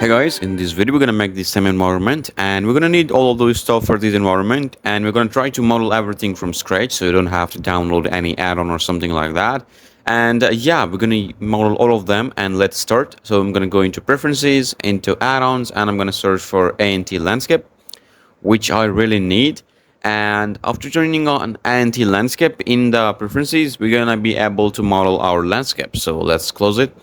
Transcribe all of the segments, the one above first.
Hey guys, in this video we're gonna make this same environment and we're gonna need all of those stuff for this environment, and we're gonna try to model everything from scratch so you don't have to download any add-on or something like that. And yeah, we're gonna model all of them, and let's start. So I'm gonna go into preferences, into add-ons, and I'm gonna search for ANT landscape, which I really need. And after turning on ANT landscape in the preferences, we're gonna be able to model our landscape. So let's close it.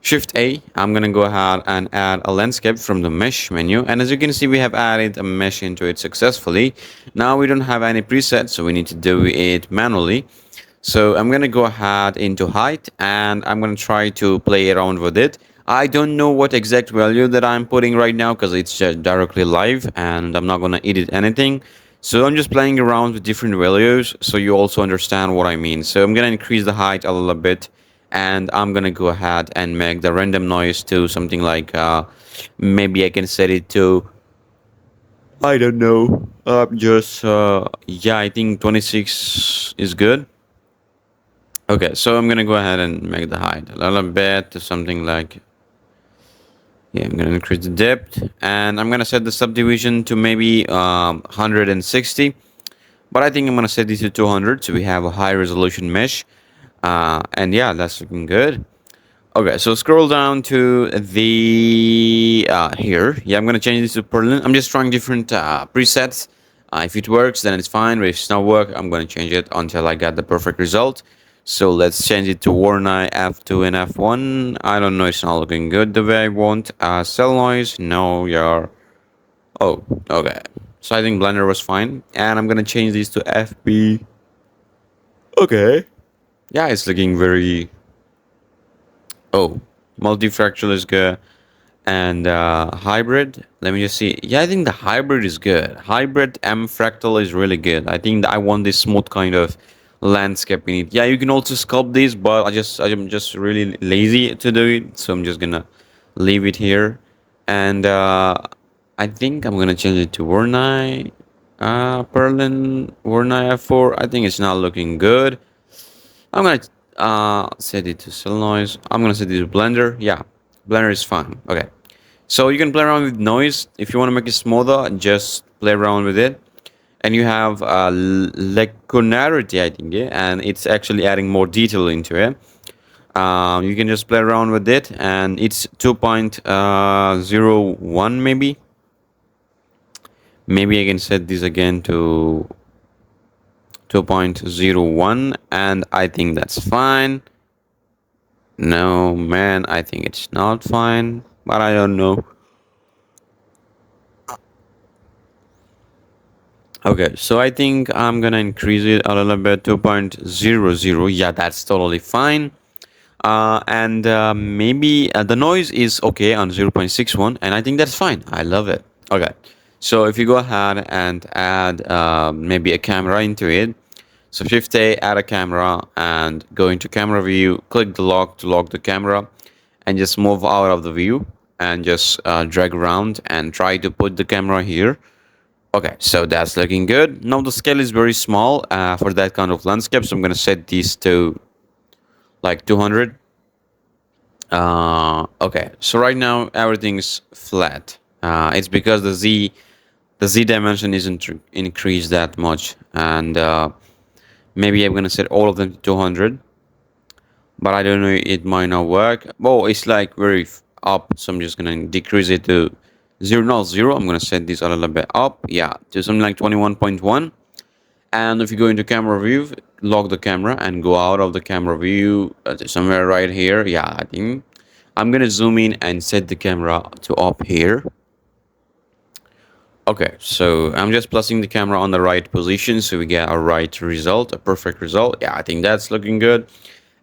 Shift A, I'm gonna go ahead and add a landscape from the mesh menu, and as you can see we have added a mesh into it successfully. Now we don't have any presets, so we need to do it manually. So I'm gonna go ahead into height and I'm gonna try to play around with it. I don't know what exact value that I'm putting right now because it's just directly live and I'm not gonna edit anything. So I'm just playing around with different values so you also understand what I mean. So I'm gonna increase the height a little bit, and I'm gonna go ahead and make the random noise to something like maybe I can set it to, I don't know, just yeah, I think 26 is good. Okay, so I'm gonna go ahead and make the height a little bit to something like, yeah, I'm gonna increase the depth, and I'm gonna set the subdivision to maybe 160, but I think I'm gonna set this to 200 so we have a high resolution mesh. And yeah, that's looking good. Okay, so scroll down to the here. Yeah, I'm gonna change this to Perlin. I'm just trying different presets. If it works, then it's fine. But if it's not work, I'm gonna change it until I get the perfect result. So let's change it to Warnai F2 and F1. I don't know, it's not looking good the way I want. Cell noise, no, you're. Oh, okay. So I think Blender was fine, and I'm gonna change this to FB. Okay. Yeah, it's looking very. Oh, multifractal is good. And hybrid, let me just see. Yeah, I think the hybrid is good. Hybrid M fractal is really good. I think that I want this smooth kind of landscape in it. Yeah, you can also sculpt this, but I'm just really lazy to do it, so I'm just gonna leave it here. And I think I'm gonna change it to Warnai, Perlin, Warnai F4. I think it's not looking good. I'm gonna set it to cell noise. I'm gonna set it to Blender. Yeah, Blender is fine. Okay, so you can play around with noise if you want to make it smoother. Just play around with it, and you have lecunarity, I think, yeah, and it's actually adding more detail into it. You can just play around with it, and it's 2.01 maybe. Maybe I can set this again to 2.01, and I think that's fine. No, man, I think it's not fine, but I don't know. Okay, so I think I'm gonna increase it a little bit, 2.00. Yeah, that's totally fine. And maybe the noise is okay on 0.61, and I think that's fine. I love it. Okay, so if you go ahead and add maybe a camera into it, so Shift A, add a camera, and go into camera view, click the lock to lock the camera, and just move out of the view and just drag around and try to put the camera here. Okay, so that's looking good. Now the scale is very small for that kind of landscape, so I'm gonna set this to like 200. Okay, so right now everything's flat. It's because the Z dimension isn't increased that much, and maybe I'm gonna set all of them to 200, but I don't know, it might not work. Oh, it's like very up, so I'm just gonna decrease it to 0, not 0. I'm gonna set this a little bit up, yeah, to something like 21.1. And if you go into camera view, lock the camera and go out of the camera view to somewhere right here. Yeah, I think I'm gonna zoom in and set the camera to up here. Okay, so I'm just placing the camera on the right position so we get a right result, a perfect result. Yeah, I think that's looking good.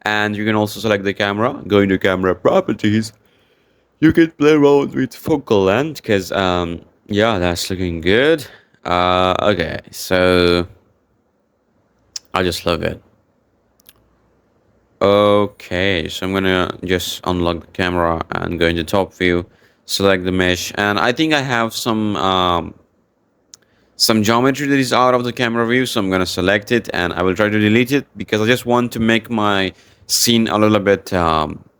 And you can also select the camera, go into camera properties. You can play around with focal length because yeah, that's looking good. Okay, so I just love it. Okay, so I'm gonna just unlock the camera and go into top view, select the mesh, and I think I have some geometry that is out of the camera view, so I'm gonna select it and I will try to delete it because I just want to make my scene a little bit,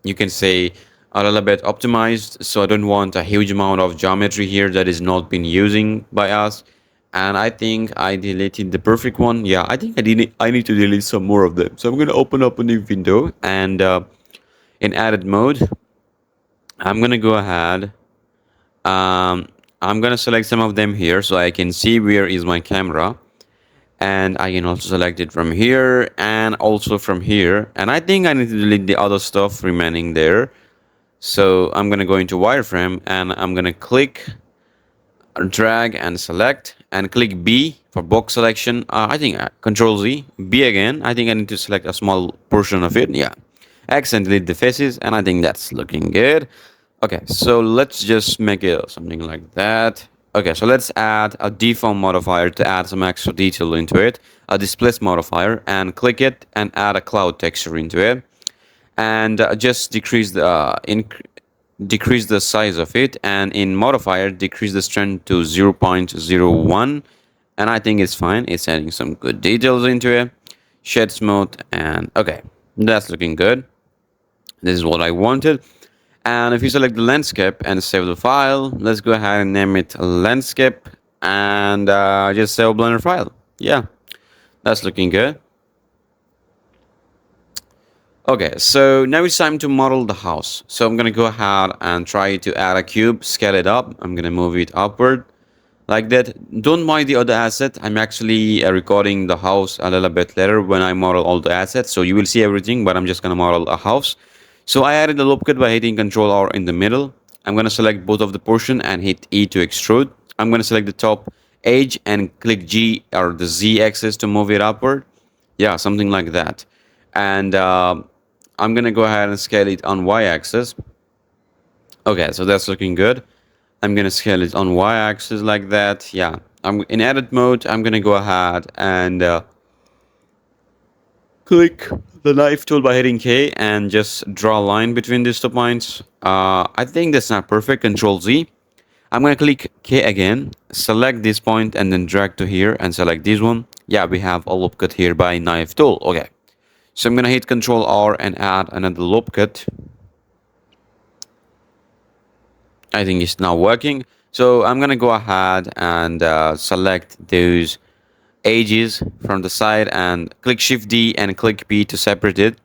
you can say, a little bit optimized, so I don't want a huge amount of geometry here that is not been using by us. And I think I deleted the perfect one. Yeah, I think I need to delete some more of them. So I'm gonna open up a new window, and in edit mode, I'm gonna go ahead. Um, I'm gonna select some of them here so I can see where is my camera, and I can also select it from here and also from here. And I think I need to delete the other stuff remaining there. So I'm gonna go into wireframe, and I'm gonna click, drag and select, and click B for box selection. I think Control Z, B again. I think I need to select a small portion of it. Yeah, X and delete the faces, and I think that's looking good. Okay, so let's just make it something like that. Okay, so let's add a deform modifier to add some extra detail into it, a displace modifier, and click it and add a cloud texture into it, and just decrease the size of it, and in modifier decrease the strength to 0.01, and I think it's fine. It's adding some good details into it. Shed smooth, and okay, that's looking good. This is what I wanted. And if you select the landscape and save the file, let's go ahead and name it landscape, and just save Blender file. Yeah, that's looking good. Okay, so now it's time to model the house. So I'm gonna go ahead and try to add a cube, scale it up. I'm gonna move it upward like that. Don't mind the other asset. I'm actually recording the house a little bit later when I model all the assets. So you will see everything, but I'm just gonna model a house. So I added the loop cut by hitting Control R in the middle. I'm gonna select both of the portion and hit E to extrude. I'm gonna select the top edge and click G or the Z axis to move it upward. Yeah, something like that. And I'm gonna go ahead and scale it on y-axis. Okay, so that's looking good. I'm gonna scale it on y-axis like that. Yeah, I'm in edit mode. I'm gonna go ahead and click the knife tool by hitting K and just draw a line between these two points. I think that's not perfect. Control Z. I'm gonna click K again, select this point, and then drag to here and select this one. Yeah, we have a loop cut here by knife tool. Okay. So I'm gonna hit Control R and add another loop cut. I think it's now working. So I'm gonna go ahead and select those edges from the side and click Shift D and click P to separate it.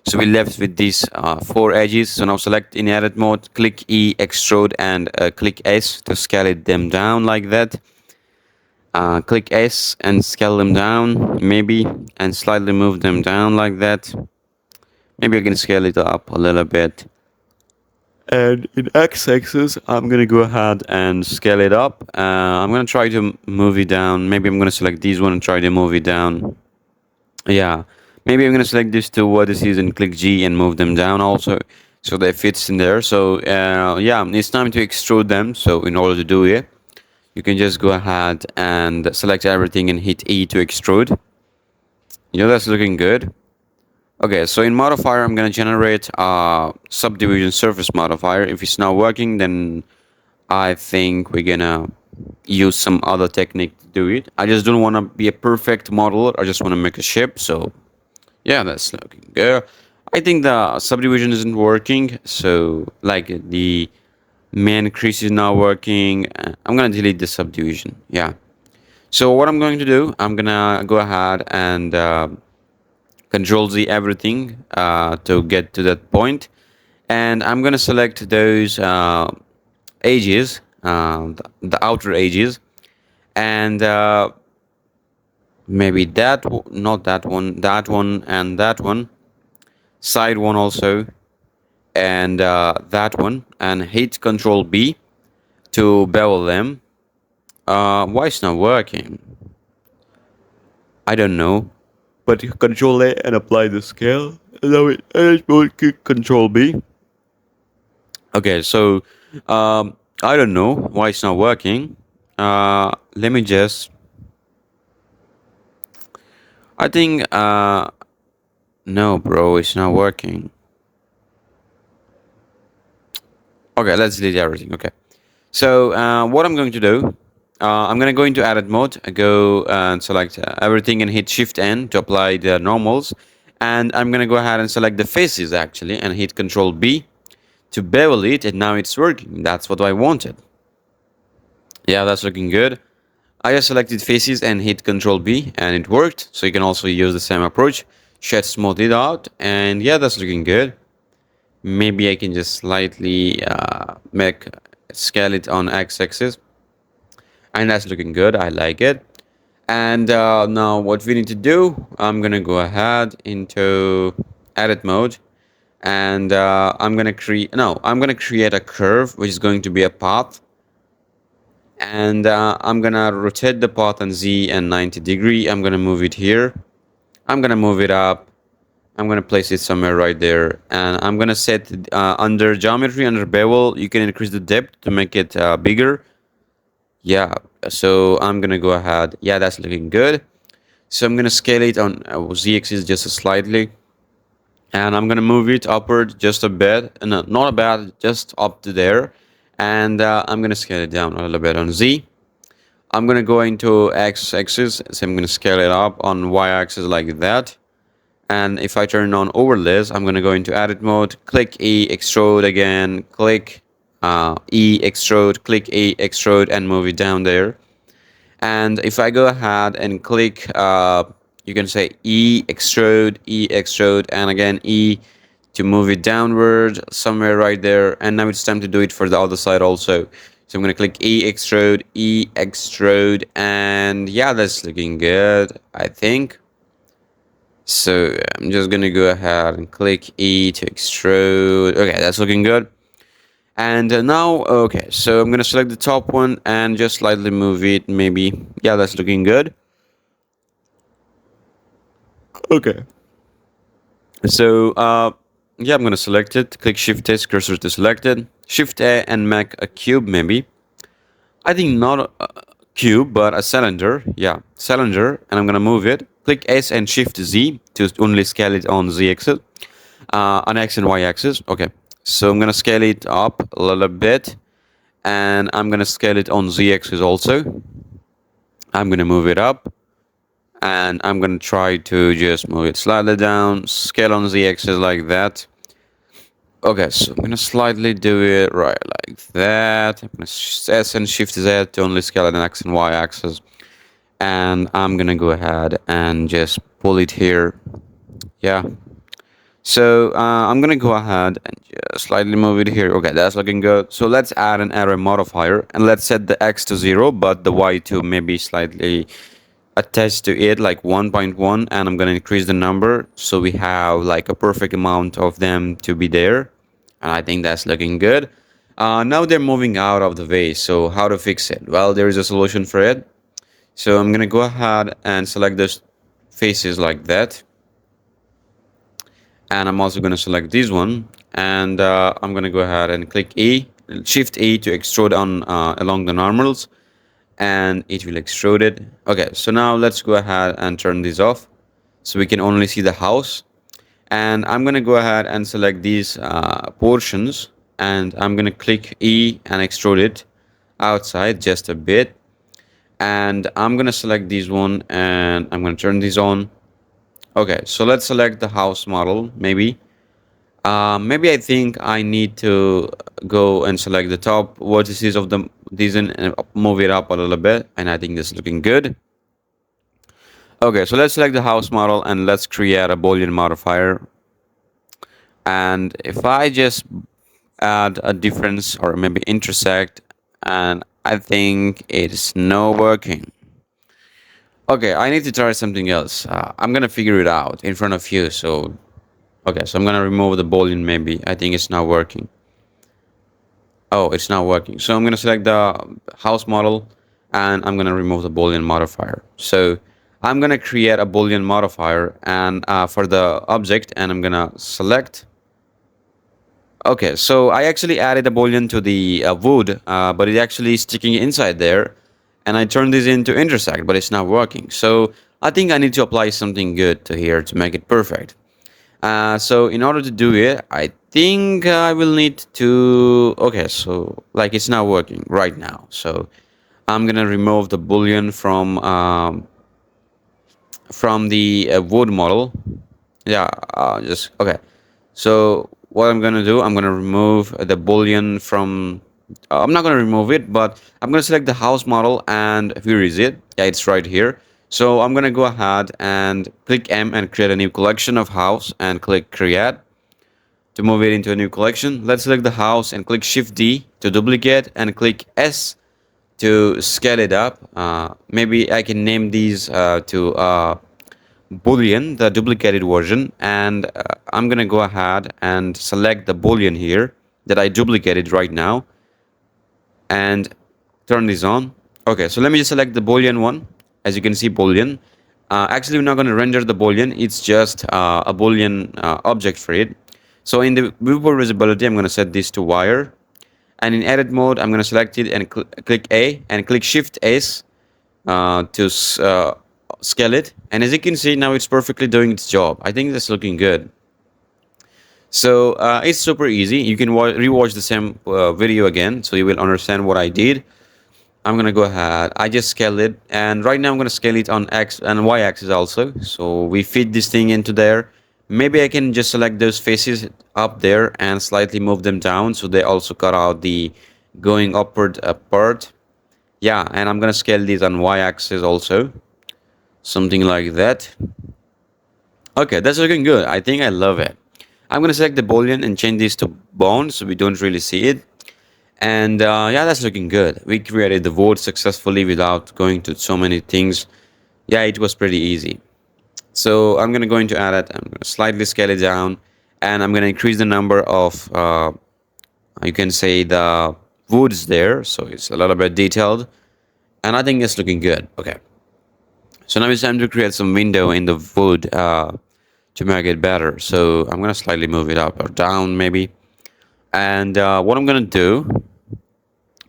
So we're left with these four edges. So now select in edit mode, click E, extrude, and click S to scale it them down like that. Click S and scale them down, maybe, and slightly move them down like that. Maybe I can scale it up a little bit. And in x-axis, I'm gonna go ahead and scale it up. I'm gonna try to move it down. Maybe I'm gonna select this one and try to move it down. Yeah, maybe I'm gonna select these two vertices and click G and move them down also, so that it fits in there. So yeah, it's time to extrude them. So in order to do it, you can just go ahead and select everything and hit E to extrude. You know, that's looking good. Okay, so in modifier, I'm gonna generate a subdivision surface modifier. If it's not working, then I think we're gonna use some other technique to do it. I just don't want to be a perfect modeler. I just want to make a shape. So yeah, that's looking good. I think the subdivision isn't working. So like the main crease is not working. I'm gonna delete the subdivision. Yeah. So what I'm going to do, I'm gonna go ahead and Control Z everything to get to that point, and I'm gonna select those edges, the outer edges, and maybe not that one, and that one, side one also, and that one, and hit Control B to bevel them. Why it's not working? I don't know. But Control A and apply the scale. Now it click Control B. Okay, so I don't know why it's not working. Let me just. I think no, bro, it's not working. Okay, let's delete everything. Okay, so what I'm going to do, I'm going to go into edit mode, go and select everything and hit Shift N to apply the normals, and I'm going to go ahead and select the faces actually and hit Control B to bevel it, and now it's working. That's what I wanted. Yeah, that's looking good. I just selected faces and hit Control B, and it worked. So you can also use the same approach. Shed smooth it out, and yeah, that's looking good. Maybe I can just slightly make scale it on x-axis, and that's looking good. I like it. And now what we need to do, I'm gonna go ahead into edit mode, and I'm gonna create a curve which is going to be a path, and I'm gonna rotate the path on Z and 90-degree. I'm gonna move it here. I'm gonna move it up. I'm gonna place it somewhere right there, and I'm gonna set under geometry, under bevel. You can increase the depth to make it bigger. Yeah, so I'm gonna go ahead. Yeah, that's looking good. So I'm gonna scale it on z-axis just slightly, and I'm gonna move it upward just a bit. No, not a bit, just up to there. And I'm gonna scale it down a little bit on Z. I'm gonna go into x-axis, so I'm gonna scale it up on y-axis like that. And if I turn on overlays, I'm gonna go into edit mode, click E, extrude again, click E, extrude, click E, extrude, and move it down there. And if I go ahead and click, you can say E, extrude, and again E to move it downward somewhere right there. And now it's time to do it for the other side also. So I'm gonna click E, extrude, and yeah, that's looking good, I think. So I'm just gonna go ahead and click E to extrude. Okay, that's looking good. And now, okay, so I'm gonna select the top one and just slightly move it, maybe. Yeah, that's looking good. Okay. So, yeah, I'm gonna select it. Click Shift S, cursor to selected. Shift A and make a cube, maybe. I think not a cube, but a cylinder. Yeah, cylinder, and I'm gonna move it. Click S and Shift Z to only scale it on Z axis, on X and Y axis. Okay, so I'm gonna scale it up a little bit, and I'm gonna scale it on Z axis also. I'm gonna move it up, and I'm gonna try to just move it slightly down, scale on Z axis like that. Okay, so I'm gonna slightly do it right like that. I'm gonna S and Shift Z to only scale it on X and Y axis. And I'm gonna go ahead and just pull it here. Yeah. So I'm gonna go ahead and just slightly move it here. Okay, that's looking good. So let's add an array modifier, and let's set the X to 0, but the Y to maybe slightly attached to it, like 1.1, and I'm gonna increase the number so we have like a perfect amount of them to be there. And I think that's looking good. Now they're moving out of the way, so how to fix it? Well, there is a solution for it. So I'm gonna go ahead and select those faces like that, and I'm also gonna select this one, and I'm gonna go ahead and click E, Shift E to extrude on along the normals, and it will extrude it. Okay, so now let's go ahead and turn this off, so we can only see the house. And I'm gonna go ahead and select these portions, and I'm gonna click E and extrude it outside just a bit. And I'm gonna select this one, and I'm gonna turn this on. Okay, so let's select the house model, maybe. Maybe I think I need to go and select the top vertices of the design and move it up a little bit, and I think this is looking good. Okay, so let's select the house model, and let's create a Boolean modifier. And if I just add a difference or maybe intersect, and I think it's not working. Okay, I need to try something else. I'm gonna figure it out in front of you. So, okay, so I'm gonna remove the Boolean maybe. I think it's not working. Oh, it's not working. So I'm gonna select the house model, and I'm gonna remove the Boolean modifier. So I'm gonna create a Boolean modifier and for the object, and I'm gonna select. Okay, so I actually added a boolean to the wood, but it's actually sticking inside there. And I turned this into intersect, but it's not working. So I think I need to apply something good to here to make it perfect. So in order to do it, I think I will need to... Okay, so like it's not working right now. So I'm gonna remove the boolean from the wood model. Yeah, just... Okay. So what I'm gonna do, I'm gonna remove the boolean from. I'm not gonna remove it, but I'm gonna select the house model, and here is it. Yeah, it's right here. So I'm gonna go ahead and click M and create a new collection of house, and click create to move it into a new collection. Let's select the house and click Shift D to duplicate, and click S to scale it up. Maybe I can name these to Boolean, the duplicated version, and I'm gonna go ahead and select the Boolean here that I duplicated right now and turn this on. Okay, so let me just select the Boolean one. As you can see, Boolean. Actually, we're not going to render the Boolean. It's just a Boolean object for it. So in the viewport visibility, I'm going to set this to wire. And in edit mode, I'm going to select it and click A and click Shift S to scale it. And as you can see, now it's perfectly doing its job. I think that's looking good. So it's super easy. You can rewatch the same video again, so you will understand what I did. I'm gonna go ahead. I just scale it, and right now I'm gonna scale it on X and Y axis also. So we fit this thing into there. Maybe I can just select those faces up there and slightly move them down so they also cut out the going upward part. Yeah, and I'm gonna scale these on Y axis also, something like that. Okay, that's looking good. I think I love it. I'm gonna select the boolean and change this to bone so we don't really see it. And yeah, that's looking good. We created the vote successfully without going to so many things. Yeah, it was pretty easy. So I'm gonna go into edit. I'm gonna slightly scale it down, and I'm gonna increase the number of you can say the woods there, so it's a little bit detailed. And I think it's looking good. Okay. So now it's time to create some window in the wood to make it better. So I'm gonna slightly move it up or down maybe. And what I'm gonna do,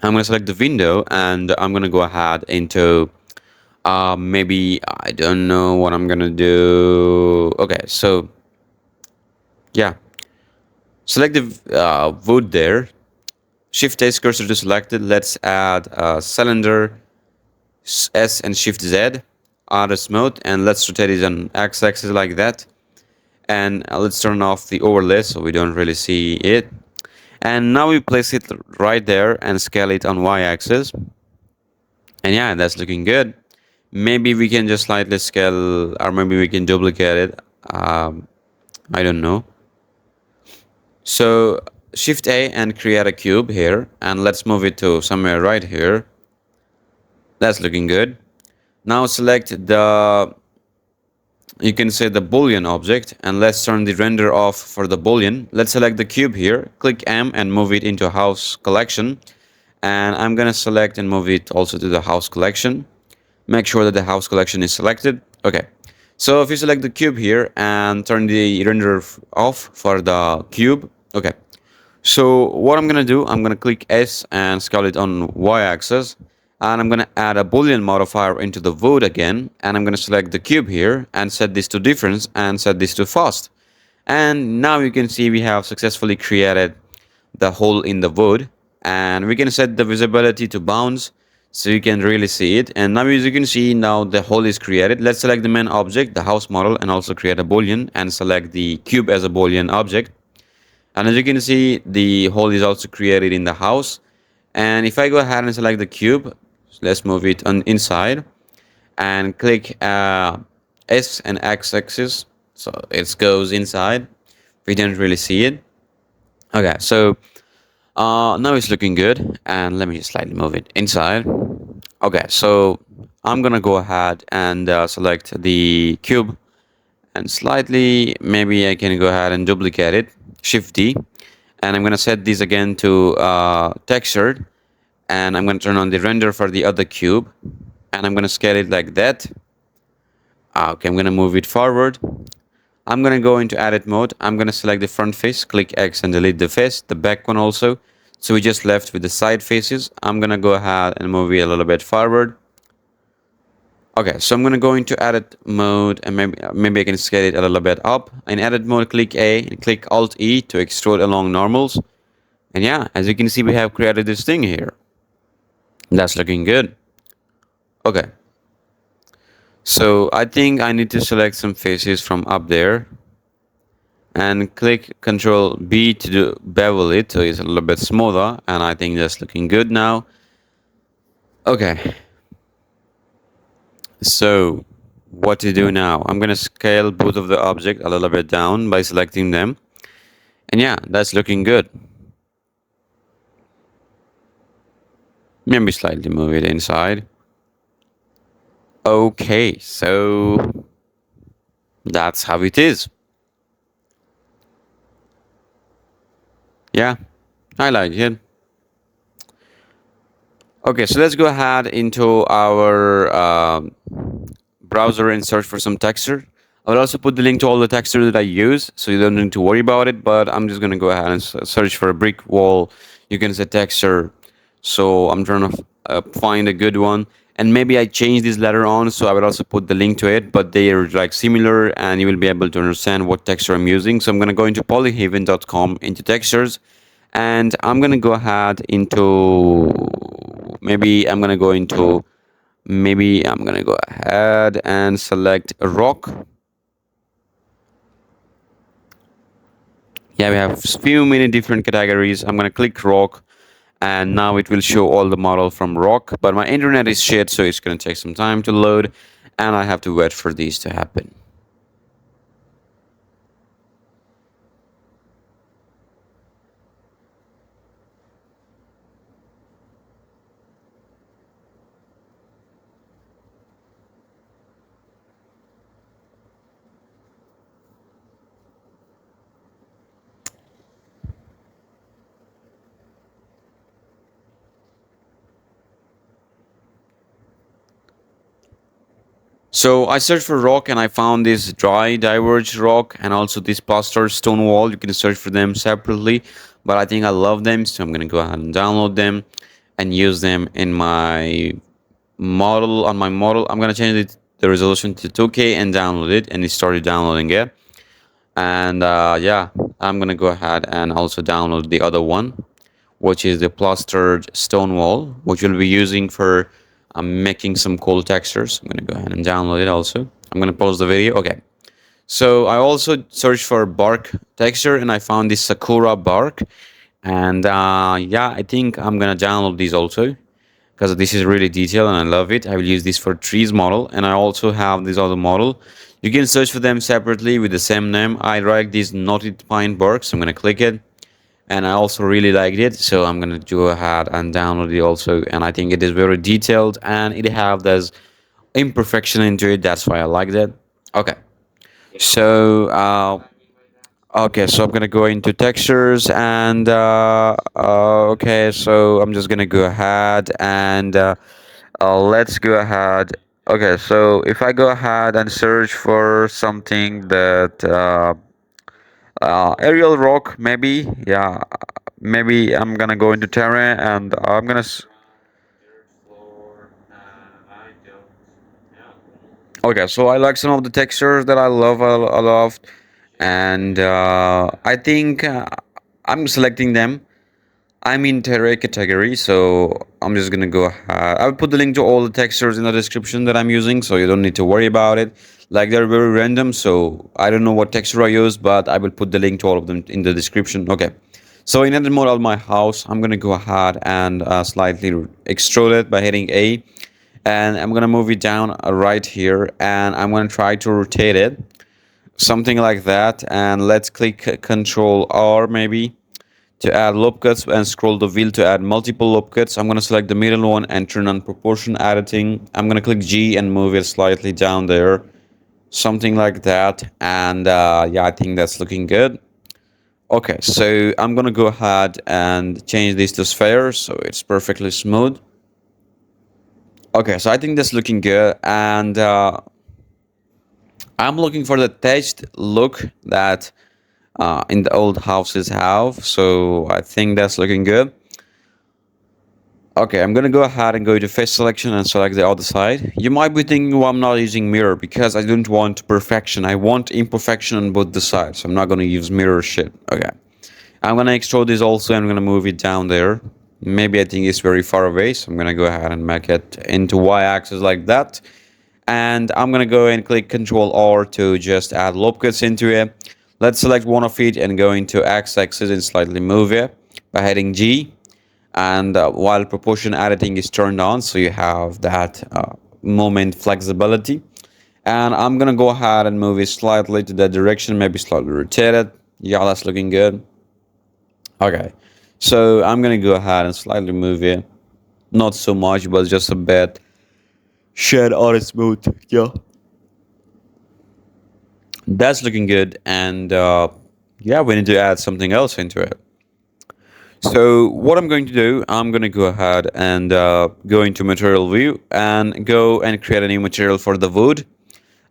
I'm gonna select the window, and I'm gonna go ahead into maybe I don't know what I'm gonna do. Okay, so yeah, select the wood there. Shift S cursor to selected. Let's add a cylinder, S and Shift Z. Add a smooth, and let's rotate it on X-axis like that. And let's turn off the overlay so we don't really see it. And now we place it right there and scale it on Y-axis. And yeah, that's looking good. Maybe we can just slightly scale, or maybe we can duplicate it. I don't know. So Shift A and create a cube here, and let's move it to somewhere right here. That's looking good. Now select the, you can say the Boolean object, and let's turn the render off for the Boolean. Let's select the cube here, click M and move it into house collection. And I'm gonna select and move it also to the house collection. Make sure that the house collection is selected. Okay. So if you select the cube here and turn the render off for the cube. Okay. So what I'm gonna do, I'm gonna click S and scale it on Y-axis. And I'm gonna add a Boolean modifier into the wood again. And I'm gonna select the cube here and set this to difference and set this to fast. And now you can see we have successfully created the hole in the wood. And we can set the visibility to bounds so you can really see it. And now as you can see, now the hole is created. Let's select the main object, the house model, and also create a Boolean and select the cube as a Boolean object. And as you can see, the hole is also created in the house. And if I go ahead and select the cube, let's move it on inside and click S and X axis. So it goes inside. We didn't really see it. Okay, so now it's looking good, and let me just slightly move it inside. Okay, so I'm gonna go ahead and select the cube, and slightly maybe I can go ahead and duplicate it, Shift D, and I'm gonna set this again to textured, and I'm gonna turn on the render for the other cube, and I'm gonna scale it like that. Okay, I'm gonna move it forward. I'm gonna go into edit mode. I'm gonna select the front face, click X and delete the face, the back one also. So we just left with the side faces. I'm gonna go ahead and move it a little bit forward. Okay, so I'm gonna go into edit mode, and maybe I can scale it a little bit up. In edit mode, click A and click Alt E to extrude along normals. And yeah, as you can see, we have created this thing here. That's looking good. Okay. So I think I need to select some faces from up there. and click Control B to do bevel it so it's a little bit smoother, and I think that's looking good now. Okay, so what to do now? I'm gonna scale both of the object a little bit down by selecting them, and yeah, that's looking good. Maybe slightly move it inside. Okay, so that's how it is. Yeah, I like it. Okay, so let's go ahead into our browser and search for some texture. I will also put the link to all the texture that I use, so you don't need to worry about it. But I'm just gonna go ahead and search for a brick wall. You can say texture. So I'm trying to find a good one, and maybe I change this later on. So I will also put the link to it. But they are like similar, and you will be able to understand what texture I'm using. So I'm gonna go into polyhaven.com into textures, and I'm gonna go ahead into maybe I'm gonna go ahead and select rock. Yeah, we have few many different categories. I'm gonna click rock, and now it will show all the model from rock, but my internet is shit, so it's gonna take some time to load, and I have to wait for these to happen. So I searched for rock and I found this dry diverged rock and also this plaster stone wall. You can search for them separately, but I think I love them, so I'm gonna go ahead and download them and use them in my model. On my model, I'm gonna change the resolution to 2K and download it, and it started downloading it. And yeah, I'm gonna go ahead and also download the other one, which is the plastered stone wall, which we'll be using for making some cool textures. I'm gonna go ahead and download it also. I'm gonna pause the video. Okay, so I also searched for bark texture and I found this sakura bark, and yeah, I think I'm gonna download these also because this is really detailed and I love it. I will use this for trees model, and I also have this other model. You can search for them separately with the same name. I like this knotted pine bark, so I'm gonna click it, and I also really liked it, so I'm gonna go ahead and download it also. And I think it is very detailed and it have this imperfection into it. That's why I liked it. Okay, so okay, so I'm gonna go into textures and okay, so I'm just gonna go ahead and let's go ahead. Okay, so if I go ahead and search for something that aerial rock, maybe, yeah, maybe I'm gonna go into terrain and I'm gonna. Okay, so I like some of the textures that I love a lot, and I think I'm selecting them. I'm in terrain category, so I'm just gonna go ahead. I'll put the link to all the textures in the description that I'm using, so you don't need to worry about it. Like they're very random, so I don't know what texture I use, but I will put the link to all of them in the description. Okay. So in edit mode of my house, I'm gonna go ahead and slightly extrude it by hitting A, and I'm gonna move it down right here, and I'm gonna try to rotate it, something like that. And let's click Control R maybe to add loop cuts and scroll the wheel to add multiple loop cuts. I'm gonna select the middle one and turn on proportion editing. I'm gonna click G and move it slightly down there, something like that. And yeah, I think that's looking good. Okay, so I'm gonna go ahead and change this to sphere so it's perfectly smooth. Okay, so I think that's looking good, and I'm looking for the thatched look that in the old houses have. So I think that's looking good. Okay, I'm gonna go ahead and go to face selection and select the other side. You might be thinking, well, I'm not using mirror because I don't want perfection. I want imperfection on both the sides. So I'm not gonna use mirror shit. Okay. I'm gonna extrude this also. I'm gonna move it down there. Maybe I think it's very far away, so I'm gonna go ahead and make it into y-axis like that. And I'm gonna go and click Control R to just add loop cuts into it. Let's select one of it and go into x-axis and slightly move it by hitting G. And while proportion editing is turned on, so you have that moment flexibility. And I'm gonna go ahead and move it slightly to that direction, maybe slightly rotate it. Yeah, that's looking good. Okay, so I'm gonna go ahead and slightly move it, not so much, but just a bit. Shed on its smooth. Yeah, that's looking good. And yeah, we need to add something else into it. So what I'm going to do, I'm going to go ahead and go into material view and go and create a new material for the wood.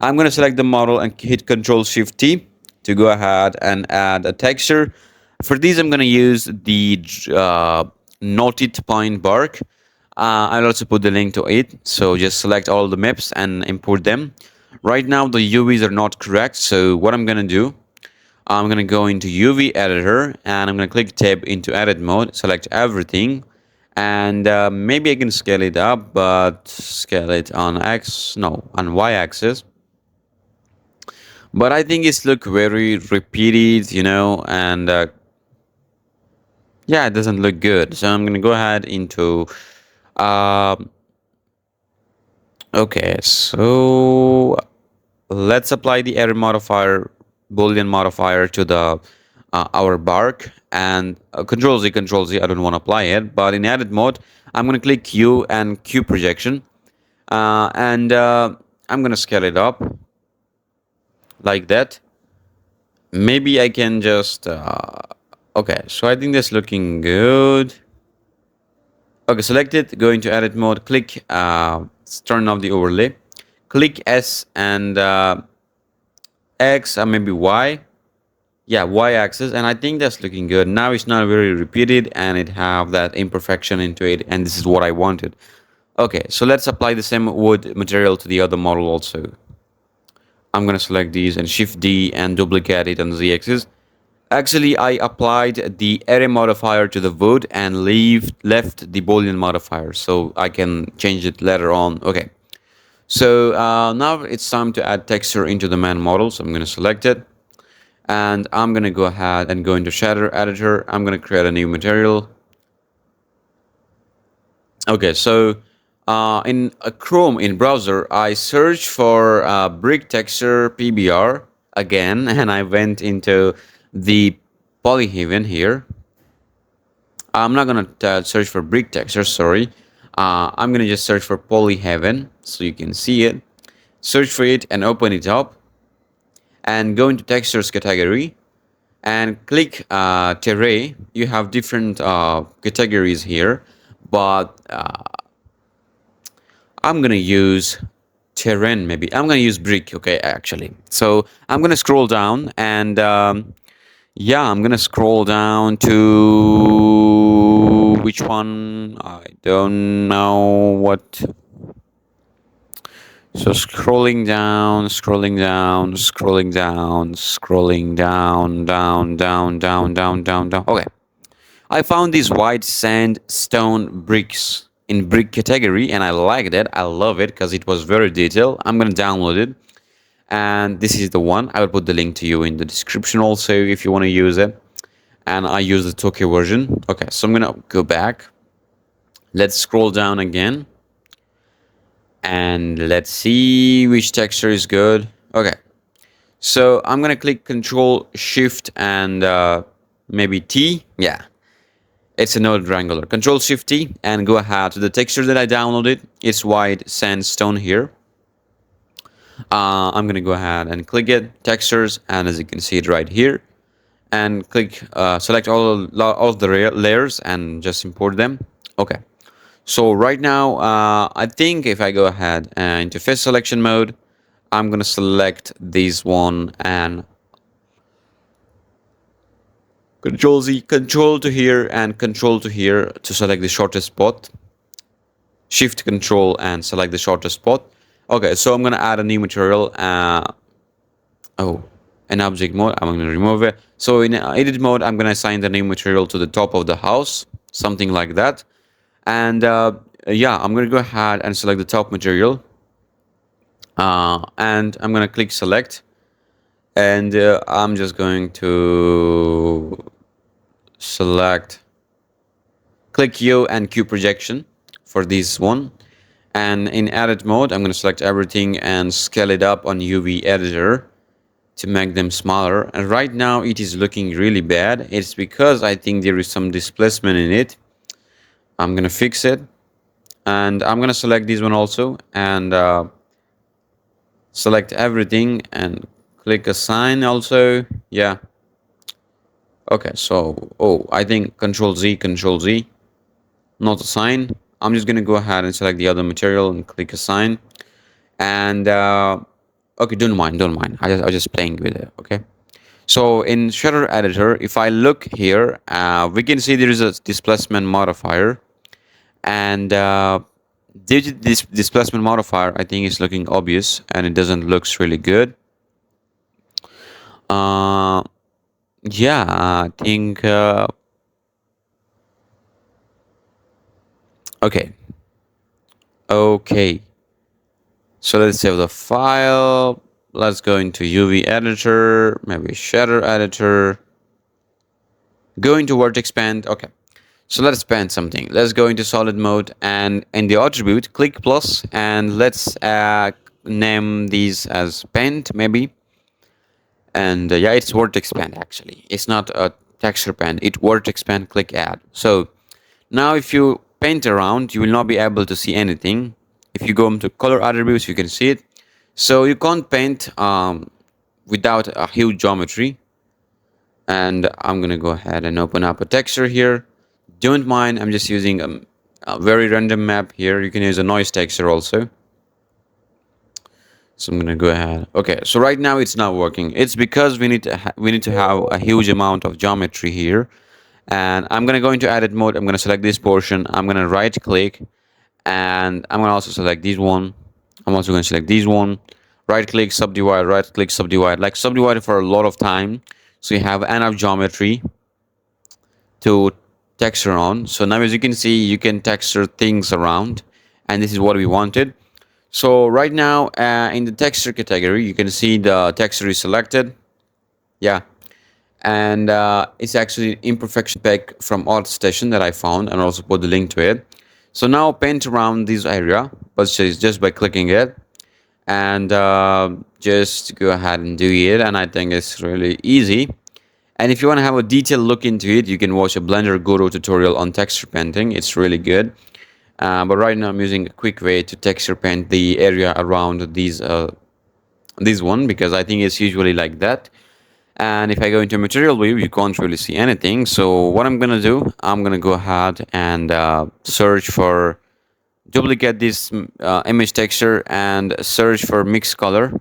I'm going to select the model and hit Control Shift T to go ahead and add a texture. For these, I'm going to use the knotted pine bark. I'll also put the link to it. So just select all the maps and import them. Right now, the UVs are not correct. So what I'm going to do, I'm going to go into UV editor and I'm going to click tab into edit mode, select everything. And maybe I can scale it up, but scale it on on Y axis. But I think it's look very repeated, and yeah, it doesn't look good. So I'm gonna go ahead into okay, so let's apply the error modifier, Boolean modifier to the our bark and Control Z, Control Z. I don't want to apply it, but in edit mode, I'm gonna click Q and Q projection, and I'm gonna scale it up like that. Maybe I can just okay, so I think that's looking good. Okay, select it, go into edit mode, click turn off the overlay, click S and X or maybe Y. Yeah, Y axis, and I think that's looking good. Now it's not very repeated and it have that imperfection into it, and this is what I wanted. Okay, so let's apply the same wood material to the other model also. I'm gonna select these and Shift D and duplicate it on the Z axis. Actually, I applied the array modifier to the wood and left the Boolean modifier, so I can change it later on. Okay, so now it's time to add texture into the man model. So I'm going to select it, and I'm going to go ahead and go into shader editor. I'm going to create a new material. Okay, so in Chrome in browser, I searched for brick texture PBR again, and I went into the polyhaven here. I'm not gonna search for brick texture, sorry. I'm gonna just search for polyhaven so you can see it. Search for it and open it up, and go into textures category and click terrain. You have different categories here, but I'm gonna use terrain. Maybe I'm gonna use brick. Okay, actually, so I'm gonna scroll down and yeah, I'm gonna scroll down to which one? I don't know what. So scrolling down, scrolling down, scrolling down, scrolling down, down, down, down, down, down, down. Okay, I found these white sandstone bricks in brick category, and I liked it. I love it because it was very detailed. I'm gonna download it, and this is the one. I will put the link to you in the description also if you want to use it. And I use the Tokyo version. Okay, so I'm gonna go back. Let's scroll down again. And let's see which texture is good. Okay, so I'm gonna click Control Shift and maybe T. Yeah, it's a node wrangler. Control Shift T and go ahead to the texture that I downloaded. It's white sandstone here. I'm gonna go ahead and click it, textures, and as you can see it right here, and click select all of the layers and just import them. Okay, so right now I think if I go ahead into face selection mode, I'm gonna select this one and Control Z, Control to here and Control to here to select the shortest spot. Shift Control and select the shortest spot. Okay, so I'm gonna add a new material. In object mode, I'm gonna remove it. So in edit mode, I'm gonna assign the new material to the top of the house, something like that. And yeah, I'm gonna go ahead and select the top material. And I'm gonna click select. And I'm just going to select, click U and Q projection for this one. And in edit mode, I'm going to select everything and scale it up on UV editor to make them smaller. And right now it is looking really bad. It's because I think there is some displacement in it. I'm going to fix it. And I'm going to select this one also and select everything and click assign also. Yeah. Okay, so, oh, I think Control Z, not assign. I'm just going to go ahead and select the other material and click assign. And, okay, don't mind, don't mind. I was just playing with it, okay? So in shader editor, if I look here, we can see there is a displacement modifier. And this displacement modifier, I think, is looking obvious and it doesn't looks really good. Uh, yeah, I think, okay. Okay. So let's save the file. Let's go into UV editor, maybe shader editor. Go into vertex band. Okay. So let's band something. Let's go into solid mode and in the attribute, click plus and let's name these as band maybe. And yeah, it's vertex band actually. It's not a texture band. It's vertex band. Click add. So now if you paint around, you will not be able to see anything. If you go into color attributes, you can see it. So you can't paint without a huge geometry. And I'm gonna go ahead and open up a texture here. Don't mind, I'm just using a very random map here. You can use a noise texture also. So I'm gonna go ahead. Okay, so right now it's not working. It's because we need to have a huge amount of geometry here. And I'm gonna go into edit mode. I'm gonna select this portion. I'm gonna right click, and I'm gonna also select this one. I'm also gonna select this one. Right click, subdivide. Right click, subdivide. Like subdivide for a lot of time, so you have enough geometry to texture on. So now as you can see, you can texture things around, and this is what we wanted. So right now in the texture category, you can see the texture is selected. Yeah. And it's actually imperfection pack from ArtStation that I found, and also put the link to it. So now paint around this area, but just by clicking it, and just go ahead and do it. And I think it's really easy. And if you want to have a detailed look into it, you can watch a Blender Guru tutorial on texture painting. It's really good. But right now I'm using a quick way to texture paint the area around this one, because I think it's usually like that. And if I go into material view, you can't really see anything. So what I'm gonna do, I'm gonna go ahead and search for, duplicate this image texture and search for mix color.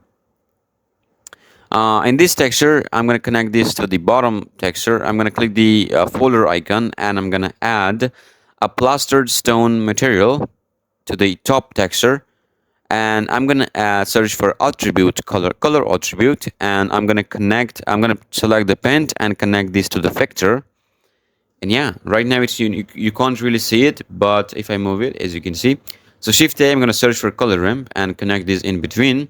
In this texture, I'm going to connect this to the bottom texture. I'm going to click the folder icon, and I'm going to add a plastered stone material to the top texture. And I'm going to search for attribute, color attribute, and I'm going to select the paint and connect this to the vector. And yeah, right now it's you can't really see it, but if I move it, as you can see. So Shift A, I'm going to search for color ramp and connect this in between.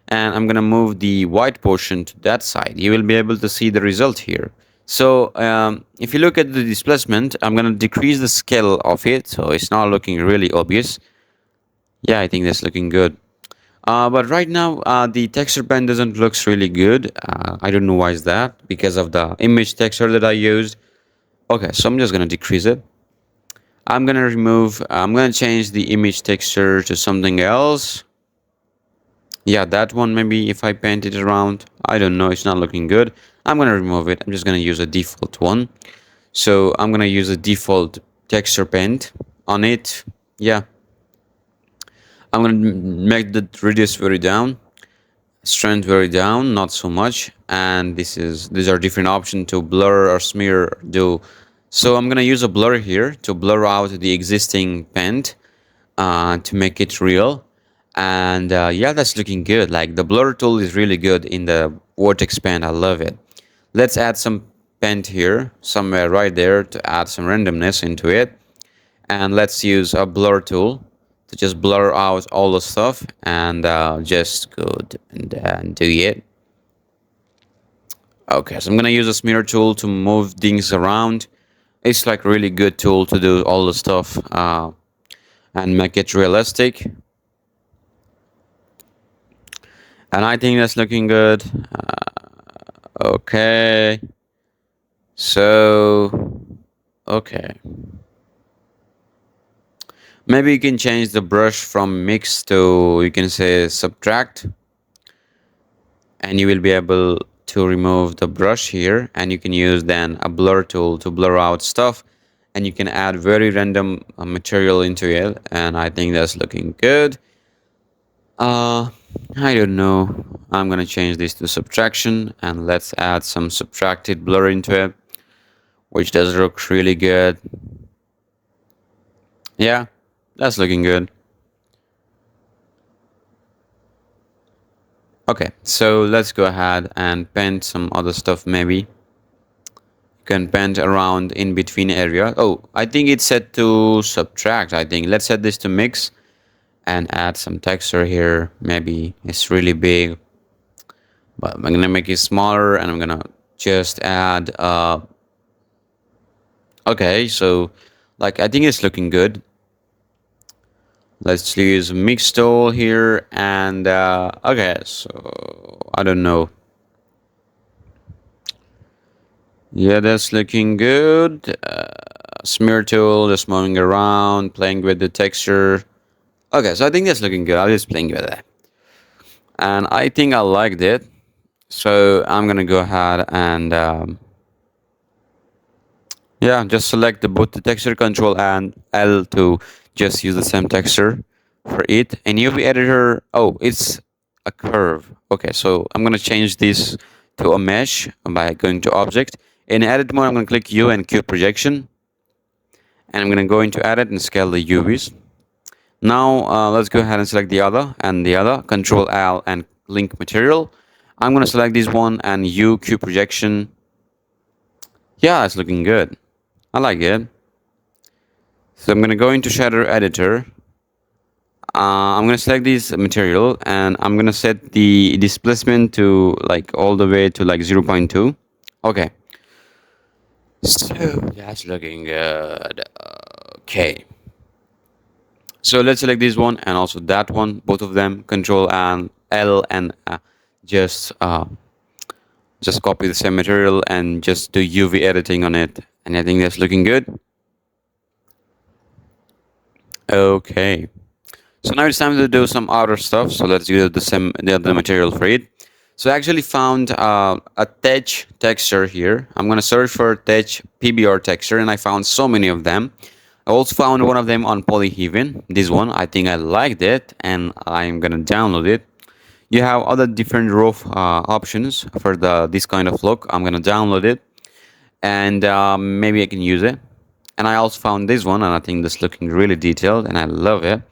And I'm gonna move the white portion to that side. You will be able to see the result here. So if you look at the displacement, I'm gonna decrease the scale of it, so it's not looking really obvious. Yeah, I think that's looking good. But right now, the texture pen doesn't looks really good. I don't know why is that, because of the image texture that I used. Okay, so I'm just gonna decrease it. I'm gonna change the image texture to something else. Yeah, that one, maybe if I paint it around, I don't know, it's not looking good. I'm gonna remove it. I'm just gonna use a default one. So I'm gonna use a default texture paint on it. Yeah, I'm gonna make the radius very down, strength very down, not so much. And these are different options to blur or smear do. So I'm gonna use a blur here to blur out the existing paint to make it real. And yeah, that's looking good. Like the blur tool is really good in the vortex pen. I love it. Let's add some paint here somewhere right there to add some randomness into it. And let's use a blur tool to just blur out all the stuff and just go and do it. Okay, so I'm gonna use a smear tool to move things around. It's like really good tool to do all the stuff and make it realistic. And I think that's looking good. Okay. So, okay. Maybe you can change the brush from mix to, you can say, subtract. And you will be able to remove the brush here. And you can use then a blur tool to blur out stuff. And you can add very random material into it. And I think that's looking good. I don't know. I'm gonna change this to subtraction. And let's add some subtracted blur into it, which does look really good. Yeah, that's looking good. Okay, so let's go ahead and paint some other stuff maybe. You can paint around in between area. Oh, I think it's set to subtract, I think. Let's set this to mix and add some texture here. Maybe it's really big, but I'm gonna make it smaller and I'm gonna just add, okay, so like I think it's looking good. Let's use mix tool here and okay, so I don't know. Yeah, that's looking good. Smear tool, just moving around, playing with the texture. Okay, so I think that's looking good. I'm just playing with that. And I think I liked it. So I'm gonna go ahead and yeah, just select both the texture control and L to just use the same texture for it. And UV editor, oh, it's a curve. Okay, so I'm gonna change this to a mesh by going to object. In edit mode, I'm gonna click U and Q projection. And I'm gonna go into edit and scale the UVs. Now let's go ahead and select the other and the other. Control L and link material. I'm gonna select this one and U Q projection. Yeah, it's looking good. I like it. So I'm gonna go into shader editor. I'm gonna select this material and I'm gonna set the displacement to like all the way to like 0.2. Okay. So that's looking good. Okay. So let's select this one and also that one, both of them. Control and L and just copy the same material and just do UV editing on it. And I think that's looking good. Okay. So now it's time to do some outer stuff. So let's do the other material for it. So I actually found a Tech texture here. I'm gonna search for Tech PBR texture, and I found so many of them. I also found one of them on Polyheaven. This one, I think I liked it, and I'm gonna download it. You have other different roof options for this kind of look. I'm gonna download it, and maybe I can use it. And I also found this one, and I think this looking really detailed, and I love it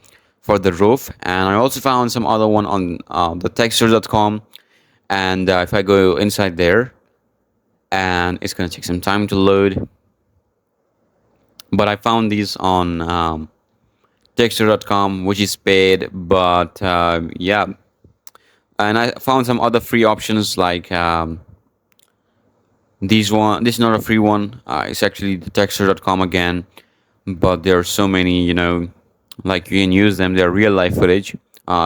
for the roof. And I also found some other one on the textures.com. And if I go inside there, and it's gonna take some time to load, but I found these on texture.com, which is paid, but yeah. And I found some other free options like this one. This is not a free one. It's actually the texture.com again, but there are so many, like you can use them. They're real life footage,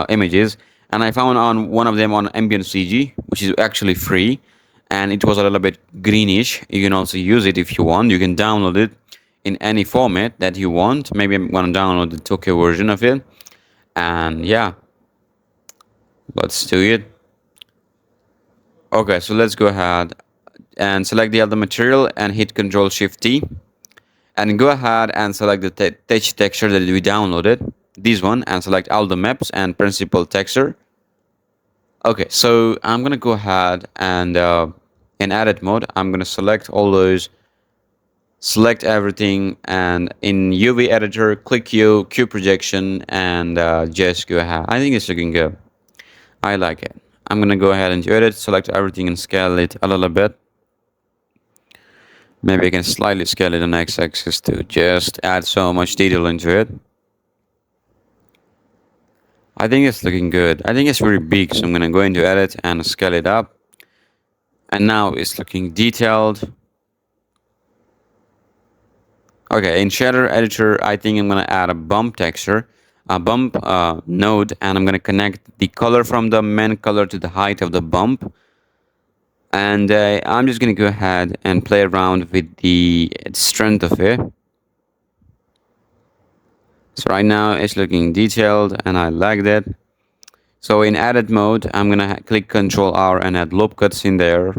images. And I found on one of them on ambient CG, which is actually free, and it was a little bit greenish. You can also use it if you want. You can download it in any format that you want. Maybe I'm gonna download the Tokyo version of it, and yeah, let's do it. Okay, so let's go ahead and select the other material and hit Control Shift T, and go ahead and select the text texture that we downloaded, this one, and select all the maps and principal texture. Okay, so I'm gonna go ahead and in edit mode, I'm gonna select all those, select everything, and in UV editor, click Q projection, and just go ahead. I think it's looking good. I like it. I'm gonna go ahead and do edit, select everything, and scale it a little bit. Maybe I can slightly scale it on x-axis to just add so much detail into it. I think it's looking good. I think it's very big, so I'm gonna go into edit and scale it up. And now it's looking detailed. Okay, in shader editor, I think I'm gonna add a bump texture, a bump node, and I'm gonna connect the color from the main color to the height of the bump. And I'm just gonna go ahead and play around with the strength of it. So right now it's looking detailed and I like that. So in edit mode, I'm gonna click Control R and add loop cuts in there.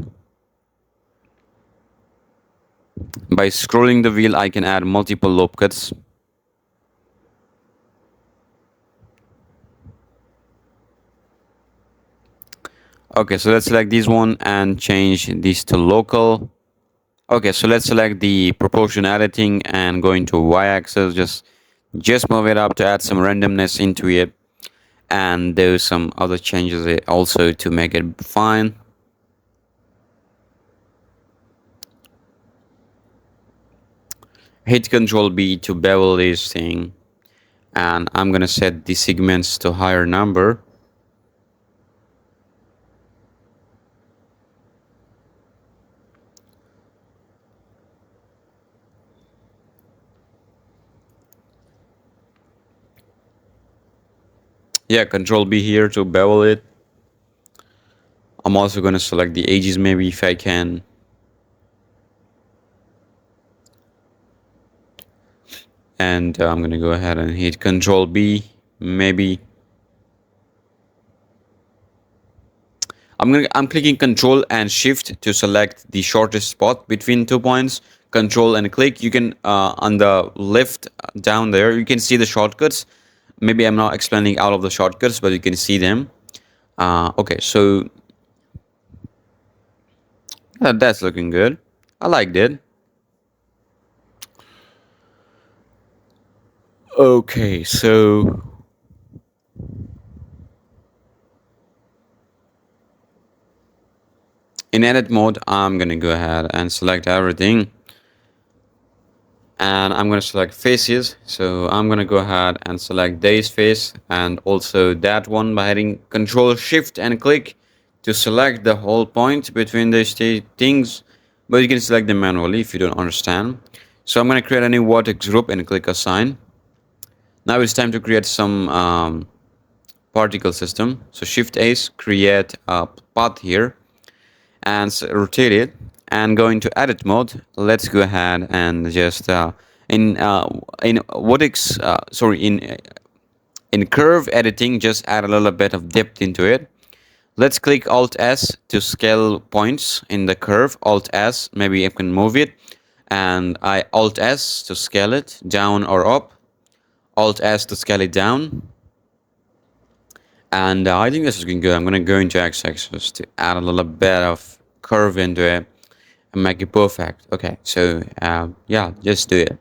By scrolling the wheel, I can add multiple loop cuts. Okay, so let's select this one and change this to local. Okay, so let's select the proportion editing and go into y-axis. Just move it up to add some randomness into it, and do some other changes also to make it fine. Hit Control B to bevel this thing, and I'm gonna set the segments to higher number. Yeah, Control B here to bevel it. I'm also gonna select the edges maybe if I can. And I'm gonna go ahead and hit Control B, maybe. I'm clicking Control and Shift to select the shortest spot between 2 points. Control and click. You can on the left down there, you can see the shortcuts. Maybe I'm not explaining all of the shortcuts, but you can see them. Okay, so that's looking good. I liked it. Okay, so in edit mode, I'm gonna go ahead and select everything. And I'm going to select faces. So I'm going to go ahead and select this face and also that one by hitting Control Shift and click to select the whole point between these two things. But you can select them manually if you don't understand. So I'm going to create a new vertex group and click Assign. Now it's time to create some particle system. So Shift Ace, create a path here and rotate it, and go into edit mode. Let's go ahead and just in vertex sorry in curve editing, just add a little bit of depth into it. Let's click Alt S to scale points in the curve. Alt S, maybe I can move it, and I Alt S to scale it down or up. Alt S to scale it down. And I think this is looking good. I'm gonna go into x-axis to add a little bit of curve into it and make it perfect. Okay, so yeah, just do it.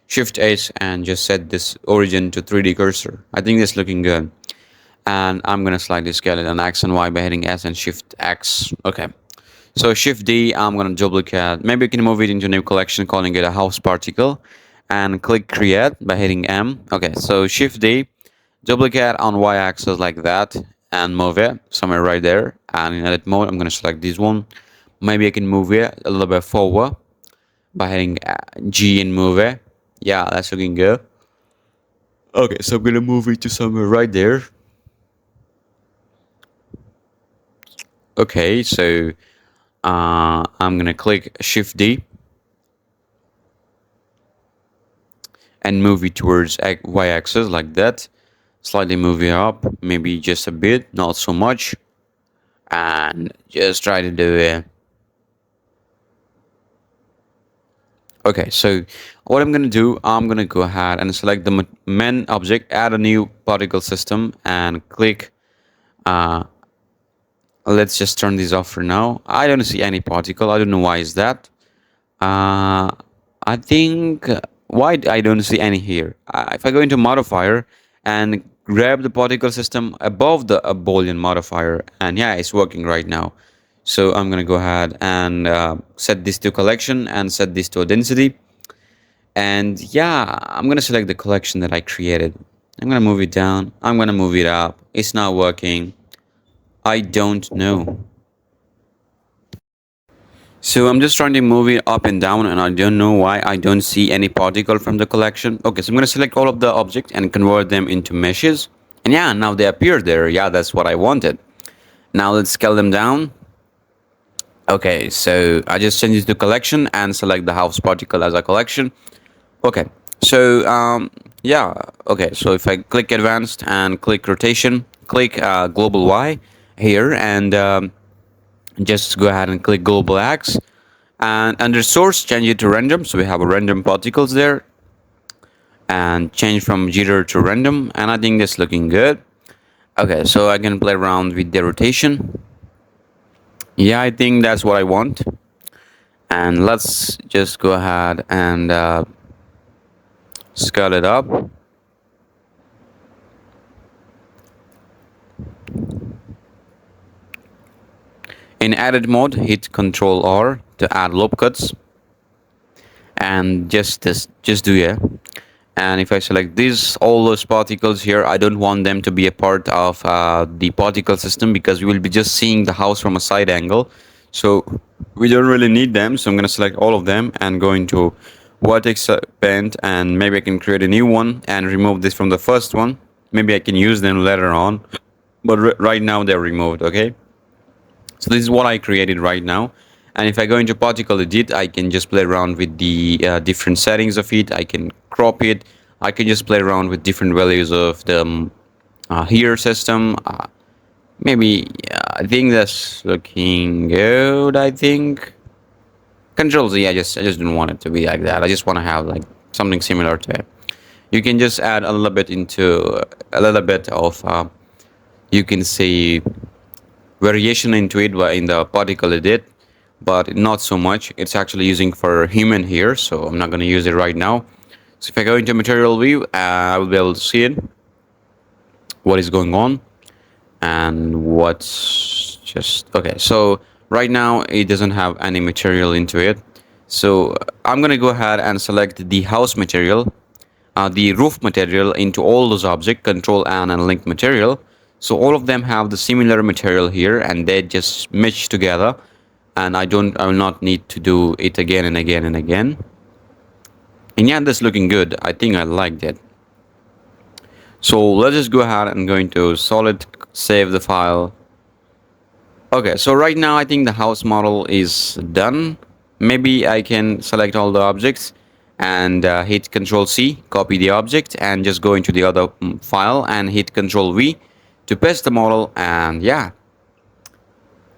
Shift H and just set this origin to 3D cursor. I think it's looking good. And I'm gonna slightly scale it on X and Y by hitting S and Shift X. Okay. So Shift D, I'm gonna duplicate. Maybe you can move it into a new collection, calling it a house particle, and click Create by hitting M. Okay, so Shift D, duplicate on y-axis like that, and move it somewhere right there. And in edit mode, I'm gonna select this one. Maybe I can move it a little bit forward by hitting G and move it. Yeah, that's looking good. Okay, so I'm gonna move it to somewhere right there. Okay, so I'm gonna click Shift D and move it towards y-axis like that. Slightly move it up, maybe just a bit, not so much, and just try to do it. Okay, so what I'm gonna do, I'm gonna go ahead and select the main object, add a new particle system, and click. Let's just turn this off for now. I don't see any particle. I don't know why is that. I think why I don't see any here. If I go into modifier and grab the particle system above the Boolean modifier, and yeah, it's working right now. So I'm gonna go ahead and set this to collection and set this to a density. And yeah, I'm gonna select the collection that I created. I'm gonna move it down. I'm gonna move it up. It's not working. I don't know. So I'm just trying to move it up and down, and I don't know why I don't see any particle from the collection. Okay, so I'm going to select all of the objects and convert them into meshes. And yeah, now they appear there. Yeah, that's what I wanted. Now let's scale them down. Okay, so I just change it to collection and select the house particle as a collection. Okay, so yeah, okay, so if I click advanced and click rotation, click global Y here, and just go ahead and click global X, and under source change it to random, so we have a random particles there, and change from jitter to random, and I think that's looking good. Okay, so I can play around with the rotation. Yeah, I think that's what I want, and let's just go ahead and scale it up. In edit mode, hit Ctrl R to add loop cuts, and just do yeah. And if I select these, all those particles here, I don't want them to be a part of the particle system, because we will be just seeing the house from a side angle. So we don't really need them. So I'm going to select all of them and go into vertex band, and maybe I can create a new one and remove this from the first one. Maybe I can use them later on, but right now they're removed. Okay. So this is what I created right now. And if I go into particle edit, I can just play around with the different settings of it. I can crop it. I can just play around with different values of the here system. Maybe I think that's looking good. I think Control Z. I just don't want it to be like that. I just want to have like something similar to it. You can just add a little bit into a little bit of you can say variation into it in the particle edit, but not so much. It's actually using for human here, so I'm not going to use it right now. So if I go into material view, I will be able to see it, what is going on, and what's just okay. So right now it doesn't have any material into it, so I'm going to go ahead and select the house material, the roof material into all those objects, Control N and link material. So all of them have the similar material here, and they just mesh together. And I will not need to do it again and again and again. And yeah, that's looking good. I think I liked it. So let's just go ahead and go into solid, save the file. Okay, so right now I think the house model is done. Maybe I can select all the objects and hit Control C, copy the object, and just go into the other file and hit Control V to paste the model. And yeah.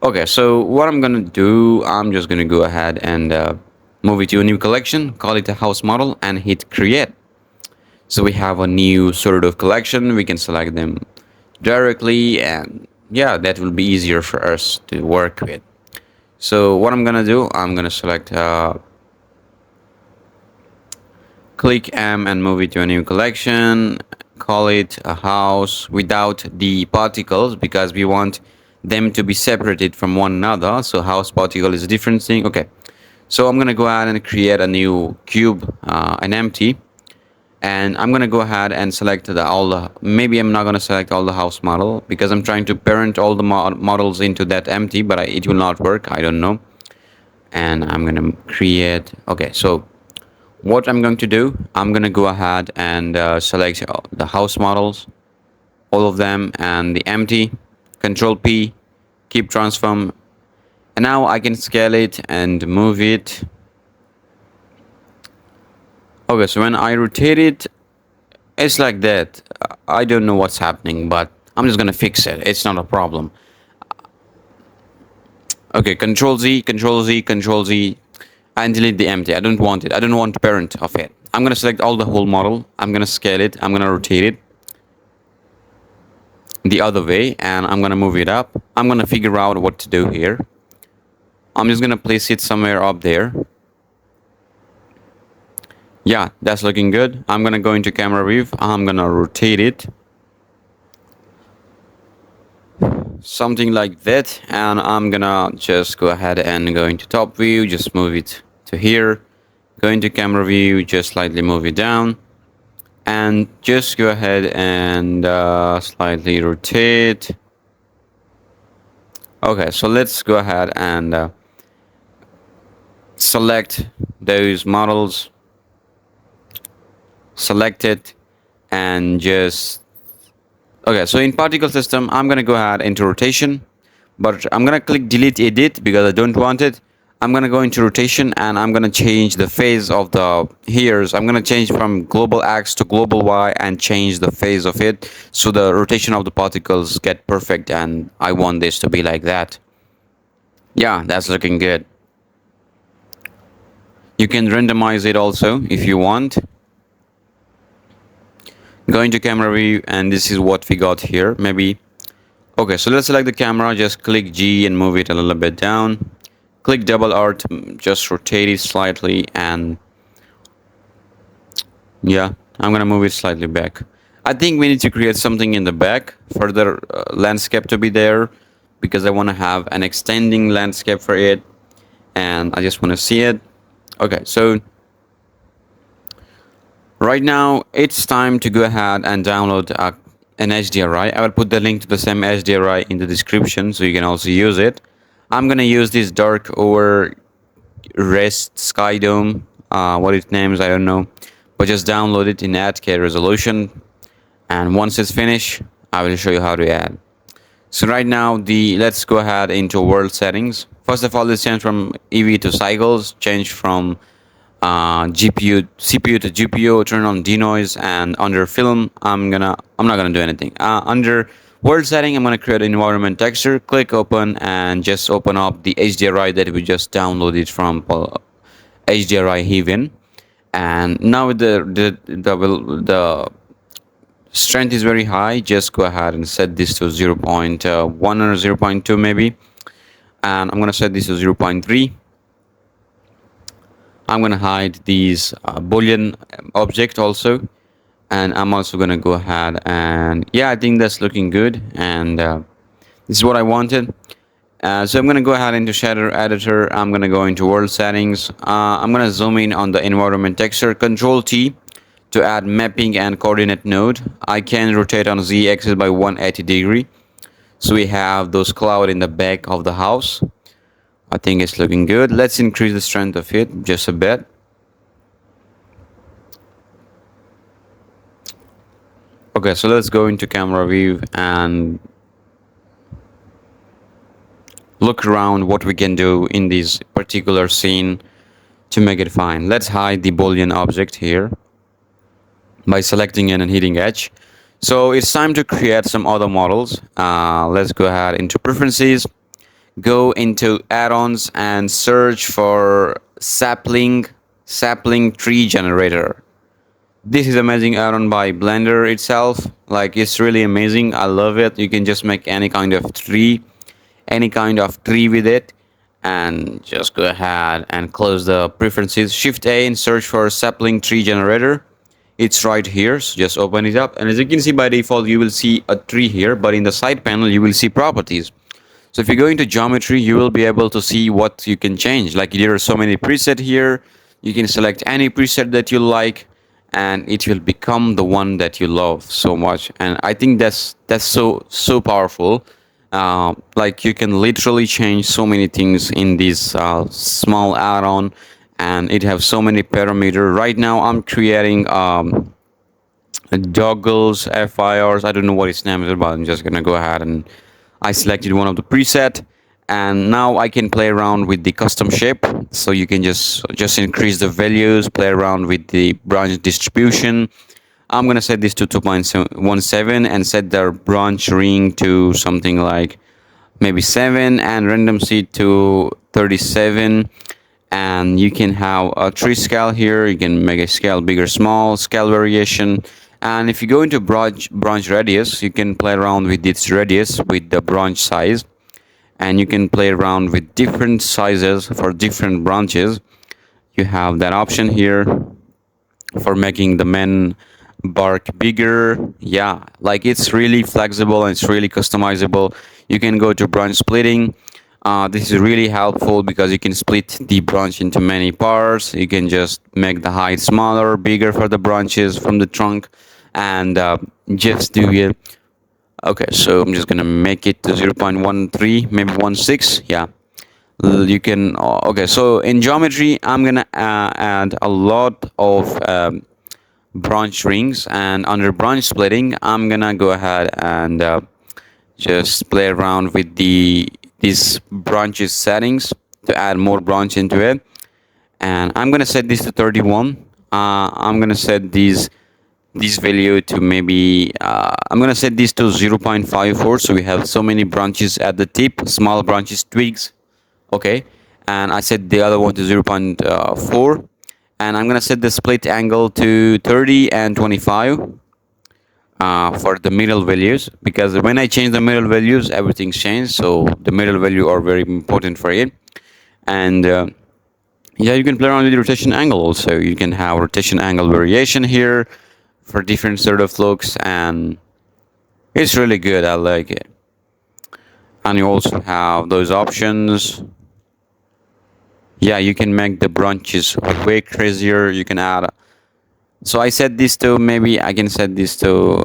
Okay, so what I'm gonna do, I'm just gonna go ahead and move it to a new collection, call it a house model, and hit create. So we have a new sort of collection. We can select them directly, and yeah, that will be easier for us to work with. So what I'm gonna do, I'm gonna select click M and move it to a new collection, call it a house without the particles, because we want them to be separated from one another. So house particle is a different thing. Okay, so I'm gonna go ahead and create a new cube, an empty, and I'm gonna go ahead and select maybe I'm not gonna select all the house model, because I'm trying to parent all the models into that empty, but it will not work, I don't know. And I'm gonna create, okay, so what I'm going to do, I'm gonna go ahead and select the house models, all of them, and the empty, Control P, keep transform, and now I can scale it and move it. Okay, so when I rotate it, it's like that. I don't know what's happening, but I'm just gonna fix it. It's not a problem. Okay, Control Z, Control Z, Control Z, and delete the empty. I don't want it. I don't want parent of it. I'm gonna select all the whole model. I'm gonna scale it. I'm gonna rotate it the other way, and I'm gonna move it up. I'm gonna figure out what to do here. I'm just gonna place it somewhere up there. Yeah, that's looking good. I'm gonna go into camera view. I'm gonna rotate it something like that, and I'm gonna just go ahead and go into top view, just move it to here, go into camera view, just slightly move it down, and just go ahead and slightly rotate. Okay, so let's go ahead and select those models, select it, and just okay. So in particle system, I'm gonna go ahead into rotation, but I'm gonna click delete edit because I don't want it. I'm gonna go into rotation and I'm gonna change the phase of the hairs. I'm gonna change from global X to global Y and change the phase of it so the rotation of the particles get perfect, and I want this to be like that. Yeah, that's looking good. You can randomize it also if you want. Go into camera view and this is what we got here. Maybe okay, so let's select the camera, just click G and move it a little bit down. Click double R to just rotate it slightly, and yeah, I'm gonna move it slightly back. I think we need to create something in the back for the landscape to be there, because I want to have an extending landscape for it, and I just want to see it. Okay, so right now it's time to go ahead and download an HDRI. I will put the link to the same HDRI in the description so you can also use it. I'm gonna use this dark over rest sky dome, what it names I don't know, but just download it in 8K resolution, and once it's finished I will show you how to add. So right now let's go ahead into world settings. First of all, let's change from EV to cycles, change from CPU to GPU, turn on denoise, and under film I'm not gonna do anything. Under world setting I'm gonna create an environment texture, click open, and just open up the HDRI that we just downloaded from HDRI Heaven. And now the strength is very high, just go ahead and set this to 0.1 or 0.2 maybe, and I'm gonna set this to 0.3. I'm gonna hide these Boolean object also, and I'm also gonna go ahead and yeah, I think that's looking good, and this is what I wanted. So I'm gonna go ahead into shader editor. I'm gonna go into world settings. I'm gonna zoom in on the environment texture. Control T to add mapping and coordinate node. I can rotate on Z axis by 180 degree. So we have those cloud in the back of the house. I think it's looking good. Let's increase the strength of it just a bit. Okay, so let's go into camera view and look around what we can do in this particular scene to make it fine. Let's hide the Boolean object here by selecting it and hitting H. So it's time to create some other models. Let's go ahead into preferences, go into add-ons and search for sapling tree generator. This is amazing add-on by Blender itself. Like, it's really amazing. I love it. You can just make any kind of tree with it, and just go ahead and close the preferences. Shift A and search for sapling tree generator. It's right here, so just open it up, and as you can see, by default you will see a tree here, but in the side panel you will see properties. So if you go into geometry, you will be able to see what you can change. Like, there are so many presets here. You can select any preset that you like, and it will become the one that you love so much. And I think that's so powerful. Like, you can literally change so many things in this small add-on, and it has so many parameters. Right now I'm creating doggles, FIRs, I don't know what its name is, but I'm just gonna go ahead and I selected one of the preset, and now I can play around with the custom shape. So you can just increase the values, play around with the branch distribution. I'm gonna set this to 2.17 and set the branch ring to something like maybe 7, and random seed to 37. And you can have a tree scale here. You can make a scale bigger, small, scale variation. And if you go into branch radius, you can play around with its radius with the branch size, and you can play around with different sizes for different branches. You have that option here for making the main bark bigger. Yeah, like, it's really flexible and it's really customizable. You can go to branch splitting. This is really helpful because you can split the branch into many parts. You can just make the height smaller, bigger for the branches from the trunk, and just do it. Okay, so I'm just gonna make it to 0.13, maybe 16. Yeah, You can okay, so in geometry I'm gonna add a lot of branch rings, and under branch splitting I'm gonna go ahead and just play around with these branches settings to add more branch into it. And I'm gonna set this to 31. I'm gonna set this value to maybe I'm gonna set this to 0.54, so we have so many branches at the tip, small branches, twigs. Okay, and I set the other one to 0.4, and I'm gonna set the split angle to 30 and 25 for the middle values, because when I change the middle values everything's changed, so the middle value are very important for it. And yeah, you can play around with the rotation angle also. You can have rotation angle variation here for different sort of looks, and it's really good. I like it. And you also have those options. Yeah, you can make the branches way crazier. You can add. So I set this to, maybe I can set this to.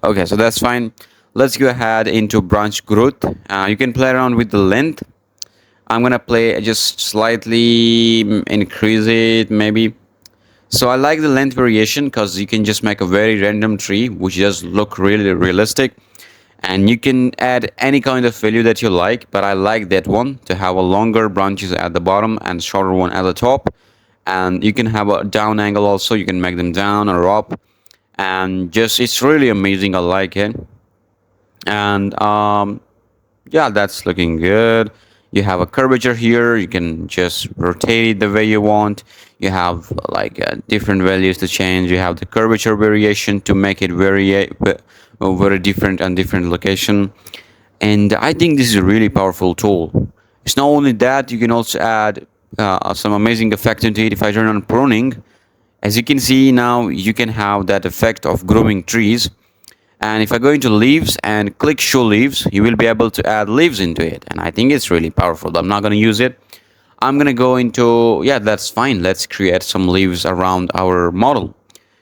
Okay, so that's fine. Let's go ahead into branch growth. You can play around with the length. I'm gonna play just slightly increase it maybe. So I like the length variation because you can just make a very random tree which does look really realistic, and you can add any kind of value that you like, but I like that one to have a longer branches at the bottom and shorter one at the top. And you can have a down angle also, you can make them down or up, and just it's really amazing. I like it. And yeah, that's looking good. You have a curvature here, you can just rotate it the way you want. You have like different values to change. You have the curvature variation to make it very different on different location. And I think this is a really powerful tool. It's not only that, you can also add some amazing effect into it. If I turn on pruning, as you can see now, you can have that effect of growing trees. And if I go into leaves and click show leaves, you will be able to add leaves into it. And I think it's really powerful. I'm not going to use it. I'm going to go into, yeah, that's fine. Let's create some leaves around our model.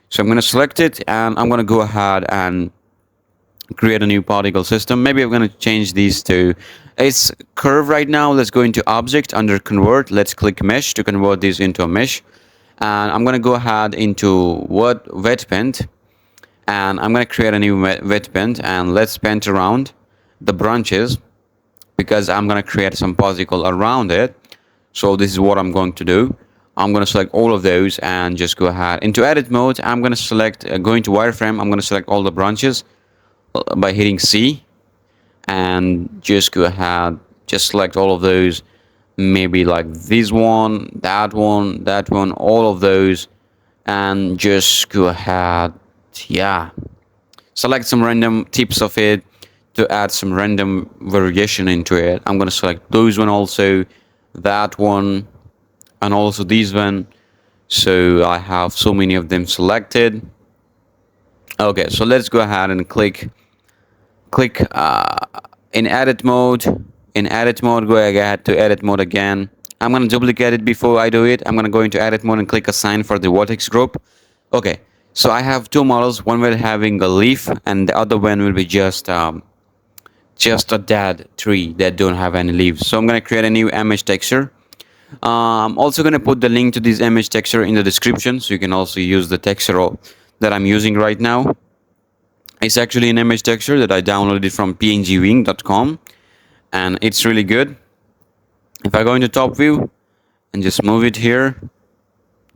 So I'm going to select it, and I'm going to go ahead and create a new particle system. Maybe I'm going to change these to, it's curve right now. Let's go into object, under convert. Let's click mesh to convert this into a mesh. And I'm going to go ahead into wet paint. And I'm going to create a new wet paint, and let's paint around the branches because I'm going to create some particle around it. So this is what I'm going to do. I'm going to select all of those and just go ahead into edit mode. I'm going to select, go into wireframe. I'm going to select all the branches by hitting C, and just go ahead, just select all of those, maybe like this one, that one, that one, all of those, and just go ahead. Yeah, select some random tips of it to add some random variation into it. I'm going to select those one also, that one, and also this one. So I have so many of them selected. Okay, so let's go ahead and click in edit mode. In edit mode, go ahead to edit mode again. I'm going to duplicate it before I do it. I'm going to go into edit mode and click assign for the vertex group. Okay, so I have two models. One will having a leaf, and the other one will be just a dead tree that don't have any leaves. So I'm going to create a new image texture. I'm also going to put the link to this image texture in the description, so you can also use the texture that I'm using right now. It's actually an image texture that I downloaded from pngwing.com, and it's really good. If I go into top view and just move it here,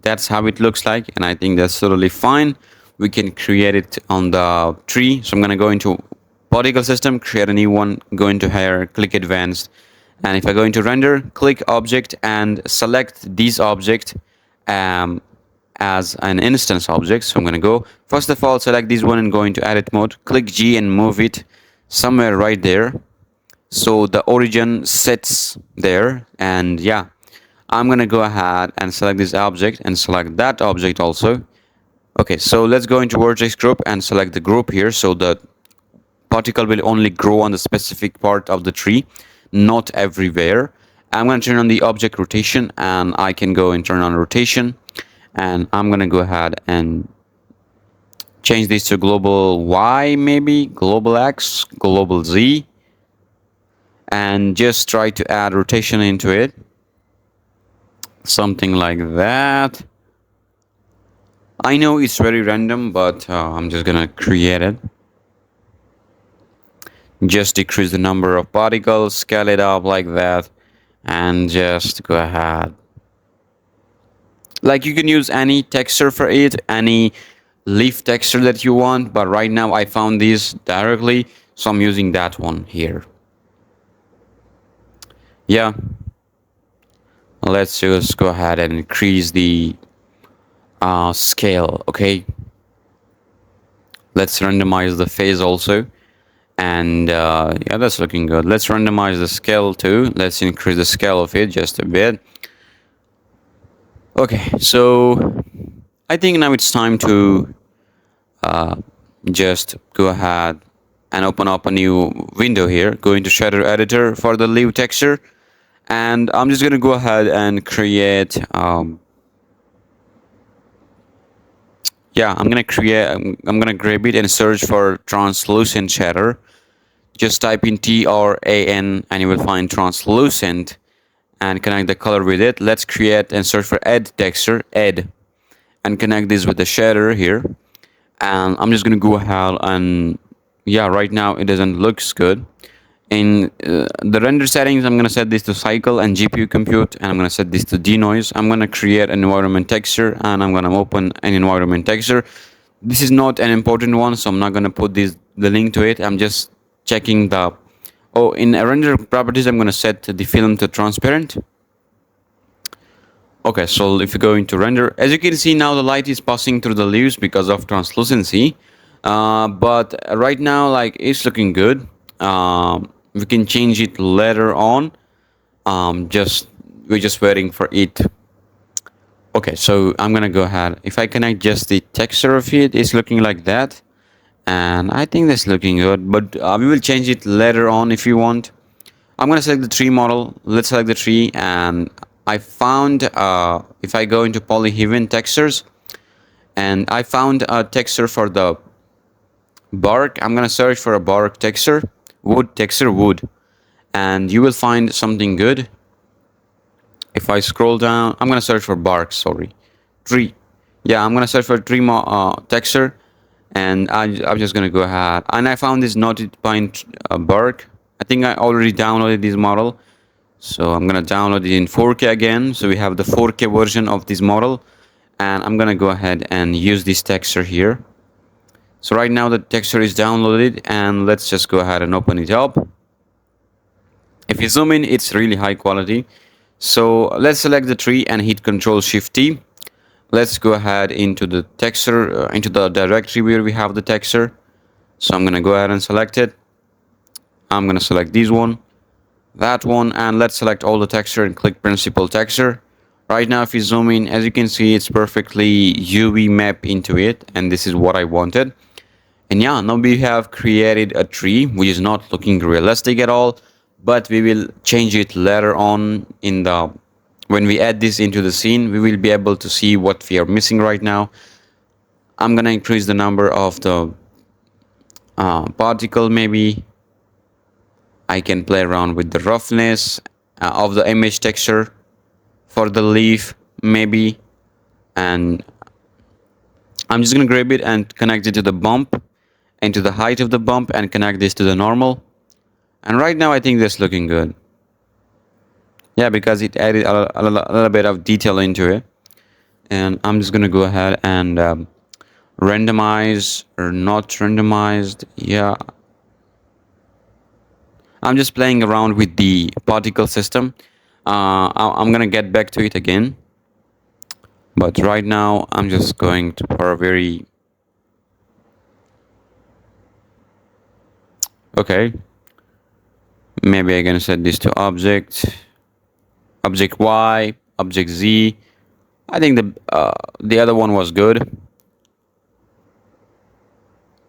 that's how it looks like, and I think that's totally fine. We can create it on the tree. So I'm going to go into particle system, create a new one, go into here, click advanced, and if I go into render, click object and select this object as an instance object. So I'm going to go, first of all, select this one and go into edit mode, click G and move it somewhere right there, so the origin sits there. And yeah, I'm going to go ahead and select this object and select that object also. Okay, so let's go into vertex group and select the group here, so the particle will only grow on the specific part of the tree, not everywhere. I'm going to turn on the object rotation, and I can go and turn on rotation, and I'm going to go ahead and change this to global Y, maybe global X, global Z, and just try to add rotation into it, something like that. I know it's very random, but I'm just gonna create it. Just decrease the number of particles, scale it up like that, and just go ahead. Like, you can use any texture for it, any leaf texture that you want, but right now I found this directly, so I'm using that one here. Yeah, let's just go ahead and increase the scale. Okay, let's randomize the phase also, and yeah, that's looking good. Let's randomize the scale too. Let's increase the scale of it just a bit. Okay, so I think now it's time to just go ahead and open up a new window here. Go into shader editor for the leaf texture, and I'm just gonna go ahead and create yeah, I'm gonna grab it and search for translucent shader. Just type in TRAN and you will find translucent and connect the color with it. Let's create and search for add texture, add, and connect this with the shader here. And I'm just gonna go ahead and yeah, right now it doesn't looks good. In the render settings, I'm gonna set this to cycle and GPU compute, and I'm gonna set this to denoise. I'm gonna create an environment texture, and I'm gonna open an environment texture. This is not an important one, so I'm not gonna put the link to it. I'm just checking the in render properties. I'm gonna set the film to transparent. Okay, so if you go into render, as you can see now, the light is passing through the leaves because of translucency. But right now, like, it's looking good. We can change it later on. We're just waiting for it. Okay, so I'm gonna go ahead. If I connect just the texture of it, it's looking like that, and I think that's looking good. But we will change it later on if you want. I'm gonna select the tree model. Let's select the tree, and I found if I go into polyhedron textures, and I found a texture for the bark. I'm gonna search for a bark texture, wood texture, wood, and you will find something good. If I scroll down, I'm gonna search for bark. Sorry, tree. Yeah, I'm gonna search for tree texture, and I'm just gonna go ahead. And I found this knotted pine bark. I think I already downloaded this model, so I'm gonna download it in 4K again. So we have the 4K version of this model, and I'm gonna go ahead and use this texture here. So right now the texture is downloaded, and let's just go ahead and open it up. If you zoom in, it's really high quality. So let's select the tree and hit Control Shift T. Let's go ahead into the texture, into the directory where we have the texture. So I'm gonna go ahead and select it. I'm gonna select this one, that one, and let's select all the texture and click Principal Texture. Right now, if you zoom in, as you can see, it's perfectly UV map into it, and this is what I wanted. And yeah, now we have created a tree which is not looking realistic at all, but we will change it later on in the when we add this into the scene. We will be able to see what we are missing right now. I'm gonna increase the number of the particle. Maybe I can play around with the roughness of the image texture for the leaf, maybe, and I'm just gonna grab it and connect it to the bump and to the height of the bump and connect this to the normal. And right now I think that's looking good. Yeah, because it added a little bit of detail into it. And I'm just gonna go ahead and randomize or not randomized. Yeah, I'm just playing around with the particle system. I'm gonna get back to it again, but right now I'm just going to for a very okay. Maybe I can set this to object Y, object Z. I think the other one was good.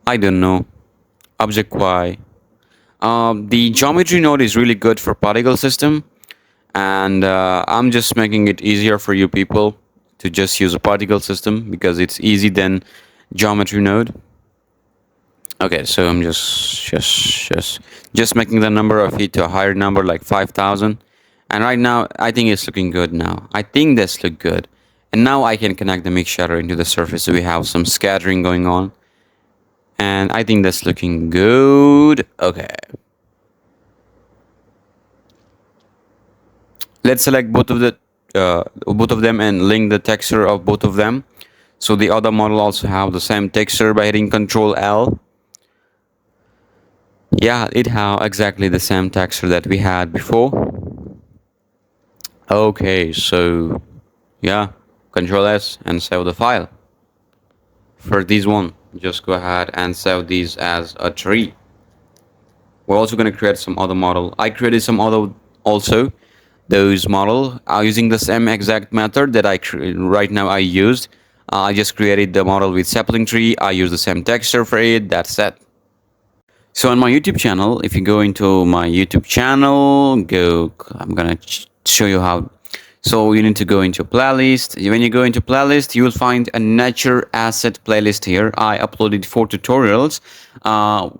I don't know. Object Y. The geometry node is really good for particle system, and I'm just making it easier for you people to just use a particle system because it's easy than geometry node. Okay, so I'm just making the number of it to a higher number, like 5,000. And right now, I think it's looking good now. I think this look good. And now I can connect the mix shadow into the surface, so we have some scattering going on. And I think that's looking good. Okay. Let's select both of them and link the texture of both of them. So the other model also have the same texture by hitting Control L. Yeah, it have exactly the same texture that we had before. Okay, so yeah, Control S and save the file. For this one, just go ahead and save these as a tree. We're also going to create some other model. I created some other also. Those model are using the same exact method that right now I used. I just created the model with sapling tree. I use the same texture for it. That's it. So on my YouTube channel, if you go into my YouTube channel, I'm gonna show you how. So you need to go into playlist. When you go into playlist, you will find a nature asset playlist here. I uploaded 4 tutorials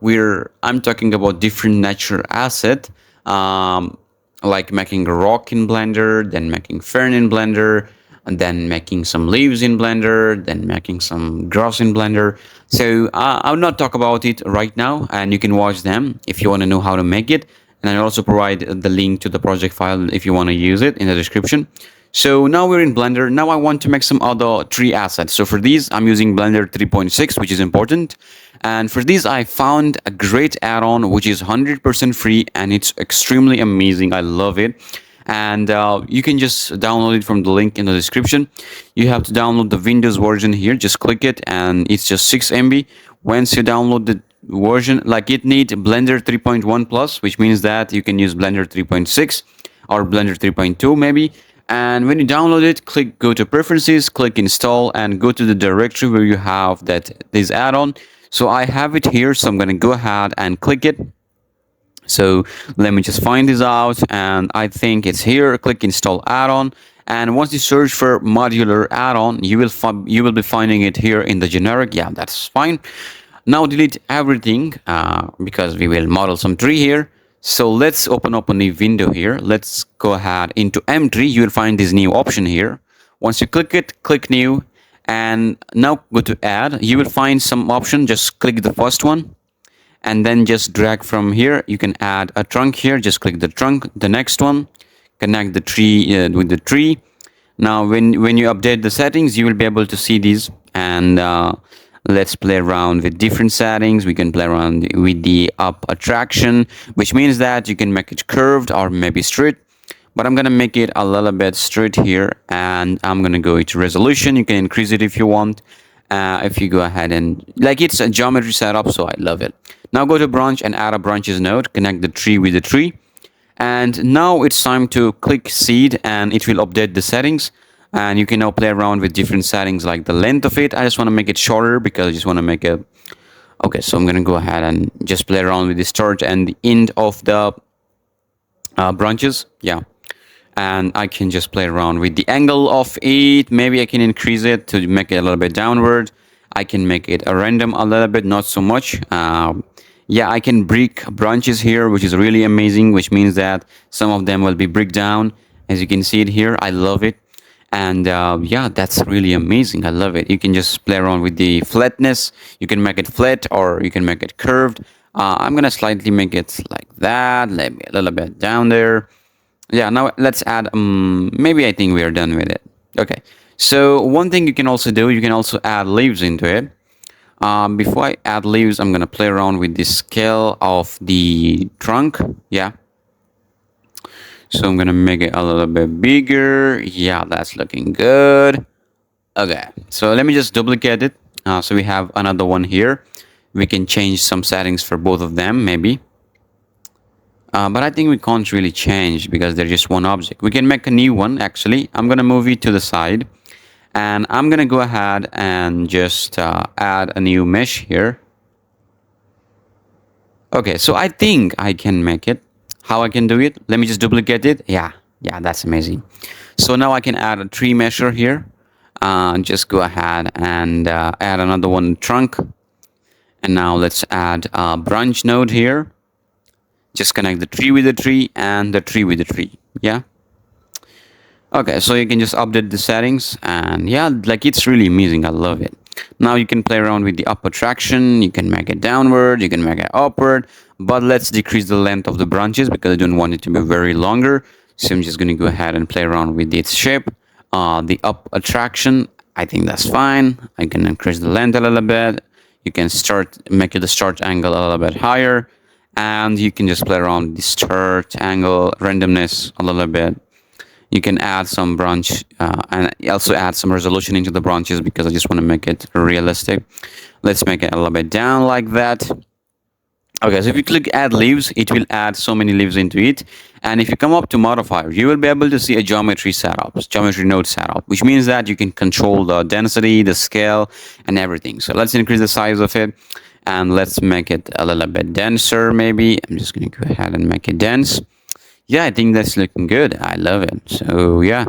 where I'm talking about different nature asset, like making a rock in Blender, then making fern in Blender, and then making some leaves in Blender, then making some grass in Blender. So I'll not talk about it right now, and you can watch them if you want to know how to make it. And I also provide the link to the project file if you want to use it in the description. So now we're in Blender. Now I want to make some other tree assets. So for these, I'm using Blender 3.6, which is important. And for these, I found a great add-on, which is 100% free, and it's extremely amazing. I love it. And you can just download it from the link in the description. You have to download the Windows version here. Just click it, and it's just 6 MB. Once you download the version, like it needs Blender 3.1 plus, which means that you can use Blender 3.6 or Blender 3.2 maybe. And when you download it, go to preferences, click install, and go to the directory where you have this add-on. So I have it here, so I'm going to go ahead and click it. So let me just find this out, and I think it's here. Click install add-on, and once you search for modular add-on, you will be finding it here in the generic. Yeah, that's fine. Now delete everything because we will model some tree here. So let's open up a new window here. Let's go ahead into M3. You will find this new option here. Once you click it, click new, and now go to add. You will find some option. Just click the first one, and then just drag from here. You can add a trunk here. Just click the trunk. The next one, connect the tree with the tree. Now when you update the settings, you will be able to see these. And let's play around with different settings. We can play around with the up attraction, which means that you can make it curved or maybe straight, but I'm gonna make it a little bit straight here, and I'm gonna go into resolution. You can increase it if you want. If you go ahead and like, it's a geometry setup, so I love it. Now go to branch and add a branches node, connect the tree with the tree, and now it's time to click seed, and it will update the settings. And you can now play around with different settings like the length of it. I just want to make it shorter because I just want to make it. Okay, so I'm gonna go ahead and just play around with the start and the end of the branches. Yeah, and I can just play around with the angle of it. Maybe I can increase it to make it a little bit downward. I can make it a random a little bit, not so much. Yeah, I can break branches here, which is really amazing, which means that some of them will be break down. As you can see it here, I love it. And yeah, that's really amazing. I love it. You can just play around with the flatness. You can make it flat or you can make it curved. I'm gonna slightly make it like that, maybe a little bit down there. Yeah, now let's add, maybe I think we are done with it. Okay, so one thing you can also do, you can also add leaves into it. Before I add leaves, I'm gonna play around with the scale of the trunk. Yeah, so I'm gonna make it a little bit bigger. Yeah, that's looking good. Okay, so let me just duplicate it. So we have another one here. We can change some settings for both of them, maybe. But I think we can't really change because they're just one object. We can make a new one, actually. I'm gonna move it to the side. And I'm gonna go ahead and just add a new mesh here. Okay, so I think I can make it. How I can do it? Let me just duplicate it. Yeah, that's amazing. So now I can add a tree measure here. Just go ahead and add another one trunk. And now let's add a branch node here. Just connect the tree with the tree and the tree with the tree. Yeah. Okay, so you can just update the settings, and yeah, like it's really amazing. I love it. Now you can play around with the upward traction. You can make it downward, you can make it upward, but let's decrease the length of the branches because I don't want it to be very longer. So I'm just going to go ahead and play around with its shape. The up attraction, I think that's fine. I can increase the length a little bit. You can make the start angle a little bit higher, and you can just play around with the start angle randomness a little bit. You can add some branch and also add some resolution into the branches because I just want to make it realistic. Let's make it a little bit down like that. Okay, so if you click add leaves, it will add so many leaves into it. And if you come up to modifier, you will be able to see a geometry setup, geometry node setup, which means that you can control the density, the scale, and everything. So let's increase the size of it and let's make it a little bit denser maybe. I'm just going to go ahead and make it dense. Yeah, I think that's looking good. I love it. So yeah,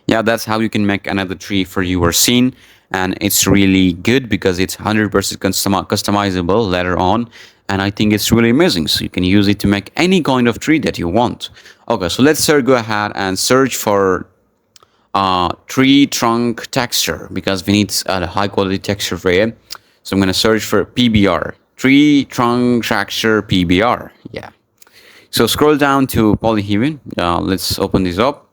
that's how you can make another tree for your scene, and it's really good because it's 100% customizable later on, and I think it's really amazing. So you can use it to make any kind of tree that you want. Okay, so let's go ahead and search for tree trunk texture because we need a high quality texture for it. So I'm going to search for PBR, tree trunk texture PBR. Yeah. So scroll down to polyhedron. Let's open this up.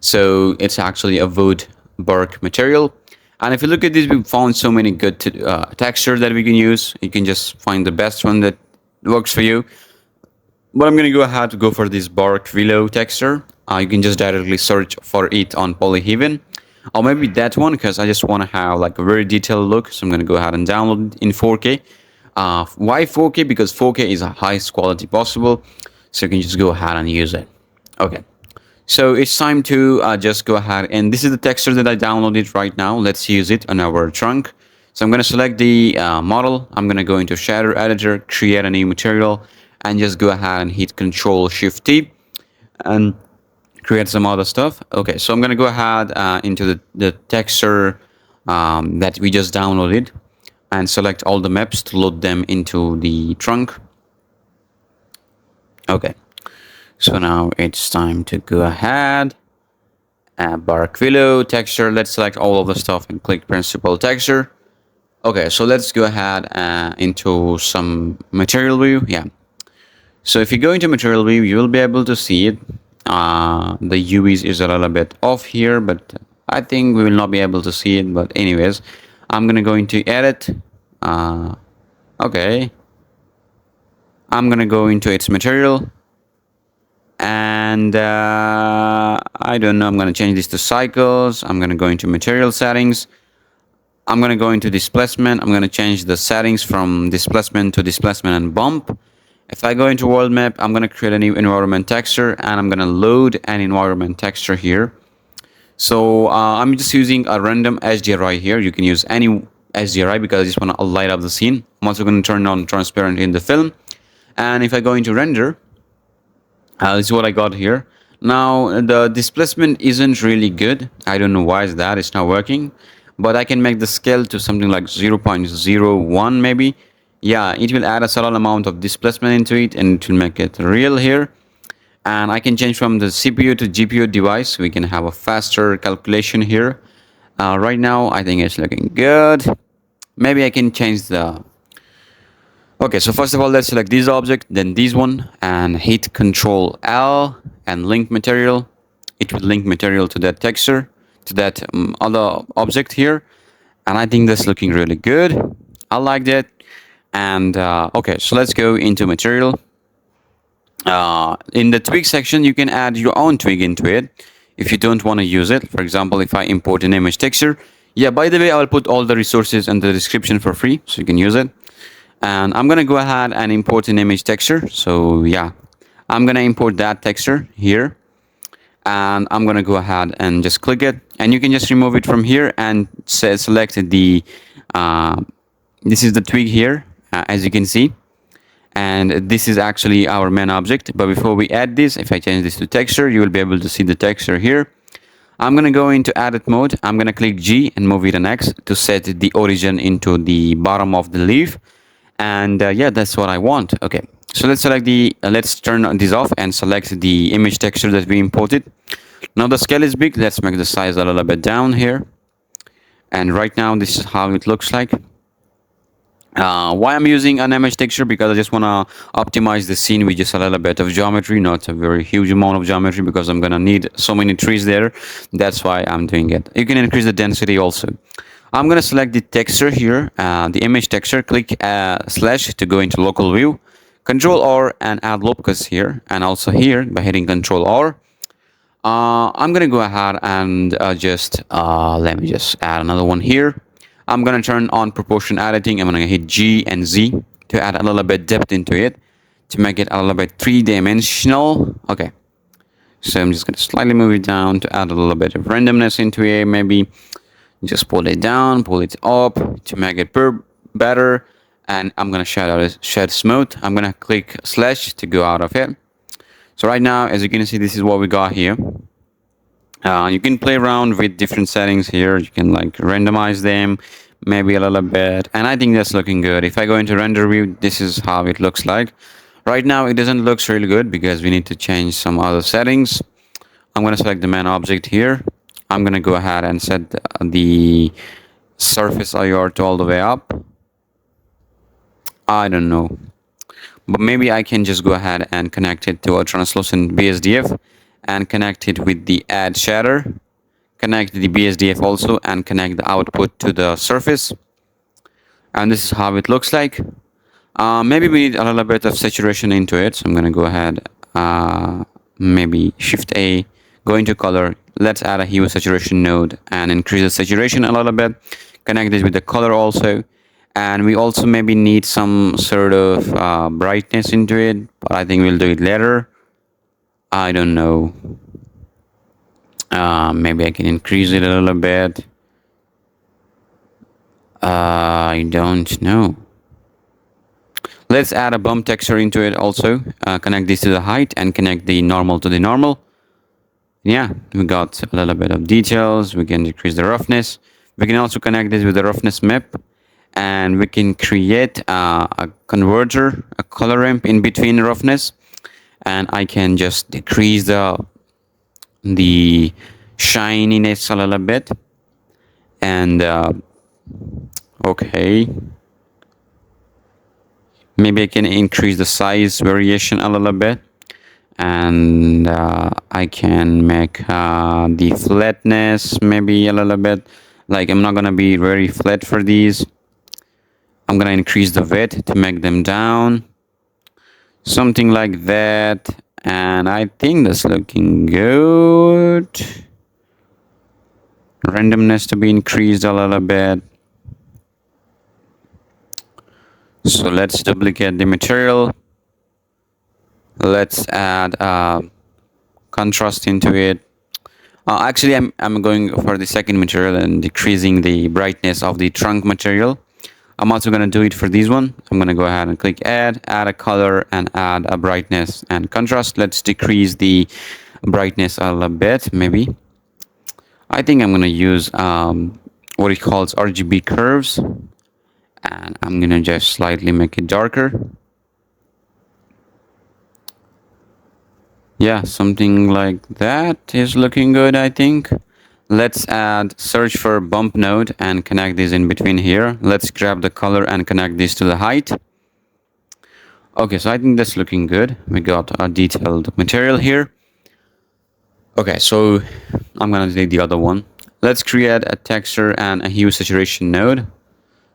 So it's actually a wood bark material. And if you look at this, we found so many good textures that we can use. You can just find the best one that works for you. But I'm going to go ahead to go for this bark willow texture. You can just directly search for it on polyhedron. Or maybe that one because I just want to have like a very detailed look. So I'm going to go ahead and download it in 4K. Why 4K? Because 4K is the highest quality possible. So you can just go ahead and use it. Okay. So it's time to just go ahead, and this is the texture that I downloaded right now. Let's use it on our trunk. So I'm going to select the model. I'm going to go into shader editor, create a new material, and just go ahead and hit Control Shift T and create some other stuff. Okay, so I'm going to go ahead into the texture that we just downloaded and select all the maps to load them into the trunk. Okay. So now it's time to go ahead. Bark willow texture. Let's select all of the stuff and click principal texture. Okay, so let's go ahead into some material view. Yeah. So if you go into material view, you will be able to see it. The UVs is a little bit off here, but I think we will not be able to see it. But anyways, I'm gonna go into edit. Okay. I'm gonna go into its material. And I don't know, I'm going to change this to cycles. I'm going to go into material settings. I'm going to go into displacement. I'm going to change the settings from displacement to displacement and bump. If I go into world map, I'm going to create a new environment texture and I'm going to load an environment texture here. So I'm just using a random HDRI here. You can use any HDRI because I just want to light up the scene. I'm also going to turn on transparent in the film. And if I go into render, this is what I got here. Now the displacement isn't really good. I don't know why is that it's not working, but I can make the scale to something like 0.01 maybe. Yeah, it will add a certain amount of displacement into it and it will make it real here. And I can change from the CPU to GPU device. We can have a faster calculation here. Right now I think it's looking good. Maybe I can change the... Okay, so first of all, let's select this object, then this one, and hit Control L and link material. It will link material to that texture, to that other object here. And I think that's looking really good. I like that. And okay, so let's go into material. In the twig section, you can add your own twig into it if you don't want to use it. For example, if I import an image texture. Yeah, by the way, I will put all the resources in the description for free, so you can use it. And I'm going to go ahead and import an image texture. So yeah, I'm going to import that texture here. And I'm going to go ahead and just click it. And you can just remove it from here and select the, this is the twig here, as you can see. And this is actually our main object. But before we add this, if I change this to texture, you will be able to see the texture here. I'm gonna go into edit mode. I'm gonna click G and move it an X to set the origin into the bottom of the leaf. And yeah, that's what I want. Okay, so let's select the let's turn this off and select the image texture that we imported. Now the scale is big. Let's make the size a little bit down here. And right now this is how it looks like. Why I'm using an image texture? Because I just want to optimize the scene with just a little bit of geometry, not a very huge amount of geometry, because I'm gonna need so many trees there. That's why I'm doing it. You can increase the density also. I'm gonna select the texture here, the image texture. Click slash to go into local view. Control R and add locus here, and also here by hitting Control R. I'm gonna go ahead and just let me just add another one here. I'm gonna turn on proportion editing. I'm gonna hit G and Z to add a little bit depth into it to make it a little bit three-dimensional. Okay, so I'm just gonna slightly move it down to add a little bit of randomness into it. Maybe just pull it down, pull it up to make it better. And I'm gonna shed smooth. I'm gonna click slash to go out of it. So right now, as you can see, this is what we got here. You can play around with different settings here. You can like randomize them maybe a little bit. And I think that's looking good. If I go into render view, this is how it looks like. Right now, it doesn't look really good because we need to change some other settings. I'm going to select the main object here. I'm going to go ahead and set the surface IR to all the way up. I don't know. But maybe I can just go ahead and connect it to a translucent BSDF and connect it with the add shader, connect the BSDF also, and connect the output to the surface. And this is how it looks like. Maybe we need a little bit of saturation into it, so I'm gonna go ahead, maybe Shift A, go into color. Let's add a hue saturation node and increase the saturation a little bit. Connect it with the color also. And we also maybe need some sort of brightness into it, but I think we'll do it later. I don't know. Maybe I can increase it a little bit. I don't know. Let's add a bump texture into it also. Connect this to the height and connect the normal to the normal. Yeah, we got a little bit of details. We can decrease the roughness. We can also connect this with the roughness map. And we can create a converter, a color ramp in between roughness. And I can just decrease the shininess a little bit. And okay, maybe I can increase the size variation a little bit. And I can make the flatness maybe a little bit. Like I'm not gonna be very flat for these. I'm gonna increase the width to make them down. Something like that. And I think that's looking good. Randomness to be increased a little bit. So let's duplicate the material. Let's add contrast into it. Actually, I'm going for the second material and decreasing the brightness of the trunk material. I'm also going to do it for this one. I'm going to go ahead and click add a color, and add a brightness and contrast. Let's decrease the brightness a little bit, maybe. I think I'm going to use what it calls RGB curves. And I'm going to just slightly make it darker. Yeah, something like that is looking good, I think. Let's add search for bump node and connect this in between here. Let's grab the color and connect this to the height. Okay, so I think that's looking good. We got a detailed material here. Okay, so I'm gonna take the other one. Let's create a texture and a hue saturation node.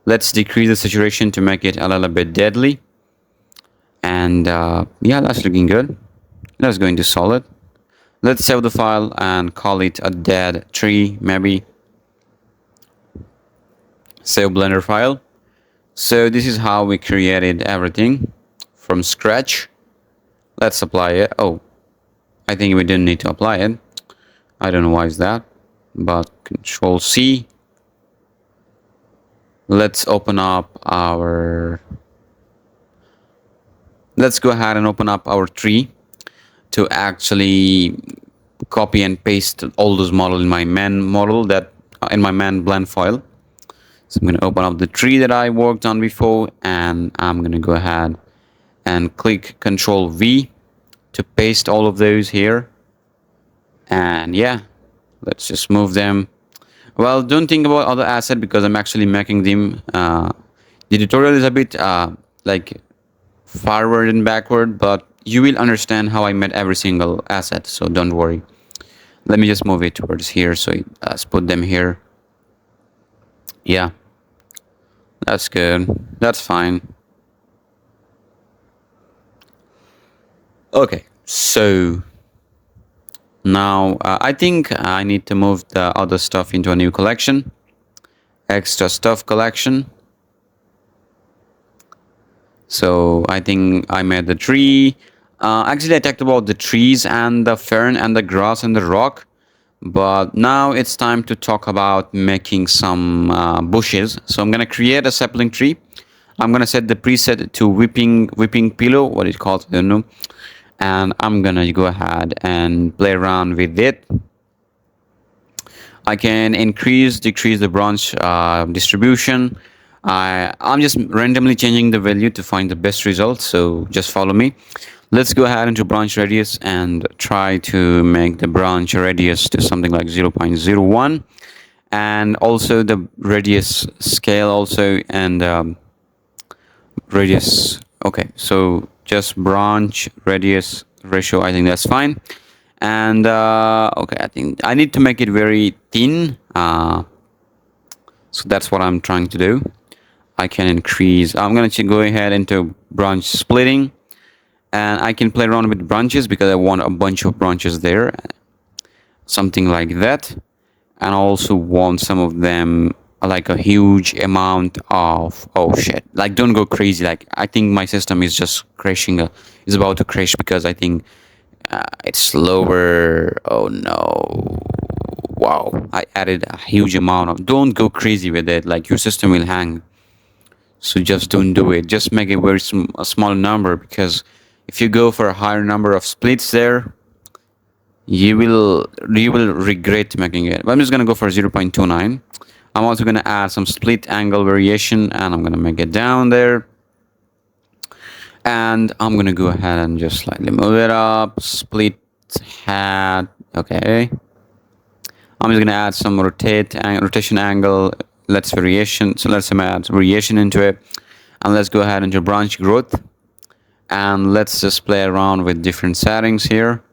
Let's decrease the saturation to make it a little bit deadly. And yeah, that's looking good. Let's go into solid. Let's save the file and call it a dead tree, maybe. Save Blender file. So this is how we created everything from scratch. Let's apply it. Oh, I think we didn't need to apply it. I don't know why is that, but Control C. Let's open up our... Let's go ahead and open up our tree to actually copy and paste all those model in my main model that in my main blend file. So I'm going to open up the tree that I worked on before, and I'm going to go ahead and click Control V to paste all of those here. And yeah, let's just move them. Well, don't think about other asset because I'm actually making them. The tutorial is a bit like forward and backward, but you will understand how I made every single asset, so don't worry. Let me just move it towards here, so let's put them here. Yeah, that's good. That's fine. Okay, so now I think I need to move the other stuff into a new collection. Extra stuff collection. So I think I made the tree. Actually, I talked about the trees and the fern and the grass and the rock. But now it's time to talk about making some bushes. So I'm going to create a sapling tree. I'm going to set the preset to whipping pillow, what it called, I don't know. And I'm going to go ahead and play around with it. I can increase, decrease the branch distribution. I'm just randomly changing the value to find the best result, so just follow me. Let's go ahead into branch radius and try to make the branch radius to something like 0.01, and also the radius scale also, and radius. Okay, so just branch radius ratio, I think that's fine. And okay, I think I need to make it very thin, so that's what I'm trying to do. I can increase. I'm going to go ahead into branch splitting, and I can play around with branches because I want a bunch of branches there, something like that. And I also want some of them like a huge amount of, oh shit, like don't go crazy. Like I think my system is just crashing, is about to crash because I think it's slower. Oh no. Wow, I added a huge amount of, don't go crazy with it, like your system will hang. So just don't do it. Just make it very a small number, because if you go for a higher number of splits there, you will regret making it. But I'm just gonna go for 0.29. I'm also gonna add some split angle variation, and I'm gonna make it down there. And I'm gonna go ahead and just slightly move it up. Split hat. Okay. I'm just gonna add some rotation angle. Let's variation. So let's add variation into it, and let's go ahead into branch growth, and let's just play around with different settings here.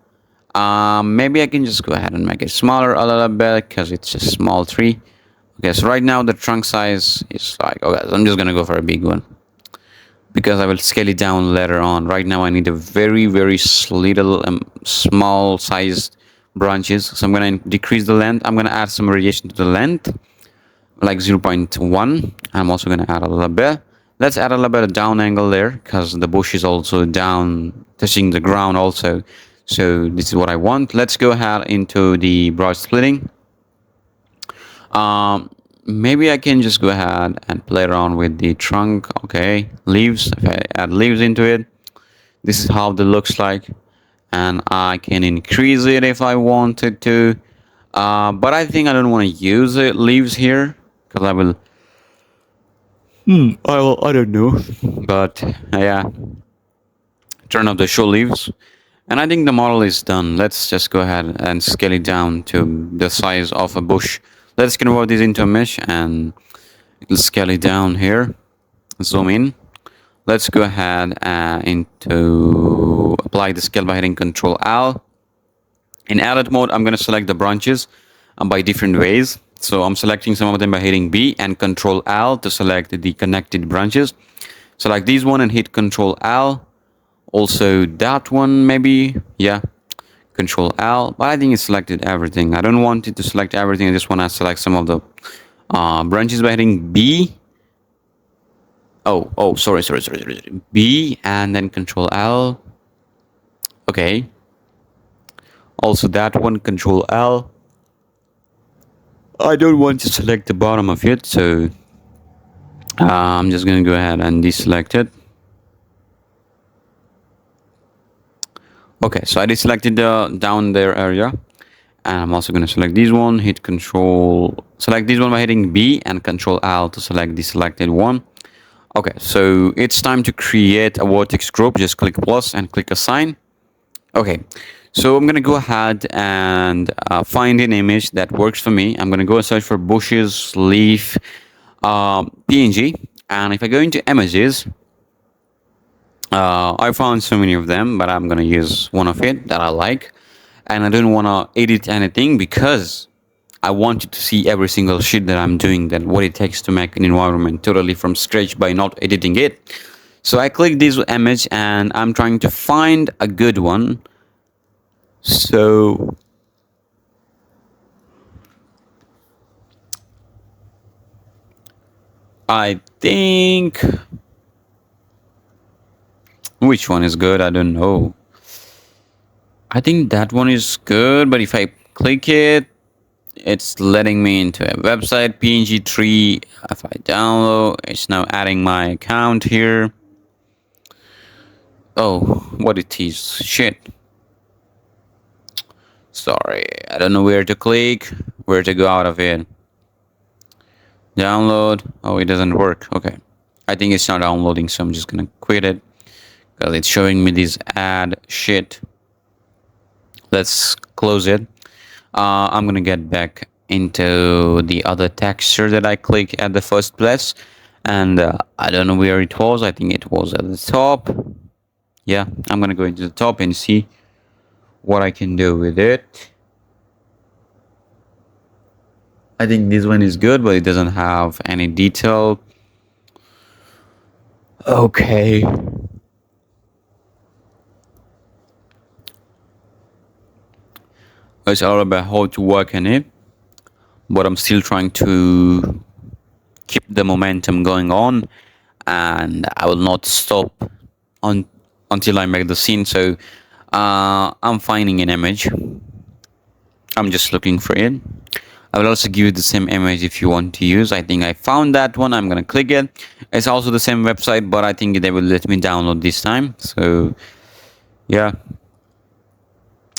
Maybe I can just go ahead and make it smaller a little bit because it's a small tree. Okay, so right now the trunk size is like, okay, so I'm just gonna go for a big one because I will scale it down later on. Right now I need a very little small sized branches, so I'm gonna decrease the length. I'm gonna add some variation to the length, like 0.1. I'm also gonna add a little bit. Let's add a little bit of down angle there because the bush is also down, touching the ground also. So this is what I want. Let's go ahead into the branch splitting. Maybe I can just go ahead and play around with the trunk. Okay, leaves. If I add leaves into it, this is how it looks like, and I can increase it if I wanted to. But I think I don't want to use it leaves here because I will. I don't know. But yeah, turn off the show leaves. And I think the model is done. Let's just go ahead and scale it down to the size of a bush. Let's convert this into a mesh and let's scale it down here. Zoom in. Let's go ahead into apply the scale by hitting Control L. In edit mode, I'm going to select the branches by different ways. So I'm selecting some of them by hitting B and Control L to select the connected branches. Select these one and hit Control L. Also that one, maybe, yeah, Control L. But I think it selected everything. I don't want it to select everything. I just want to select some of the branches by hitting B. Sorry. B and then Control L. Okay. Also that one, Control L. I don't want to select the bottom of it, so I'm just going to go ahead and deselect it. Okay, so I deselected the down there area. And I'm also going to select this one, select this one by hitting B and Control L to select the selected one. Okay, so it's time to create a vertex group. Just click plus and click assign. Okay, so I'm gonna go ahead and find an image that works for me. I'm gonna go search for bushes, leaf, PNG, and if I go into images, I found so many of them, but I'm gonna use one of it that I like, and I don't wanna edit anything because I want you to see every single shit that I'm doing, that what it takes to make an environment totally from scratch by not editing it. So I click this image and I'm trying to find a good one. So I think, which one is good? I don't know. I think that one is good, but if I click it, it's letting me into a website, PNG tree. If I download, it's now adding my account here. Oh, what it is? Shit. Sorry, I don't know where to click, where to go out of it. Download. Oh, it doesn't work. Okay. I think it's not downloading, so I'm just gonna quit it because it's showing me this ad shit. Let's close it. I'm gonna get back into the other texture that I clicked at the first place, and I don't know where it was. I think it was at the top. Yeah, I'm gonna go into the top and see what I can do with it. I think this one is good, but it doesn't have any detail. Okay. It's all about how to work on it, but I'm still trying to keep the momentum going on, and I will not stop until I make the scene. So I'm finding an image. I'm just looking for it. I will also give you the same image if you want to use. I think I found that one. I'm gonna click it. It's also the same website, but I think they will let me download this time. So yeah.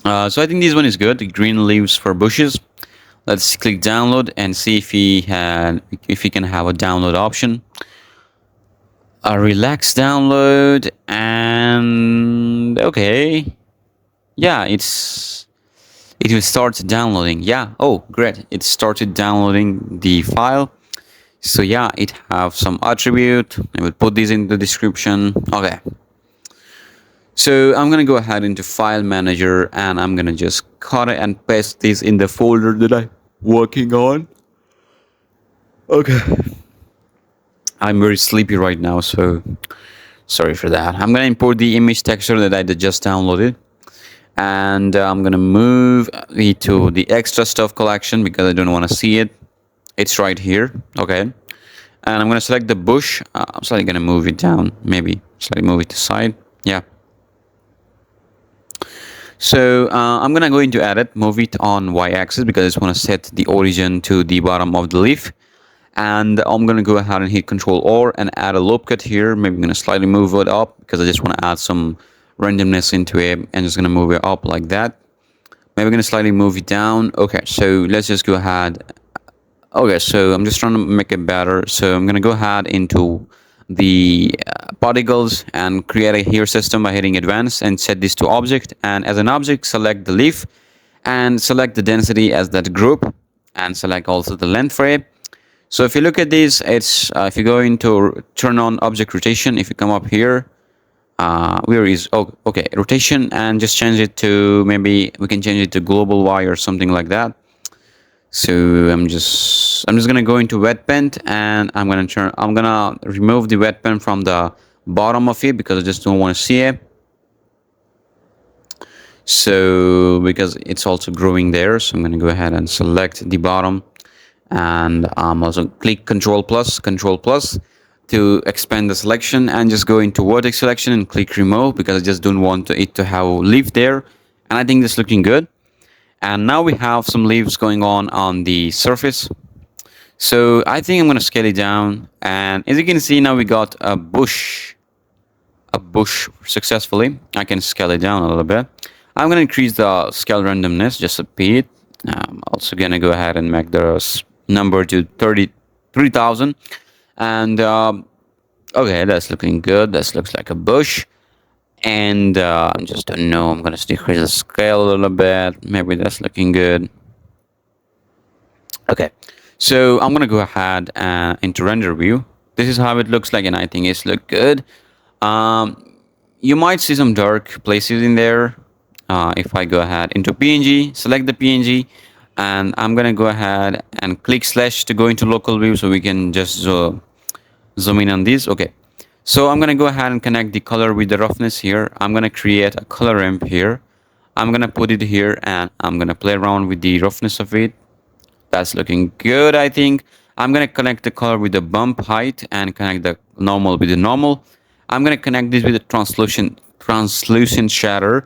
So I think this one is good. The green leaves for bushes. Let's click download and see if we can have a download option. A relax download, and okay. Yeah, it will start downloading. Yeah. Oh, great. It started downloading the file. So yeah, it have some attribute. I will put this in the description. Okay. So I'm gonna go ahead into file manager and I'm gonna just cut it and paste this in the folder that I'm working on. Okay. I'm very sleepy right now, so sorry for that. I'm gonna import the image texture that I just downloaded, and I'm gonna move it to the extra stuff collection because I don't want to see it. It's right here. Okay. And I'm gonna select the bush. I'm slightly gonna move it down, maybe slightly move it to side. Yeah. So I'm gonna go into edit, move it on y-axis because I just want to set the origin to the bottom of the leaf, and I'm gonna go ahead and hit Control-R and add a loop cut here. Maybe I'm gonna slightly move it up because I just want to add some randomness into it, and just gonna move it up like that. Maybe I'm gonna slightly move it down. Okay, so let's just go ahead. Okay, so I'm just trying to make it better. So I'm gonna go ahead into the particles and create a here system by hitting advanced and set this to object, and as an object select the leaf and select the density as that group and select also the length for it. So if you look at this, it's if you go into turn on object rotation, if you come up here, where is okay, rotation, and just change it to, maybe we can change it to global Y or something like that. So I'm just gonna go into wet paint and I'm gonna remove the wet paint from the bottom of it because I just don't want to see it. So because it's also growing there, so I'm gonna go ahead and select the bottom, and also click Control plus to expand the selection, and just go into vertex selection and click remove because I just don't want it to have leaf there, and I think this is looking good. And now we have some leaves going on the surface. So I think I'm going to scale it down. And as you can see, now we got a bush successfully. I can scale it down a little bit. I'm going to increase the scale randomness just a bit. I'm also gonna go ahead and make the number to 33,000. And okay, that's looking good. This looks like a bush. And I'm just don't know. I'm gonna decrease the scale a little bit. Maybe that's looking good. Okay, so I'm gonna go ahead into render view. This is how it looks like, and I think it's look good. Um, you might see some dark places in there. If I go ahead into PNG, select the PNG, and I'm gonna go ahead and click slash to go into local view, so we can just zoom in on this. Okay, so I'm gonna go ahead and connect the color with the roughness here. I'm gonna create a color ramp here. I'm gonna put it here, and I'm gonna play around with the roughness of it. That's looking good, I think. I'm gonna connect the color with the bump height and connect the normal with the normal. I'm gonna connect this with the translucent shader,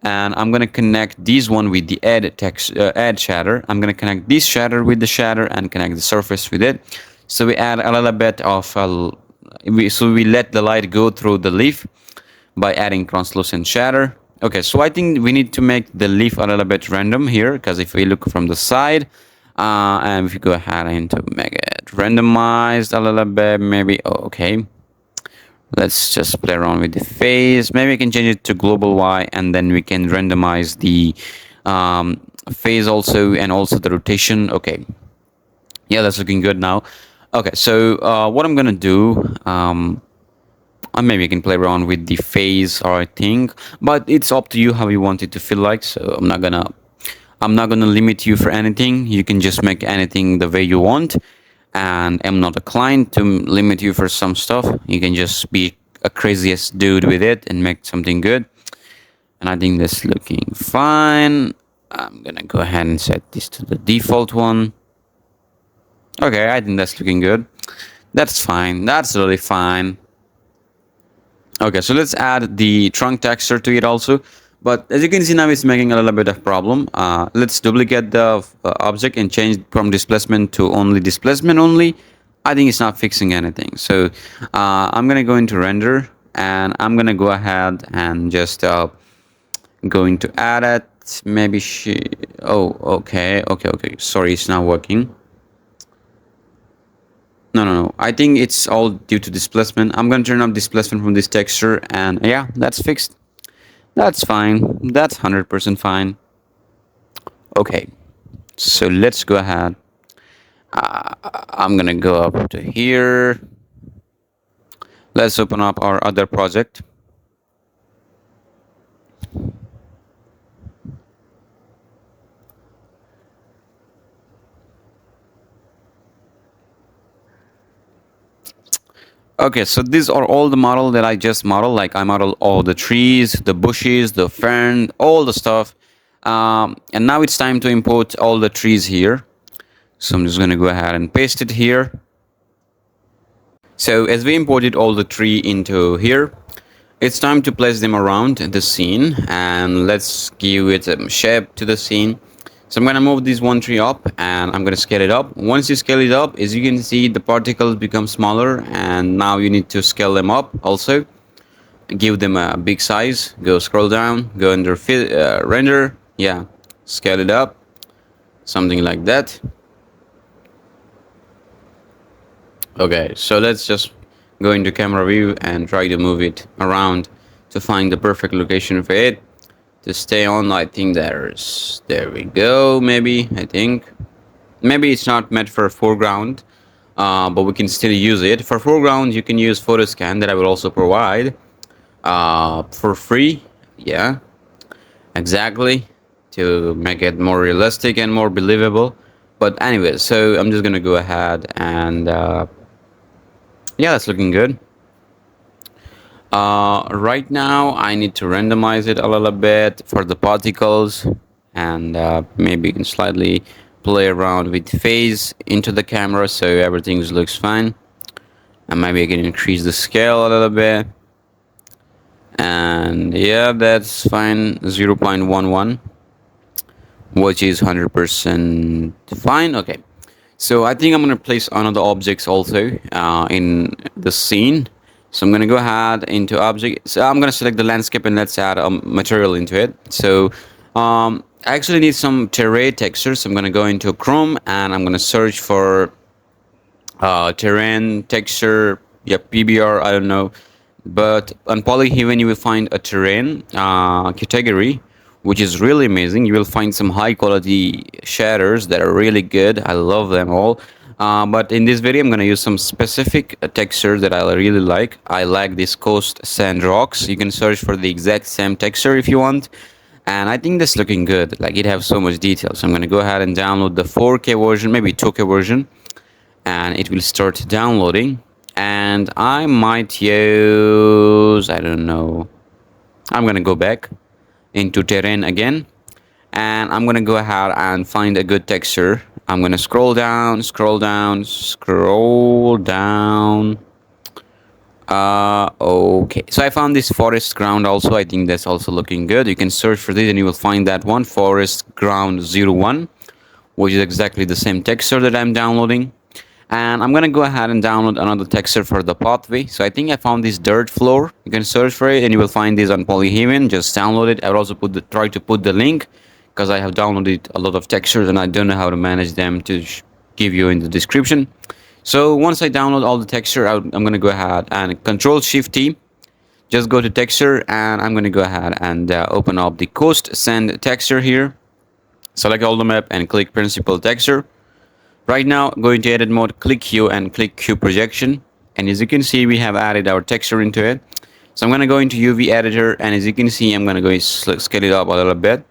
and I'm gonna connect this one with the add shader. I'm gonna connect this shader with the shader and connect the surface with it. So we add a little bit of so we let the light go through the leaf by adding translucent shader. Okay, so I think we need to make the leaf a little bit random here, because if we look from the side, and if you go ahead and to make it randomized a little bit, maybe, oh, okay. Let's just play around with the phase. Maybe we can change it to global Y, and then we can randomize the phase also, and also the rotation. Okay, yeah, that's looking good now. Okay, so what I'm gonna do, maybe I can play around with the phase, or I think, but it's up to you how you want it to feel like. So I'm not gonna limit you for anything. You can just make anything the way you want, and I'm not a client to limit you for some stuff. You can just be a craziest dude with it and make something good. And I think that's looking fine. I'm gonna go ahead and set this to the default one. Okay, I think that's looking good. That's fine. That's really fine. Okay, so let's add the trunk texture to it also. But as you can see now, it's making a little bit of problem. Let's duplicate the object and change from displacement to only displacement only. I think it's not fixing anything. So I'm gonna go into render, and I'm gonna go ahead and just going to add it. Maybe oh, okay. Sorry, it's not working. No. I think it's all due to displacement. I'm gonna turn off displacement from this texture, and yeah, that's fixed. That's fine. That's 100% fine. Okay, so let's go ahead. I'm gonna go up to here. Let's open up our other project. Okay, so these are all the model that I just modeled. Like I modeled all the trees, the bushes, the fern, all the stuff. And now it's time to import all the trees here. So I'm just gonna go ahead and paste it here. So as we imported all the tree into here, it's time to place them around the scene, and let's give it a shape to the scene. So I'm gonna move this one tree up, and I'm gonna scale it up. Once you scale it up, as you can see, the particles become smaller, and now you need to scale them up also. Give them a big size. Go scroll down, go under render, yeah, scale it up, something like that. Okay, so let's just go into camera view and try to move it around to find the perfect location for it to stay on. I think there we go. Maybe it's not meant for foreground, but we can still use it for foreground. You can use photo scan that I will also provide for free. Yeah, exactly, to make it more realistic and more believable. But anyway, so I'm just gonna go ahead and yeah, that's looking good. Right now I need to randomize it a little bit for the particles, and maybe you can slightly play around with phase into the camera so everything looks fine, and maybe I can increase the scale a little bit, and yeah, that's fine. 0.11, which is 100% fine. Okay, so I think I'm gonna place another objects also in the scene. So I'm gonna go ahead into object. So I'm gonna select the landscape, and let's add a material into it. So I actually need some terrain textures. So I'm gonna go into Chrome and I'm gonna search for terrain texture. Yeah, PBR. I don't know, but on Polyhaven you will find a terrain category, which is really amazing. You will find some high quality shaders that are really good. I love them all. But in this video, I'm gonna use some specific texture that I really like. I like this coast sand rocks. You can search for the exact same texture if you want. And I think that's looking good. Like it has so much detail. So I'm gonna go ahead and download the 4K version, maybe 2K version, and it will start downloading. And I might use, I don't know, I'm gonna go back into terrain again, and I'm gonna go ahead and find a good texture. I'm gonna scroll down, scroll down, scroll down. Okay, so I found this forest ground also. I think that's also looking good. You can search for this and you will find that one, forest ground 01, which is exactly the same texture that I'm downloading. And I'm gonna go ahead and download another texture for the pathway. So I think I found this dirt floor. You can search for it and you will find this on Polyhaven. Just download it. I will also try to put the link, because I have downloaded a lot of textures and I don't know how to manage them to give you in the description. So once I download all the texture, I'm gonna go ahead and Control Shift T. Just go to texture and I'm gonna go ahead and open up the coast sand texture here. Select all the map and click Principal Texture. Right now, go into edit mode, click Q and click Q projection. And as you can see, we have added our texture into it. So I'm going to go into UV editor, and as you can see, I'm going to go scale it up a little bit,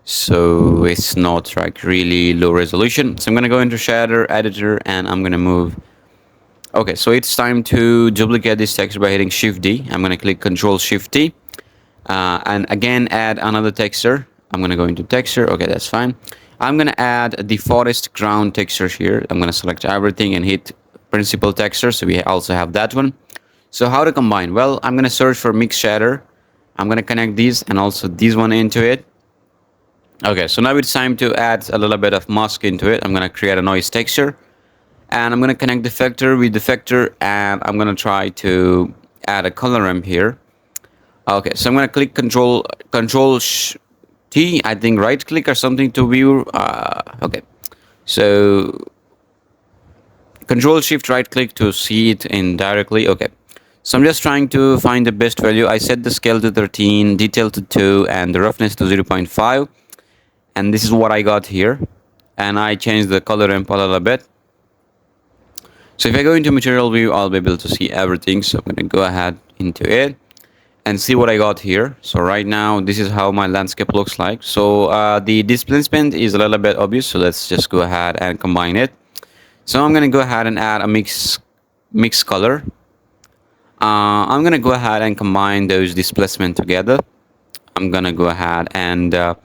so it's not like really low resolution. So I'm going to go into shader editor and I'm going to move. Okay, so it's time to duplicate this texture by hitting Shift D. I'm going to click Control Shift T. And again, add another texture. I'm going to go into texture. Okay, that's fine. I'm going to add the forest ground texture here. I'm going to select everything and hit principal texture. So we also have that one. So how to combine? Well, I'm going to search for mix shader. I'm going to connect these and also this one into it. Okay, so now it's time to add a little bit of mask into it. I'm going to create a noise texture. And I'm going to connect the vector with the vector. And I'm going to try to add a color ramp here. Okay, so I'm going to click Control T, I think right click or something to view. Okay, so Control Shift right click to see it in directly. Okay, so I'm just trying to find the best value. I set the scale to 13, detail to 2, and the roughness to 0.5. And this is what I got here. And I changed the color ramp a little bit. So if I go into material view, I'll be able to see everything. So I'm going to go ahead into it and see what I got here. So right now, this is how my landscape looks like. So the displacement is a little bit obvious. So let's just go ahead and combine it. So I'm going to go ahead and add a mix color. I'm going to go ahead and combine those displacement together. I'm going to go ahead and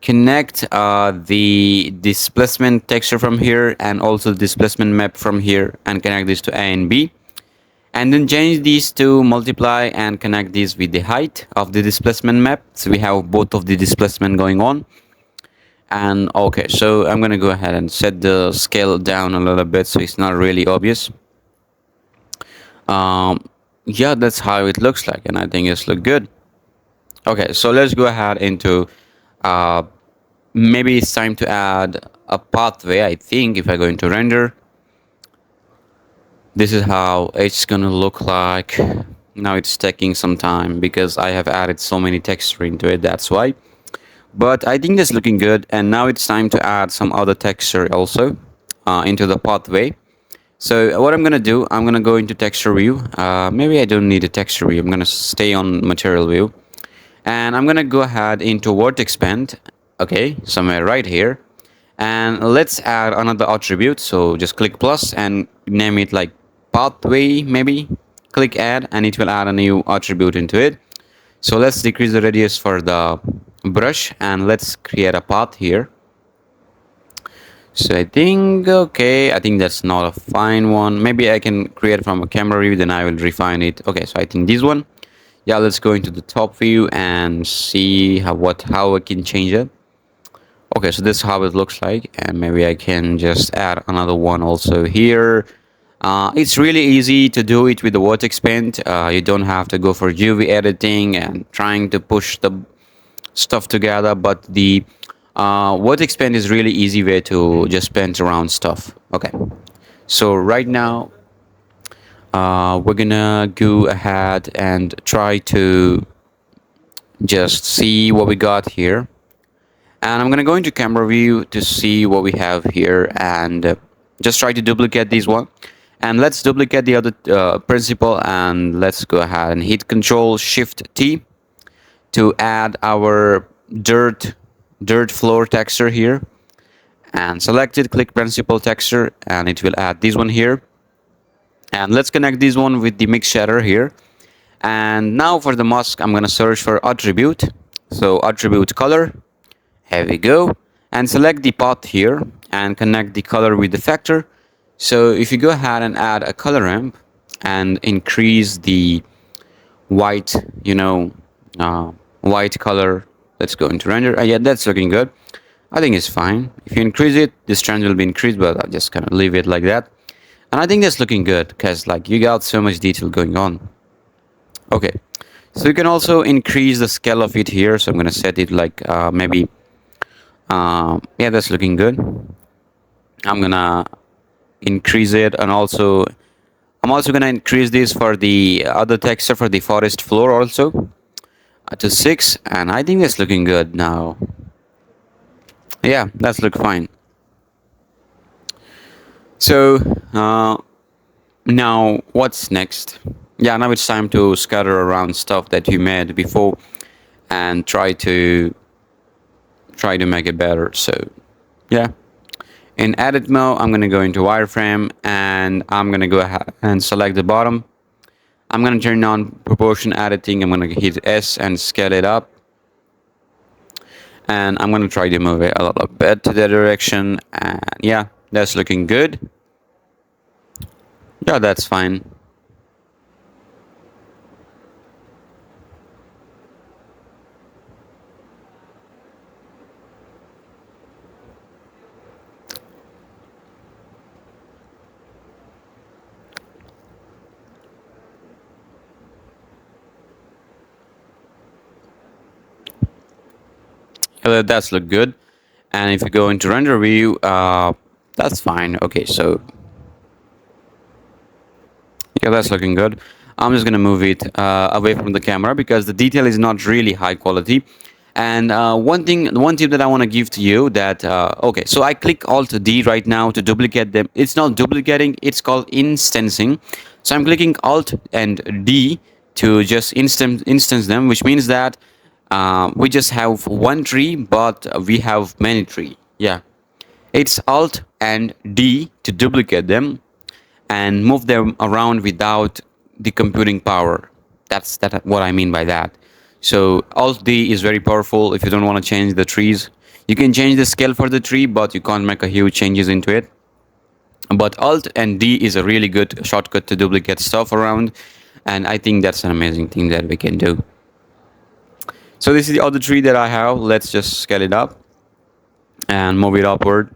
connect the displacement texture from here and also the displacement map from here and connect this to A and B. And then change these to multiply and connect these with the height of the displacement map. So we have both of the displacement going on. And okay, so I'm going to go ahead and set the scale down a little bit so it's not really obvious. Yeah, that's how it looks like. And I think it's look good. Okay, so let's go ahead into maybe it's time to add a pathway. I think if I go into render, this is how it's gonna look like. Now it's taking some time because I have added so many texture into it, that's why. But I think that's looking good. And now it's time to add some other texture also into the pathway. So what I'm gonna do, I'm gonna go into texture view. Maybe I don't need a texture view. I'm gonna stay on material view. And I'm gonna go ahead into vertex band. Okay, somewhere right here. And let's add another attribute. So just click plus and name it like pathway, maybe. Click add and it will add a new attribute into it. So let's decrease the radius for the brush and let's create a path here. So I think, okay, I think that's not a fine one. Maybe I can create from a camera view, then I will refine it. Okay, so I think this one. Yeah, let's go into the top view and see how I can change it. Okay, so this is how it looks like, and maybe I can just add another one also here. It's really easy to do it with the vertex paint. You don't have to go for UV editing and trying to push the stuff together, but the What expand is really easy way to just paint around stuff. Okay, so right now we're gonna go ahead and try to just see what we got here. And I'm gonna go into camera view to see what we have here, and just try to duplicate this one. And let's duplicate the other principle, and let's go ahead and hit Control Shift T to add our dirt floor texture here. And select it, click Principal Texture, and it will add this one here. And let's connect this one with the mix shader here. And now for the mask, I'm gonna search for attribute. So attribute color. Here we go, and select the path here and connect the color with the factor. So if you go ahead and add a color ramp and increase the white, white color, let's go into render. Yeah, that's looking good. I think it's fine. If you increase it, this trend will be increased, but I'll just kind of leave it like that. And I think that's looking good because like you got so much detail going on. Okay, so you can also increase the scale of it here. So I'm gonna set it like maybe. Yeah, that's looking good. I'm gonna increase it, and also I'm also gonna increase this for the other texture for the forest floor also to 6, and I think that's looking good now. Yeah, that's look fine. So now what's next? Yeah, now it's time to scatter around stuff that you made before and try to make it better. So yeah, in edit mode, I'm gonna go into wireframe, and I'm gonna go ahead and select the bottom. I'm gonna turn on proportion editing. I'm gonna hit S and scale it up, and I'm gonna try to move it a little bit to that direction. And yeah, that's looking good. Yeah, that's fine. That's look good. And if you go into render view, that's fine. Okay, so yeah, that's looking good. I'm just gonna move it away from the camera because the detail is not really high quality. And one tip that I want to give to you that okay, so I click Alt D right now to duplicate them. It's not duplicating; it's called instancing. So I'm clicking Alt and D to just instance them, which means that we just have one tree, but we have many tree. Yeah, it's Alt and D to duplicate them and move them around without the computing power. That's what I mean by that. So Alt D is very powerful if you don't want to change the trees. You can change the scale for the tree, but you can't make a huge changes into it. But Alt and D is a really good shortcut to duplicate stuff around, and I think that's an amazing thing that we can do. So this is the other tree that I have. Let's just scale it up and move it upward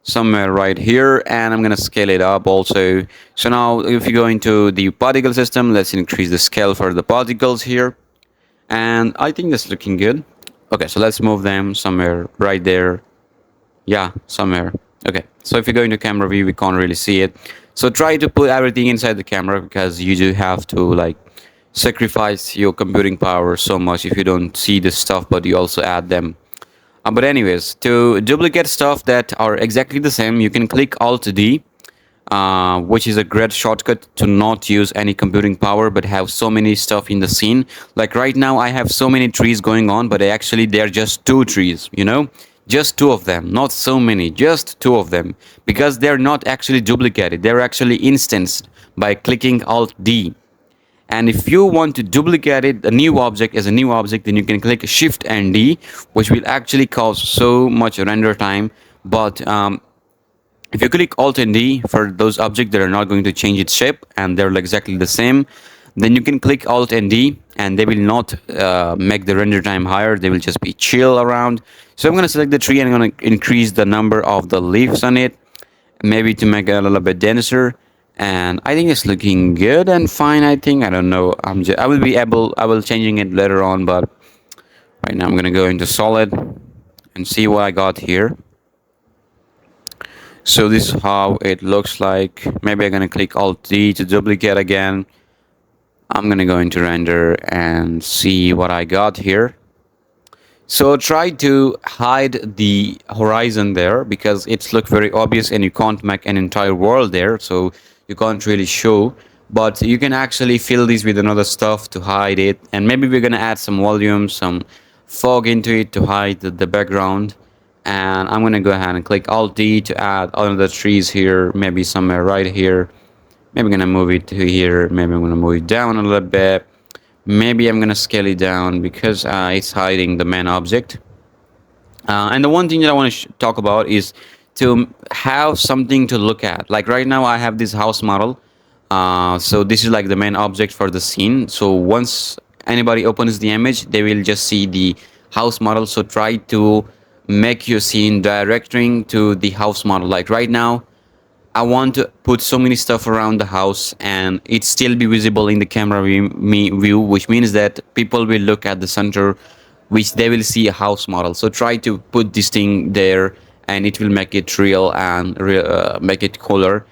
somewhere right here, and I'm gonna scale it up also. So now if you go into the particle system, let's increase the scale for the particles here, and I think that's looking good. Okay, so let's move them somewhere right there. Yeah, somewhere. Okay, so if you go into camera view, we can't really see it. So try to put everything inside the camera because you do have to like sacrifice your computing power so much if you don't see the stuff, but you also add them. But anyways, to duplicate stuff that are exactly the same, you can click Alt D, which is a great shortcut to not use any computing power but have so many stuff in the scene. Like right now I have so many trees going on, but actually they're just 2 trees, just 2 of them, not so many, just 2 of them, because they're not actually duplicated, they're actually instanced by clicking Alt D. And if you want to duplicate it, a new object as a new object, then you can click Shift and D, which will actually cause so much render time. But if you click Alt and D for those objects that are not going to change its shape and they're exactly the same, then you can click Alt and D and they will not make the render time higher. They will just be chill around. So I'm going to select the tree and I'm going to increase the number of the leaves on it, maybe to make it a little bit denser. And I think it's looking good and fine. I think, I don't know, I will changing it later on, but right now I'm gonna go into solid and see what I got here. So this is how it looks like. Maybe I'm gonna click Alt D to duplicate again. I'm gonna go into render and see what I got here. So try to hide the horizon there because it's look very obvious and you can't make an entire world there, so you can't really show. But you can actually fill this with another stuff to hide it, and maybe we're gonna add some volume, some fog into it to hide the background. And I'm gonna go ahead and click Alt D to add other trees here, maybe somewhere right here. Maybe I'm gonna move it to here. Maybe I'm gonna move it down a little bit. Maybe I'm gonna scale it down because it's hiding the main object. And the one thing that I want to talk about is to have something to look at. Like right now, I have this house model. So this is like the main object for the scene. So once anybody opens the image, they will just see the house model. So try to make your scene directing to the house model. Like right now, I want to put so many stuff around the house and it still be visible in the camera view, which means that people will look at the center, which they will see a house model. So try to put this thing there and it will make it real and make it cooler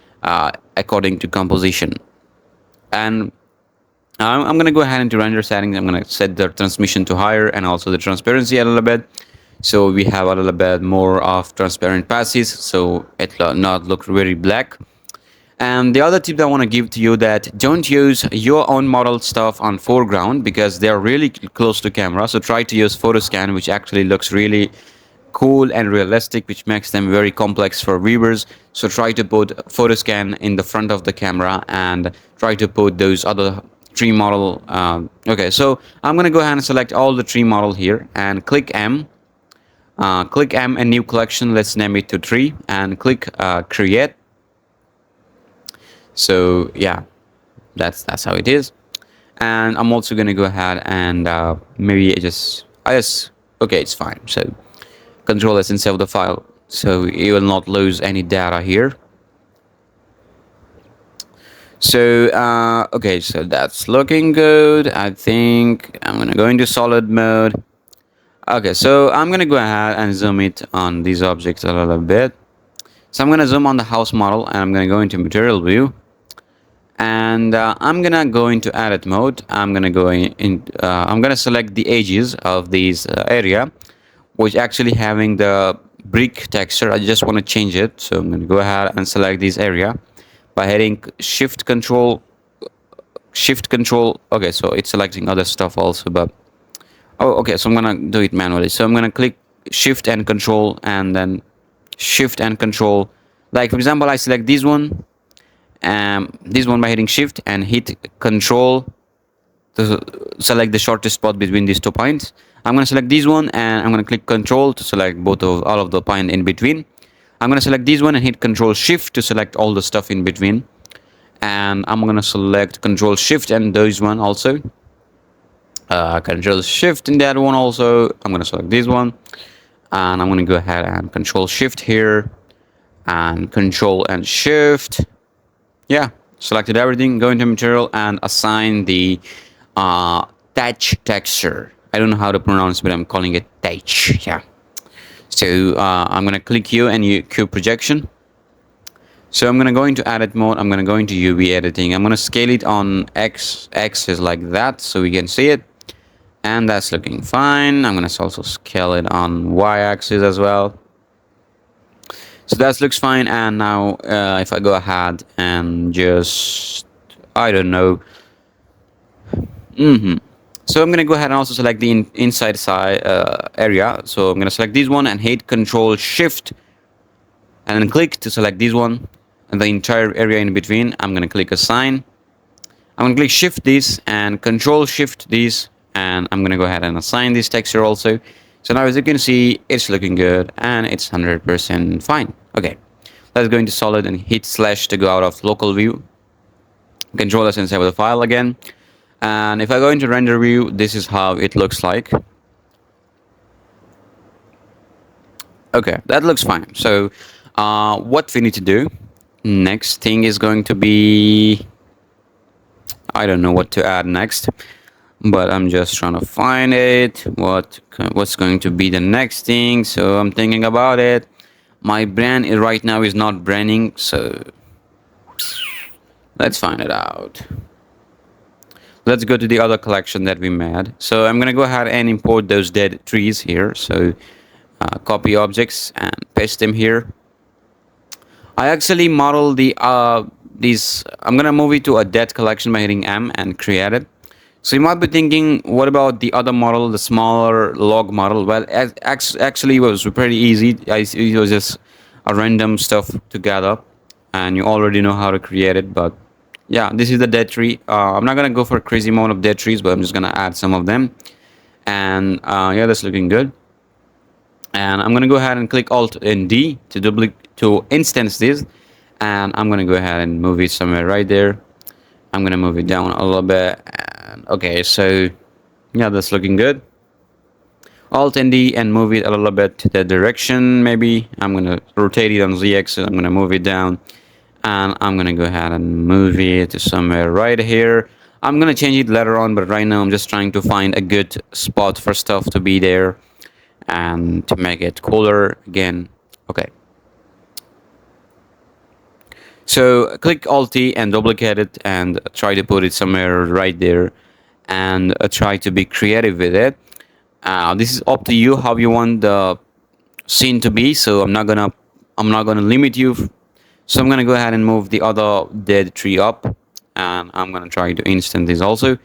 according to composition. And I'm going to go ahead into render settings. I'm going to set the transmission to higher and also the transparency a little bit. So we have a little bit more of transparent passes, so it not look very black. And the other tip that I want to give to you that don't use your own model stuff on foreground because they're really close to camera. So try to use photo scan, which actually looks really cool and realistic, which makes them very complex for viewers. So try to put photo scan in the front of the camera and try to put those other tree model. Okay, so I'm going to go ahead and select all the tree model here and click M. Click M, a new collection, let's name it to tree, and click create. So yeah, that's how it is. And I'm also gonna go ahead and maybe I just okay, it's fine. So Control S and save the file, so you will not lose any data here. So okay, so that's looking good. I think I'm gonna go into solid mode. Okay, so I'm gonna go ahead and zoom it on these objects a little bit. So I'm gonna zoom on the house model and I'm gonna go into material view. And I'm gonna go into edit mode. I'm gonna go in. I'm gonna select the edges of these area, which actually having the brick texture. I just want to change it, so I'm gonna go ahead and select this area by hitting Shift Control. Okay, so it's selecting other stuff also, but oh, okay. So I'm gonna do it manually. So I'm gonna click Shift and Control, and then Shift and Control. Like for example, I select this one by hitting Shift and hit Control to select the shortest spot between these 2 points. I'm going to select this one and I'm going to click Control to select all of the point in between. I'm going to select this one and hit Control Shift to select all the stuff in between. And I'm going to select Control Shift and those one also. Control Shift in that one also. I'm going to select this one. And I'm going to go ahead and Control Shift here. And Control and Shift. Yeah, selected everything, go into material and assign the touch texture. I don't know how to pronounce, but I'm calling it touch. Yeah. So I'm gonna click U and Q projection. So I'm gonna go into edit mode. I'm gonna go into UV editing. I'm gonna scale it on X axis like that, so we can see it, and that's looking fine. I'm gonna also scale it on Y axis as well. So that looks fine, and now if I go ahead and just, I don't know. So I'm going to go ahead and also select the inside side area. So I'm going to select this one and hit Control Shift and then click to select this one and the entire area in between. I'm going to click Assign. I'm going to click Shift this and Control Shift this, and I'm going to go ahead and assign this texture also. So now as you can see, it's looking good and it's 100% fine. Okay, let's go into solid and hit slash to go out of local view. Control S and save the file again. And if I go into render view, this is how it looks like. Okay, that looks fine. So what we need to do next thing is going to be, I don't know what to add next. but I'm just trying to find it. What's going to be the next thing? So I'm thinking about it. My brand right now is not branding, so let's find it out. Let's go to the other collection that we made. So I'm gonna go ahead and import those dead trees here. So copy objects and paste them here. I actually model these. I'm gonna move it to a dead collection by hitting M and create it. So you might be thinking, what about the other model, the smaller log model? Well, actually, it was pretty easy. It was just a random stuff to gather, and you already know how to create it. But yeah, this is the dead tree. I'm not gonna go for a crazy amount of dead trees, but I'm just gonna add some of them. And yeah, that's looking good. And I'm gonna go ahead and click Alt and D to instance this, and I'm gonna go ahead and move it somewhere right there. I'm gonna move it down a little bit. And okay, so yeah, that's looking good. Alt and D and move it a little bit to that direction. Maybe I'm gonna rotate it on Z axis. I'm gonna move it down, and I'm gonna go ahead and move it to somewhere right here. I'm gonna change it later on, but right now I'm just trying to find a good spot for stuff to be there and to make it cooler again. Okay. So click Alt T and duplicate it and try to put it somewhere right there, and try to be creative with it. This is up to you how you want the scene to be. So I'm not gonna limit you. So I'm gonna go ahead and move the other dead tree up, and I'm gonna try to instant this also.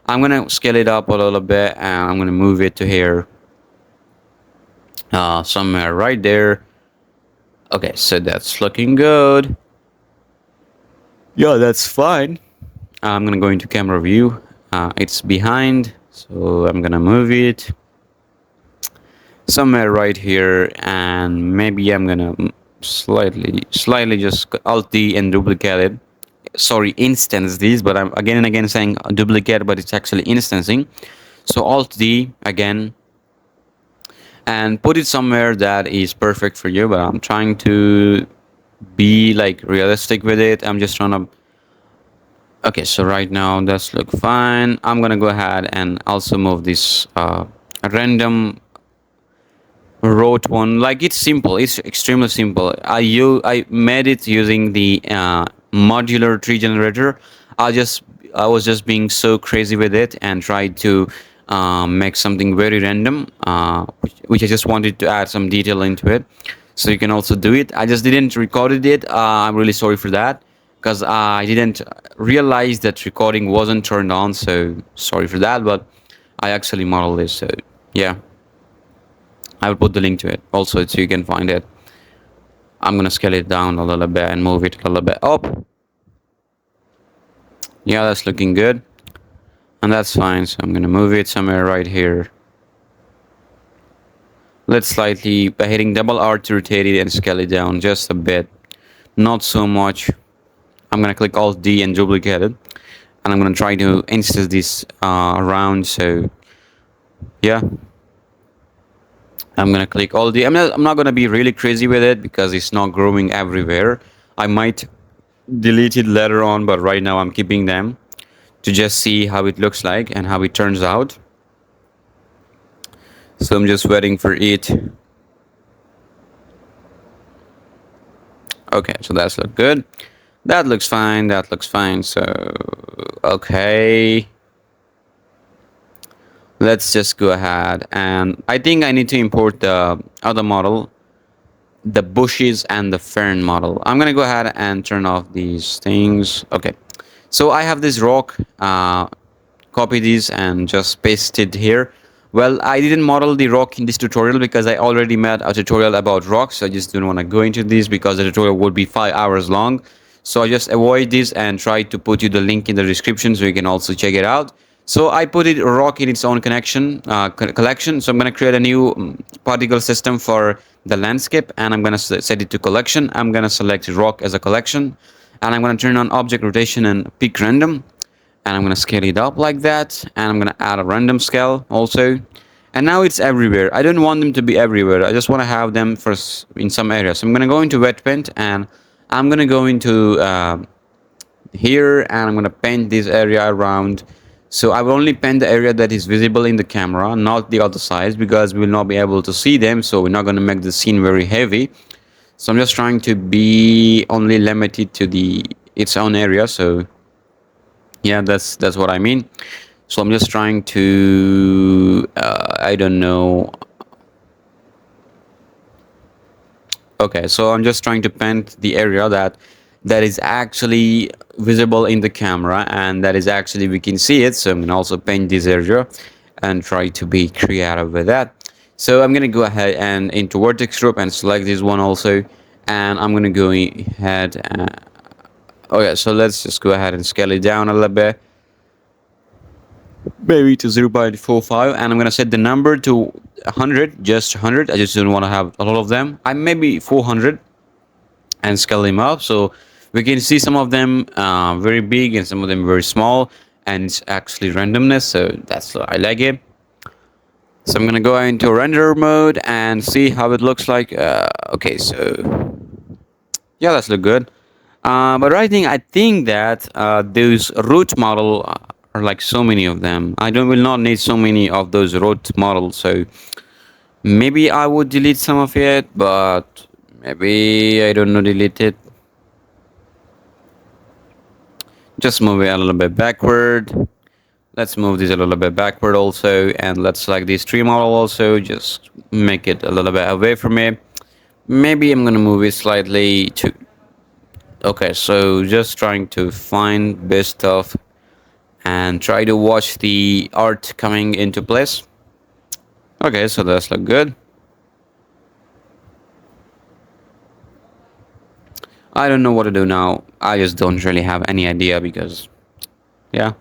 I'm gonna scale it up a little bit, and I'm gonna move it to here, somewhere right there. Okay, so that's looking good. Yeah, that's fine. I'm gonna go into camera view. It's behind, so I'm gonna move it somewhere right here, and maybe I'm gonna slightly just Alt D and duplicate it. Sorry, instance these, but I'm again and again saying duplicate, but it's actually instancing. So Alt D again, and put it somewhere that is perfect for you. But I'm trying to be like realistic with it. I'm just trying to. Okay, so right now that's look fine. I'm gonna go ahead and also move this random wrote one. Like, it's simple, it's extremely simple. I made it using the modular tree generator. I was just being so crazy with it and tried to make something very random, which I just wanted to add some detail into it. So you can also do it. I just didn't record it. I'm really sorry for that, because I didn't realize that recording wasn't turned on. So sorry for that, but I actually modeled this. So yeah, I will put the link to it also so you can find it. I'm gonna scale it down a little bit and move it a little bit up. Yeah, that's looking good, and that's fine. So I'm gonna move it somewhere right here. Let's slightly, by hitting double R to rotate it and scale it down just a bit, not so much. I'm gonna click Alt D and duplicate it, and I'm gonna try to instance this around. So yeah, I'm gonna click Alt D. I'm not gonna be really crazy with it because it's not growing everywhere. I might delete it later on, but right now I'm keeping them to just see how it looks like and how it turns out. So I'm just waiting for it. Okay, so that's look good. That looks fine. That looks fine. So okay, let's just go ahead, and I think I need to import the other model, the bushes and the fern model. I'm gonna go ahead and turn off these things. Okay, so I have this rock. Copy these and just paste it here. Well, I didn't model the rock in this tutorial because I already made a tutorial about rocks. I just don't want to go into this because the tutorial would be 5 hours long. So I just avoid this and try to put you the link in the description so you can also check it out. So I put it rock in its own collection. So I'm going to create a new particle system for the landscape, and I'm going to set it to collection. I'm going to select rock as a collection, and I'm going to turn on object rotation and pick random, and I'm going to scale it up like that, and I'm going to add a random scale also. And now it's everywhere. I don't want them to be everywhere. I just want to have them first in some areas. So I'm going to go into wet paint, and I'm going to go into here, and I'm going to paint this area around So I will only pen the area that is visible in the camera, not the other sides, because we will not be able to see them. So we're not going to make the scene very heavy. So I'm just trying to be only limited to the its own area. So yeah, that's what I mean. So I'm just trying to I don't know. Okay, so I'm just trying to paint the area that is actually visible in the camera, and that is actually we can see it. So I'm gonna also paint this area and try to be creative with that. So I'm gonna go ahead and into vertex group and select this one also, and I'm gonna go ahead. Okay, so let's just go ahead and scale it down a little bit, maybe to 0.45, and I'm gonna set the number to 100, just 100. I just don't want to have a lot of them. I maybe 400 and scale them up, so we can see some of them very big and some of them very small, and it's actually randomness, so that's I like it. So I'm gonna go into render mode and see how it looks like. Okay, so yeah, that's look good. But right thing, I think that those root model are like so many of them. I don't will not need so many of those root models. So maybe I would delete some of it, but maybe I don't know, delete it. Just move it a little bit backward. Let's move this a little bit backward also, and let's select this tree model also. Just make it a little bit away from me. Maybe I'm gonna move it slightly to. Okay, so just trying to find best stuff and try to watch the art coming into place. Okay, so that's look good. I don't know what to do now. I just don't really have any idea because, yeah,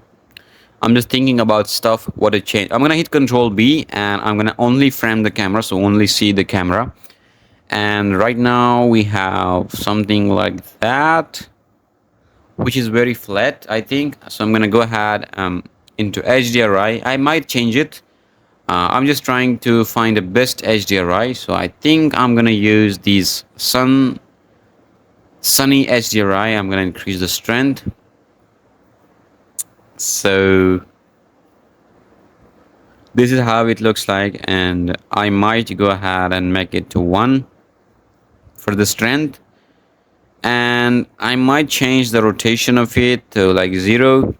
I'm just thinking about stuff, what to change. I'm gonna hit Control B and I'm gonna only frame the camera, so only see the camera. And right now we have something like that, which is very flat, I think. So I'm gonna go ahead into HDRI. I might change it. I'm just trying to find the best HDRI. So I think I'm gonna use these sunny HDRI. I'm gonna increase the strength. So this is how it looks like, and I might go ahead and make it to 1 for the strength, and I might change the rotation of it to like 0,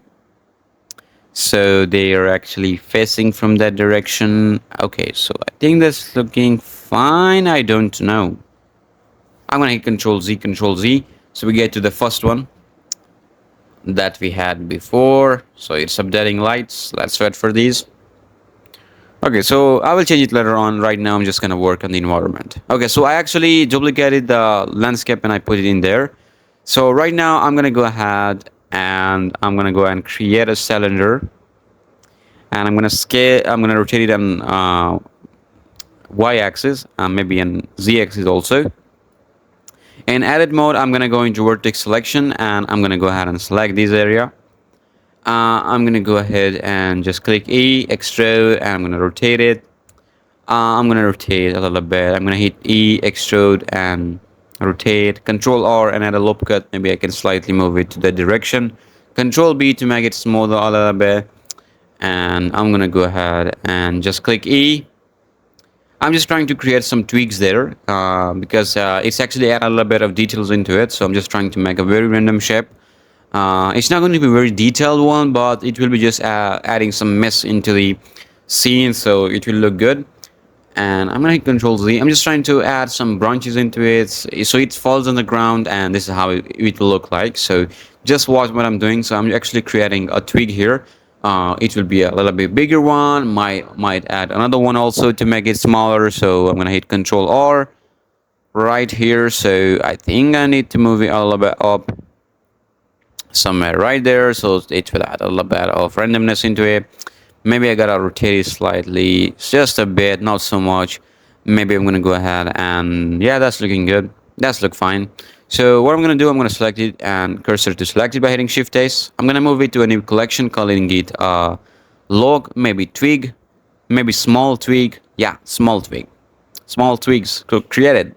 so they are actually facing from that direction. Okay, so I think that's looking fine. I don't know. I'm gonna hit Control Z, so we get to the first one that we had before. So it's updating lights. Let's wait for these. Okay, so I will change it later on. Right now I'm just gonna work on the environment. Okay, so I actually duplicated the landscape and I put it in there. So right now I'm gonna go ahead and I'm gonna go and create a cylinder, and I'm gonna rotate it on y-axis, maybe on z-axis also. In edit mode, I'm gonna go into vertex selection and I'm gonna go ahead and select this area. I'm gonna go ahead and just click E, extrude, and I'm gonna rotate it. I'm gonna rotate a little bit. I'm gonna hit E, extrude, and rotate. Control R and add a loop cut. Maybe I can slightly move it to that direction. Control B to make it smoother a little bit. And I'm gonna go ahead and just click E. I'm just trying to create some tweaks there because it's actually add a little bit of details into it. So I'm just trying to make a very random shape. It's not going to be a very detailed one, but it will be just adding some mess into the scene, so it will look good. And I'm gonna hit Control Z. I'm just trying to add some branches into it, so it falls on the ground, and this is how it will look like. So just watch what I'm doing. So I'm actually creating a twig here. It will be a little bit bigger one. Might add another one also to make it smaller. So I'm gonna hit Control R right here. So I think I need to move it a little bit up somewhere right there, so it will add a little bit of randomness into it. Maybe I gotta rotate it slightly, just a bit, not so much. Maybe I'm gonna go ahead and yeah, that's looking good. That's look fine. So what I'm gonna do, I'm gonna select it and cursor to select it by hitting Shift S. I'm gonna move it to a new collection, calling it log, maybe twig, maybe small twig. Yeah, small twig. Small twigs created.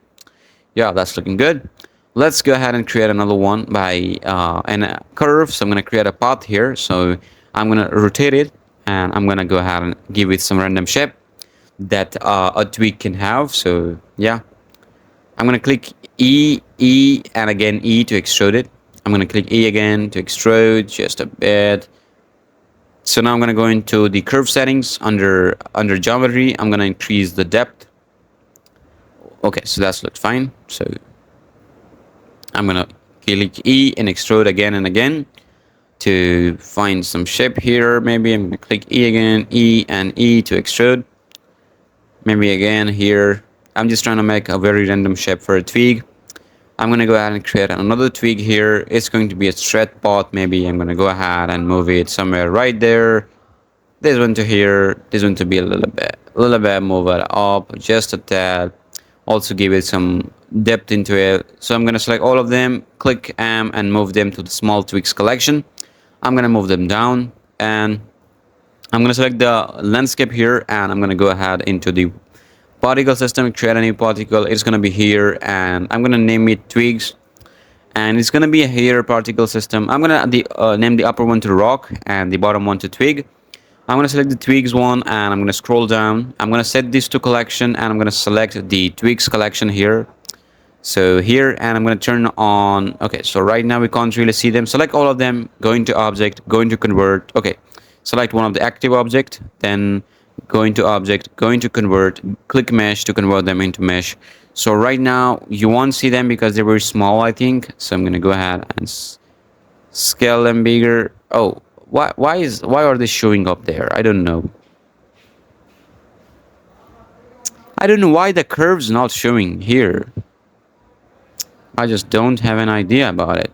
Yeah, that's looking good. Let's go ahead and create another one by a curve. So I'm going to create a path here. So I'm gonna rotate it, and I'm gonna go ahead and give it some random shape that a twig can have. So yeah, I'm gonna click E, and again E to extrude it. I'm gonna click E again to extrude just a bit. So now I'm gonna go into the curve settings under geometry. I'm gonna increase the depth. Okay, so that's looked fine. So I'm gonna click E and extrude again and again to find some shape here. Maybe I'm gonna click E again, E and E to extrude. Maybe again here. I'm just trying to make a very random shape for a twig. I'm gonna go ahead and create another twig here. It's going to be a straight path. Maybe I'm gonna go ahead and move it somewhere right there. This one to here. This one to be a little bit, move it up just a tad. Also give it some depth into it. So I'm gonna select all of them, click M, and move them to the small twigs collection. I'm gonna move them down, and I'm gonna select the landscape here, and I'm gonna go ahead into the particle system, create a new particle. It's gonna be here, and I'm gonna name it twigs, and it's gonna be a here particle system. I'm gonna name the upper one to rock and the bottom one to twig. I'm gonna select the twigs one, and I'm gonna scroll down. I'm gonna set this to collection, and I'm gonna select the twigs collection here. So here, and I'm going to turn on. Okay, so right now we can't really see them. Select all of them, go into object, go into convert. Okay, select one of the active object, then go into object, go into convert, click mesh to convert them into mesh. So right now you won't see them because they're very small, I think. So I'm going to go ahead and scale them bigger. Oh, why are they showing up there? I don't know. I don't know why the curve's not showing here. I just don't have an idea about it.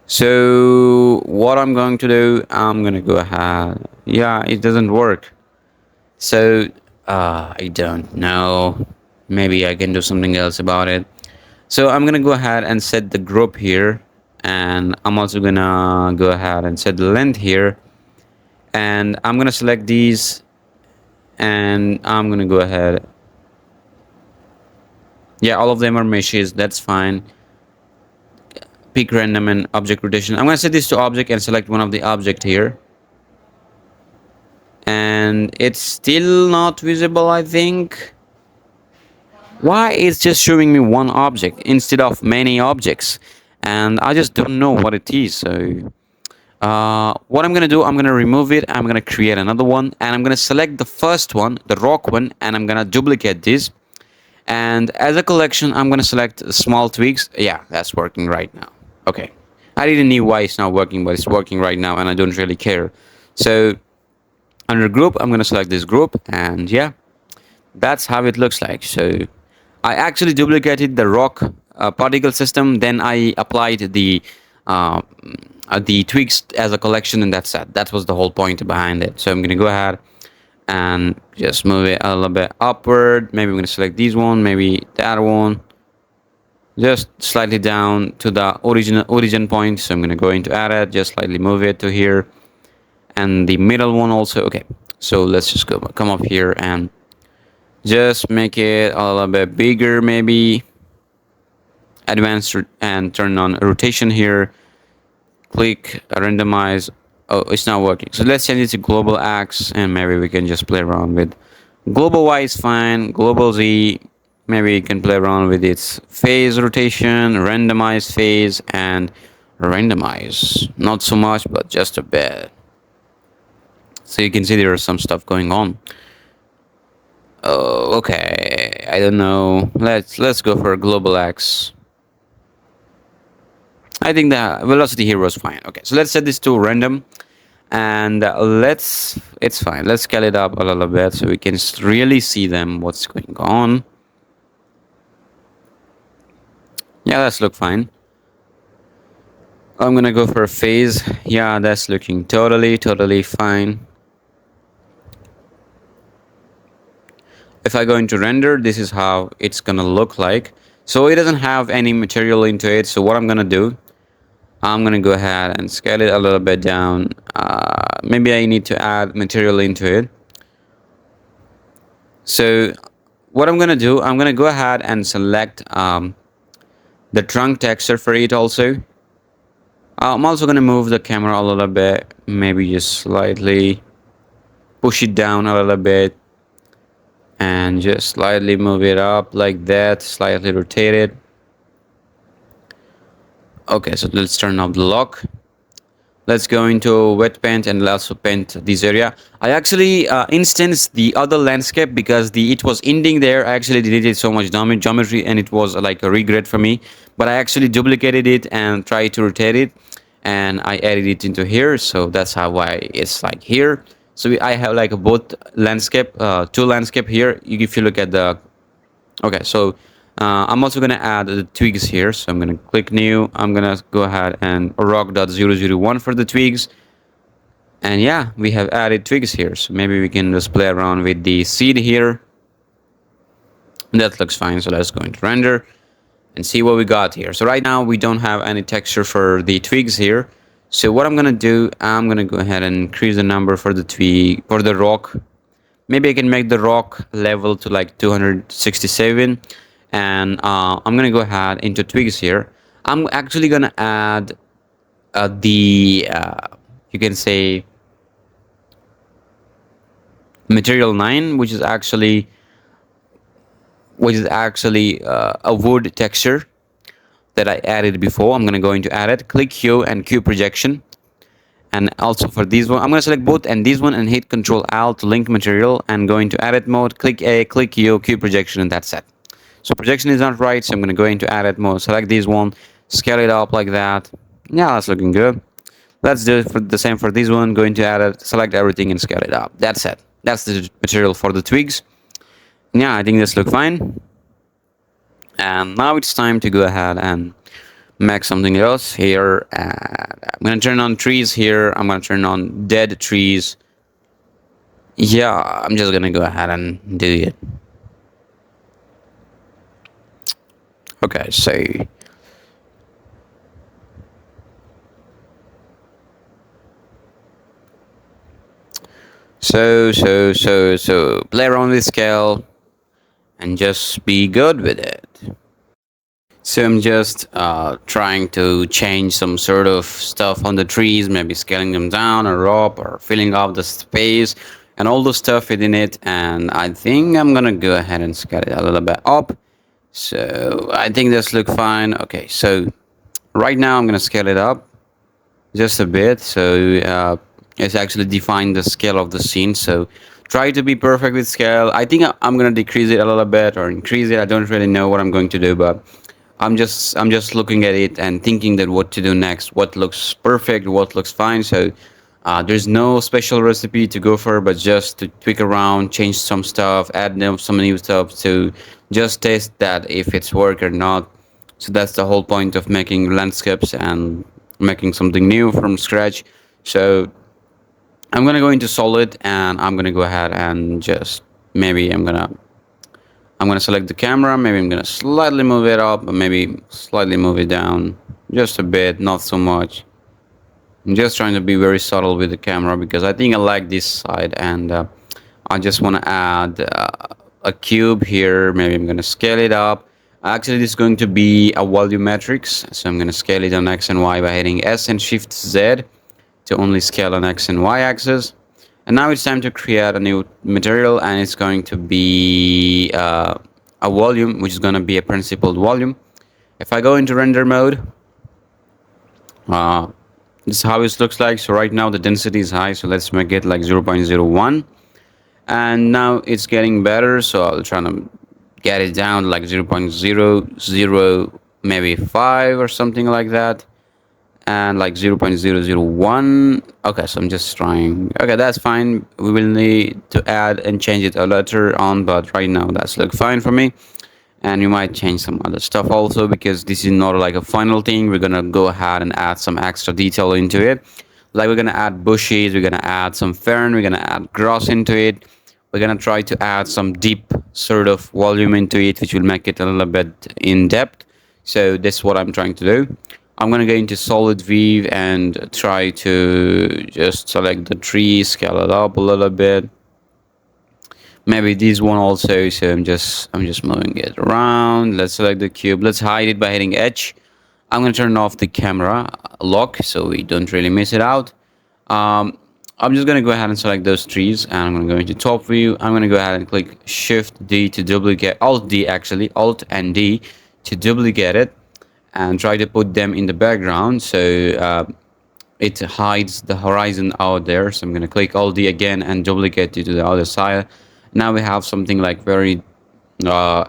So what I'm going to do, I'm gonna go ahead. Yeah, it doesn't work. So I don't know. Maybe I can do something else about it. So I'm gonna go ahead and set the group here, and I'm also gonna go ahead and set the length here, and I'm gonna select these, and I'm gonna go ahead. Yeah, all of them are meshes. That's fine. Pick random and object rotation. I'm gonna set this to object and select one of the object here. And it's still not visible, I think. Why it's just showing me one object instead of many objects? And I just don't know what it is. So what I'm gonna do, I'm gonna remove it. I'm gonna create another one, and I'm gonna select the first one, the rock one, and I'm gonna duplicate this. And as a collection, I'm gonna select small twigs. Yeah, that's working right now. Okay, I didn't know why it's not working, but it's working right now, and I don't really care. So under group, I'm gonna select this group, and yeah, that's how it looks like. So I actually duplicated the rock particle system, then I applied the twigs as a collection, and that's it. That was the whole point behind it. So I'm gonna go ahead and just move it a little bit upward. Maybe I'm gonna select this one, maybe that one, just slightly down to the origin point. So I'm gonna go into edit, just slightly move it to here, and the middle one also. Okay, so let's just come up here and just make it a little bit bigger, maybe advanced and turn on rotation here. Click randomize. Oh, it's not working. So let's change it to global X, and maybe we can just play around with global Y is fine. Global Z, maybe you can play around with its phase rotation, randomize phase, and randomize. Not so much, but just a bit. So you can see there is some stuff going on. Oh, okay. I don't know. Let's go for global X. I think the velocity here was fine. Okay, so let's set this to random, and it's fine. Let's scale it up a little bit so we can really see them, what's going on. Yeah, that's look fine. I'm gonna go for a phase. Yeah, that's looking totally fine. If I go into render, this is how it's gonna look like. So it doesn't have any material into it. So what I'm gonna do, I'm gonna go ahead and scale it a little bit down. Maybe I need to add material into it. So what I'm gonna do, I'm gonna go ahead and select the trunk texture for it also. I'm also gonna move the camera a little bit, maybe just slightly push it down a little bit, and just slightly move it up like that, slightly rotate it. Okay, so let's turn off the lock. Let's go into wet paint and also paint this area. I actually instanced the other landscape because it was ending there. I actually deleted so much geometry and it was like a regret for me. But I actually duplicated it and tried to rotate it, and I added it into here. So that's how why it's like here. So I have like a both landscape, two landscape here. If you look at the okay, so I'm also gonna add the twigs here. So I'm gonna click new. I'm gonna go ahead and rock.001 for the twigs. And yeah, we have added twigs here. So maybe we can just play around with the seed here. That looks fine. So let's go into render and see what we got here. So right now we don't have any texture for the twigs here. So what I'm gonna do, I'm gonna go ahead and increase the number for the twig, for the rock. Maybe I can make the rock level to like 267, and I'm gonna go ahead into twigs here. I'm actually gonna add the you can say material 9, which is actually a wood texture that I added before. I'm gonna go into add it, click hue and Q projection. And also for this one, I'm going to select both and this one and hit Control Alt to link material and go into edit mode, click A, click U, Q projection, and that's it. So projection is not right, so I'm going to go into edit mode, select this one, scale it up like that. Yeah, that's looking good. Let's do it for the same for this one, go into edit, select everything and scale it up. That's it. That's the material for the twigs. Yeah, I think this looks fine. And now it's time to go ahead and make something else here. I'm gonna turn on trees here. I'm gonna turn on dead trees. Yeah, I'm just gonna go ahead and do it. Okay, so play around with scale and just be good with it. So I'm just trying to change some sort of stuff on the trees, maybe scaling them down or up or filling up the space and all the stuff within it. And I think I'm gonna go ahead and scale it a little bit up. So I think this looks fine. Okay, so right now I'm gonna scale it up just a bit. So it's actually defined the scale of the scene. So try to be perfect with scale. I think I'm gonna decrease it a little bit or increase it. I don't really know what I'm going to do, but I'm just looking at it and thinking that what to do next, what looks perfect, what looks fine. So there's no special recipe to go for, but just to tweak around, change some stuff, add some new stuff to just test that if it's work or not. So that's the whole point of making landscapes and making something new from scratch. So I'm gonna go into solid and I'm gonna go ahead and just maybe I'm gonna select the camera. Maybe I'm gonna slightly move it up, but maybe slightly move it down just a bit, not so much. I'm just trying to be very subtle with the camera because I think I like this side, and I just want to add a cube here. Maybe I'm gonna scale it up. Actually, this is going to be a volume matrix, so I'm gonna scale it on X and Y by hitting S and Shift Z to only scale on X and Y axis. And now it's time to create a new material, and it's going to be a volume, which is going to be a principled volume. If I go into render mode, this is how it looks like. So right now the density is high, so let's make it like 0.01. And now it's getting better, so I'll try to get it down like 0.00, maybe 5 or something like that. And like 0.001. Okay, so I'm just trying. Okay, that's fine. We will need to add and change it later on, but right now that's look fine for me. And we might change some other stuff also because this is not like a final thing. We're gonna go ahead and add some extra detail into it. Like we're gonna add bushes, we're gonna add some fern, we're gonna add grass into it. We're gonna try to add some deep sort of volume into it, which will make it a little bit in depth. So that's what I'm trying to do. I'm gonna go into solid view and try to just select the tree, scale it up a little bit. Maybe this one also. So I'm just moving it around. Let's select the cube. Let's hide it by hitting H. I'm going to turn off the camera lock so we don't really miss it out. Um, I'm just going to go ahead and select those trees, and I'm going to go into top view. I'm going to go ahead and click Shift D to duplicate, Alt D actually, Alt and D to duplicate it, and try to put them in the background so it hides the horizon out there. So I'm going to click Alt D again and duplicate it to the other side. Now we have something like very uh,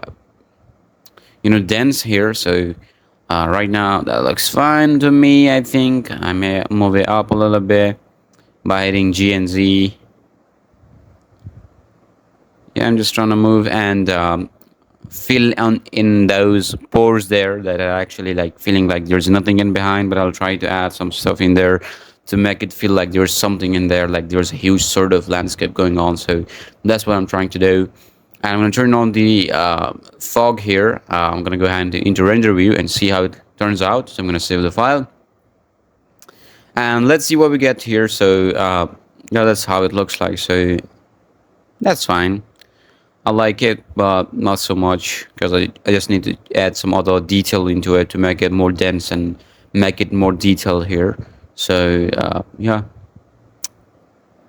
dense here. So right now that looks fine to me. I think I may move it up a little bit by hitting G and Z. Yeah, I'm just trying to move and fill in those pores there that are actually like feeling like there's nothing in behind, but I'll try to add some stuff in there to make it feel like there's something in there, like there's a huge sort of landscape going on. So that's what I'm trying to do. And I'm going to turn on the fog here. I'm going to go ahead into render view and see how it turns out. So I'm going to save the file. And let's see what we get here. So yeah, that's how it looks like. So that's fine. I like it, but not so much because I just need to add some other detail into it to make it more dense and make it more detailed here. So yeah,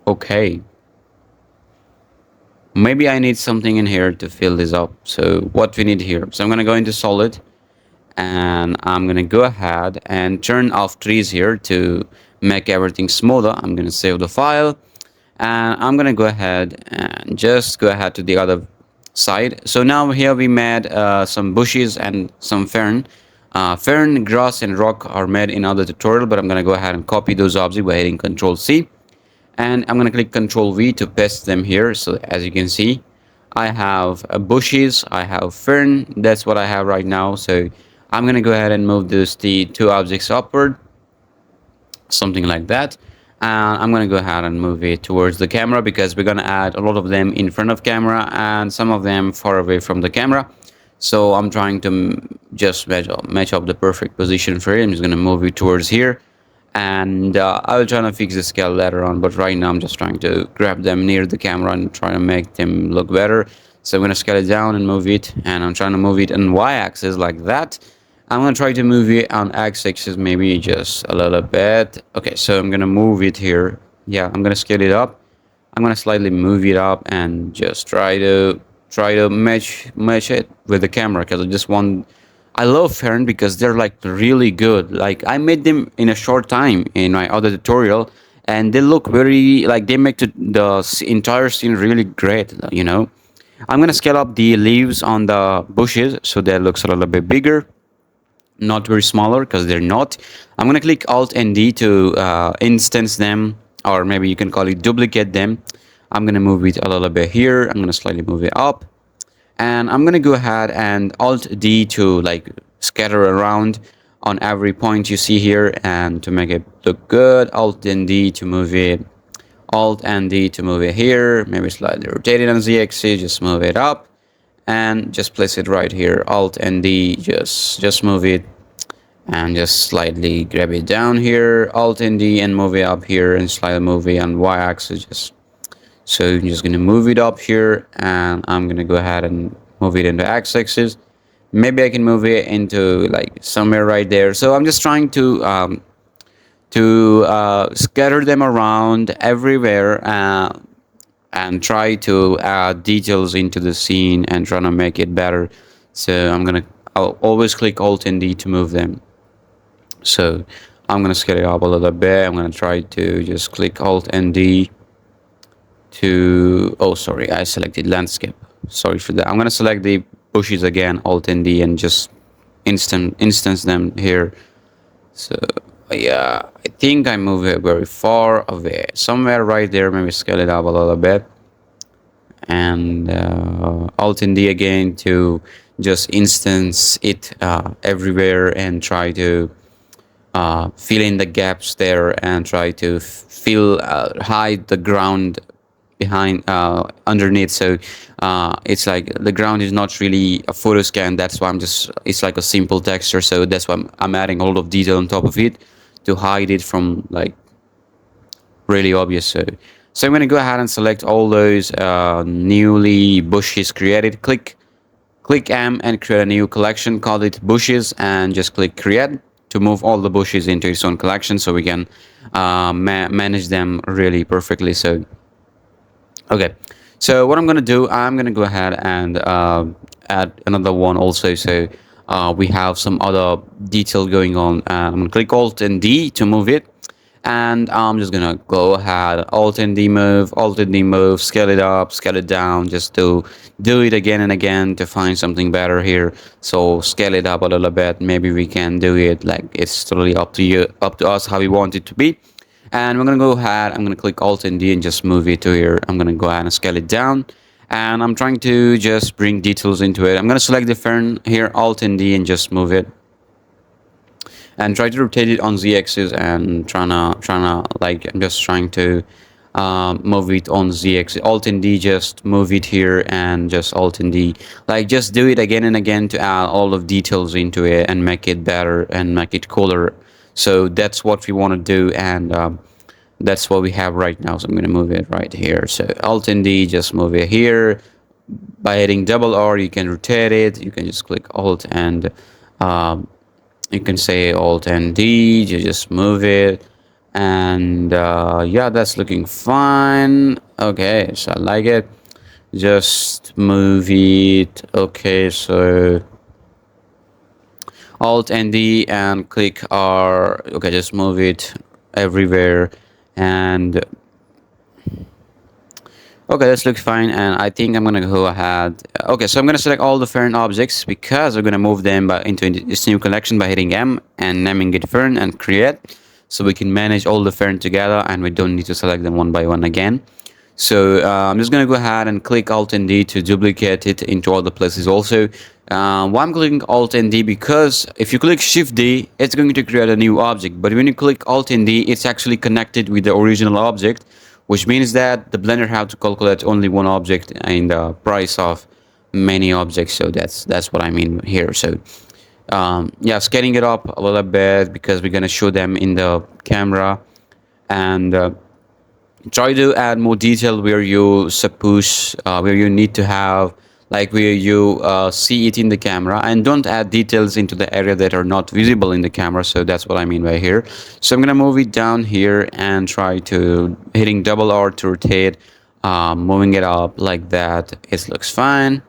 okay. Maybe I need something in here to fill this up. So what we need here. So I'm gonna go into solid, and I'm gonna go ahead and turn off trees here to make everything smoother. I'm gonna save the file, and I'm gonna go ahead and just go ahead to the other side. So now here we made some bushes and some fern. Fern, grass, and rock are made in other tutorial, but I'm gonna go ahead and copy those objects by hitting Control C, and I'm gonna click Control V to paste them here. So as you can see, I have bushes, I have fern. That's what I have right now. So I'm gonna go ahead and move the two objects upward, something like that. I'm gonna go ahead and move it towards the camera because we're gonna add a lot of them in front of camera and some of them far away from the camera. So I'm trying to just match up the perfect position for it. I'm just gonna move it towards here, and I will try to fix the scale later on, but right now I'm just trying to grab them near the camera and try to make them look better. So I'm gonna scale it down and move it, and I'm trying to move it on y-axis like that. I'm gonna try to move it on x-axis maybe just a little bit. Okay, so I'm gonna move it here. Yeah, I'm gonna scale it up. I'm gonna slightly move it up and just try to match it with the camera because I love fern because they're like really good. Like I made them in a short time in my other tutorial, and they look very like they make the entire scene really great. I'm gonna scale up the leaves on the bushes so that looks a little bit bigger, not very smaller because they're not. I'm gonna click Alt and D to instance them, or maybe you can call it duplicate them. I'm gonna move it a little bit here. I'm gonna slightly move it up, and I'm gonna go ahead and Alt D to like scatter around on every point you see here, and to make it look good, Alt and D to move it, Alt and D to move it here, maybe slightly rotate it on Z-axis, just move it up, and just place it right here. Alt and D, just move it and just slightly grab it down here. Alt and D and move it up here, and slightly move it on y-axis. So I'm just gonna move it up here, and I'm gonna go ahead and move it into x-axis. Maybe I can move it into like somewhere right there. So I'm just trying to scatter them around everywhere and try to add details into the scene and trying to make it better. So I'll always click Alt and D to move them. So I'm gonna scale it up a little bit. I'm gonna try to just click Alt and D to, oh sorry, I selected landscape, sorry for that. I'm gonna select the bushes again, Alt and D, and just instance them here. So yeah, I think I move it very far away, somewhere right there. Maybe scale it up a little bit, and Alt and D again to just instance it everywhere, and try to fill in the gaps there, and try to hide the ground behind underneath. So it's like the ground is not really a photo scan. That's why it's like a simple texture. So that's why I'm adding a lot of detail on top of it to hide it from like really obvious. So I'm going to go ahead and select all those newly bushes created. Click M and create a new collection, call it bushes, and just click create. to move all the bushes into its own collection, so we can manage them really perfectly. So okay, so what I'm gonna do, I'm gonna go ahead and add another one also. So we have some other detail going on. I'm gonna click Alt and D to move it, and I'm just gonna go ahead, Alt and D move, Alt and D move, scale it up, scale it down, just to do it again and again to find something better here. So scale it up a little bit. Maybe we can do it like it's totally up to you, up to us how we want it to be. And we're gonna go ahead, I'm gonna click Alt and D and just move it to here. I'm gonna go ahead and scale it down, and I'm trying to just bring details into it. I'm gonna select the fern here, Alt and D, and just move it, and try to rotate it on z-axis, and trying to like, I'm just trying to move it on z-axis. Alt and D, just move it here, and just Alt and D, like just do it again and again to add all of details into it and make it better and make it cooler. So that's what we want to do, and that's what we have right now. So I'm going to move it right here. So Alt and D, just move it here. By hitting double R, you can rotate it. You can just click Alt and you can say Alt and D. You just move it, and yeah, that's looking fine. Okay, so I like it. Just move it. Okay, so Alt and D and click R. Okay, just move it everywhere, and okay, this looks fine. And I think I'm gonna go ahead. Okay, so I'm gonna select all the fern objects because we're gonna move them into this new collection by hitting M and naming it fern and create, so we can manage all the fern together and we don't need to select them one by one again. So I'm just going to go ahead and click Alt and D to duplicate it into all the places also. Why I'm clicking Alt and D? Because if you click Shift D, it's going to create a new object. But when you click Alt and D, it's actually connected with the original object, which means that the Blender have to calculate only one object in the price of many objects. So that's what I mean here. So yeah, scaling it up a little bit because we're going to show them in the camera, and try to add more detail where you suppose where you need to have, like where you see it in the camera, and don't add details into the area that are not visible in the camera. So that's what I mean by here. So I'm gonna move it down here and try to hitting double R to rotate, moving it up like that. It looks fine,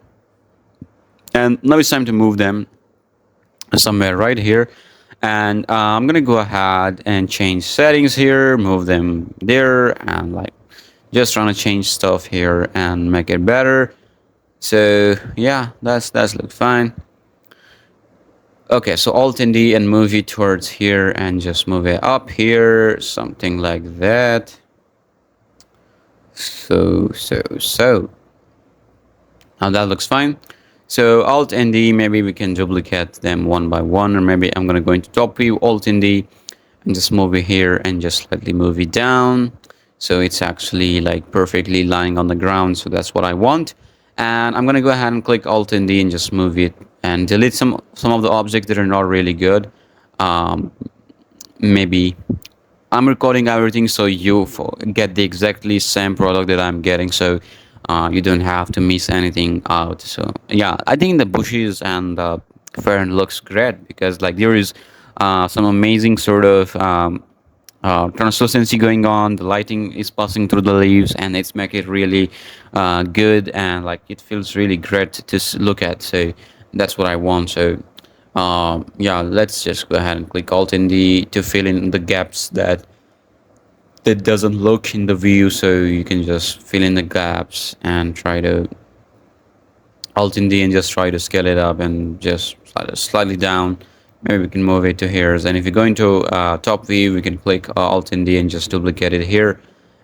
and now it's time to move them somewhere right here. And I'm gonna go ahead and change settings here, move them there, and like just trying to change stuff here and make it better. So yeah, that's look fine. Okay, so Alt and D and move it towards here and just move it up here, something like that. So now that looks fine. So Alt and D, maybe we can duplicate them one by one, or maybe I'm gonna go into top view, Alt and D, and just move it here and just slightly move it down, so it's actually like perfectly lying on the ground. So that's what I want. And I'm gonna go ahead and click Alt and D and just move it and delete some of the objects that are not really good. Maybe I'm recording everything so you get the exactly same product that I'm getting, so you don't have to miss anything out. So yeah, I think the bushes and the fern looks great because like there is some amazing sort of translucency going on. The lighting is passing through the leaves, and it's make it really good, and like it feels really great to look at. So that's what I want. So yeah, let's just go ahead and click Alt and D to fill in the gaps that doesn't look in the view. So you can just fill in the gaps and try to Alt and D and just try to scale it up and just slightly down. Maybe we can move it to here. And if you go into top view, we can click Alt and D and just duplicate it here.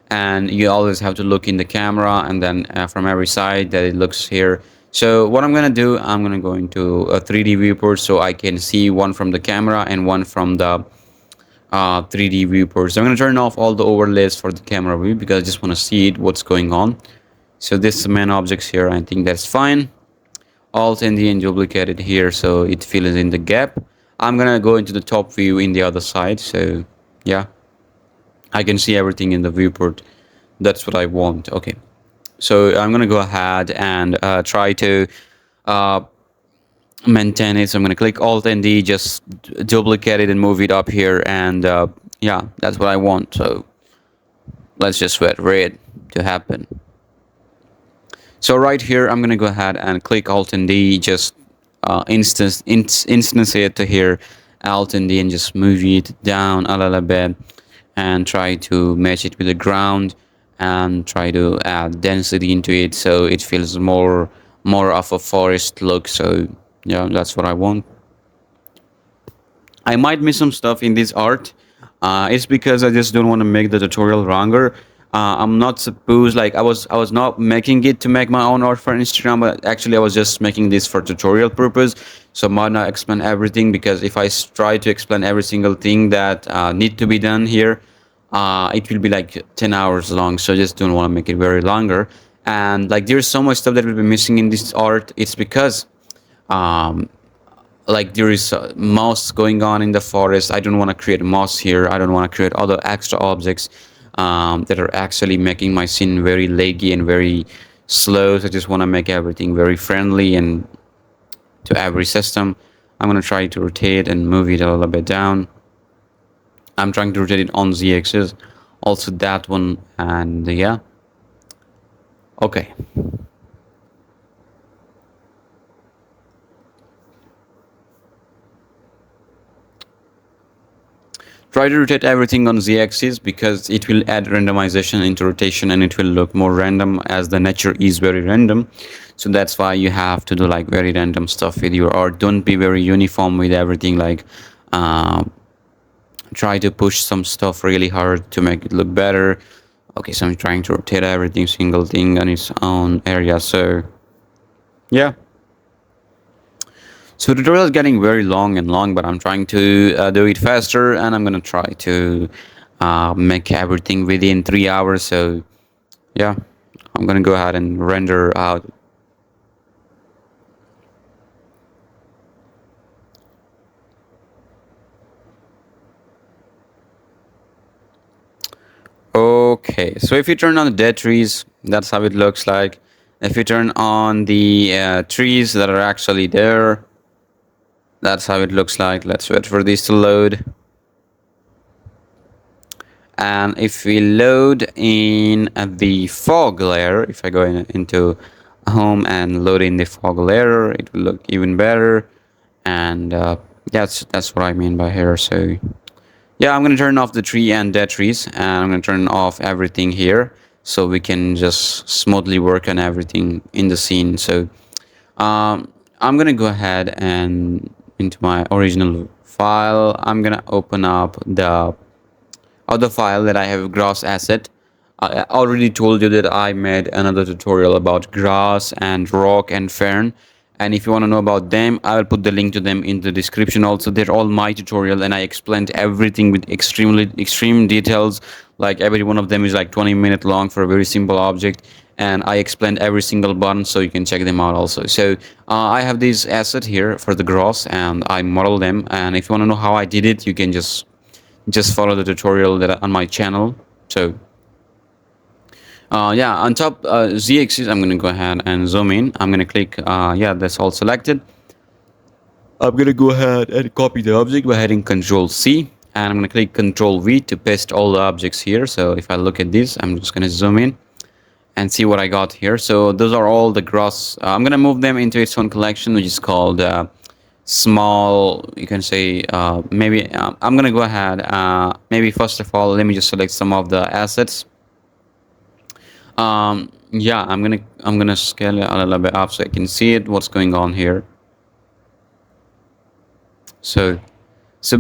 And you always have to look in the camera, and then from every side that it looks here. So what I'm gonna do, I'm gonna go into a 3D viewport so I can see one from the camera and one from the 3D viewport. So I'm gonna turn off all the overlays for the camera view because I just want to see it, what's going on. So this is the main objects here. I think that's fine. Alt and D and duplicate it here so it fills in the gap. I'm gonna go into the top view in the other side. So yeah, I can see everything in the viewport. That's what I want. Okay, so I'm gonna go ahead and try to maintain it. So I'm going to click Alt and D, just duplicate it and move it up here. And yeah, that's what I want. So let's just wait for it to happen. So right here, I'm going to go ahead and click Alt and D, just instance it to here, Alt and D, and just move it down a little bit and try to match it with the ground and try to add density into it so it feels more of a forest look. So yeah, that's what I want. I might miss some stuff in this art. It's because I just don't want to make the tutorial longer. I'm not supposed like I was not making it to make my own art for Instagram, but actually I was just making this for tutorial purpose. So I might not explain everything because if I try to explain every single thing that need to be done here, it will be like 10 hours long. So I just don't want to make it very longer. And like there's so much stuff that will be missing in this art. It's because um, like there is moss going on in the forest. I don't want to create moss here. I don't want to create other extra objects that are actually making my scene very laggy and very slow. So I just want to make everything very friendly and to every system. I'm going to try to rotate and move it a little bit down. I'm trying to rotate it on Z axis, also that one, and yeah, okay. Try to rotate everything on z-axis because it will add randomization into rotation and it will look more random as the nature is very random. So that's why you have to do like very random stuff with your art. Don't be very uniform with everything. Like try to push some stuff really hard to make it look better. Okay, so I'm trying to rotate everything, single thing on its own area. So yeah. So the tutorial is getting very long and long, but I'm trying to do it faster, and I'm gonna try to make everything within 3 hours. So yeah, I'm gonna go ahead and render out. Okay, so if you turn on the dead trees, that's how it looks like. If you turn on the trees that are actually there, that's how it looks like. Let's wait for this to load. And if we load in the fog layer, if I go into home and load in the fog layer, it will look even better. And that's what I mean by here. So yeah, I'm gonna turn off the tree and dead trees, and I'm gonna turn off everything here so we can just smoothly work on everything in the scene. So I'm gonna go ahead and into my original file, I'm gonna open up the other file that I have grass asset. I already told you that I made another tutorial about grass and rock and fern, and if you want to know about them, I will put the link to them in the description. Also, they're all my tutorial and I explained everything with extreme details. Like every one of them is like 20-minute long for a very simple object, and I explained every single button, so you can check them out also. So I have this asset here for the grass and I model them, and if you want to know how I did it, you can just follow the tutorial that on my channel. So yeah, on top z-axis, I'm going to go ahead and zoom in. I'm going to click yeah, that's all selected. I'm going to go ahead and copy the object by hitting Control C, and I'm going to click Control V to paste all the objects here. So if I look at this, I'm just going to zoom in and see what I got here. So those are all the grass. I'm going to move them into its own collection, which is called small, you can say. Maybe I'm gonna go ahead, maybe first of all let me just select some of the assets. Yeah, I'm gonna scale it a little bit up so I can see it, what's going on here. So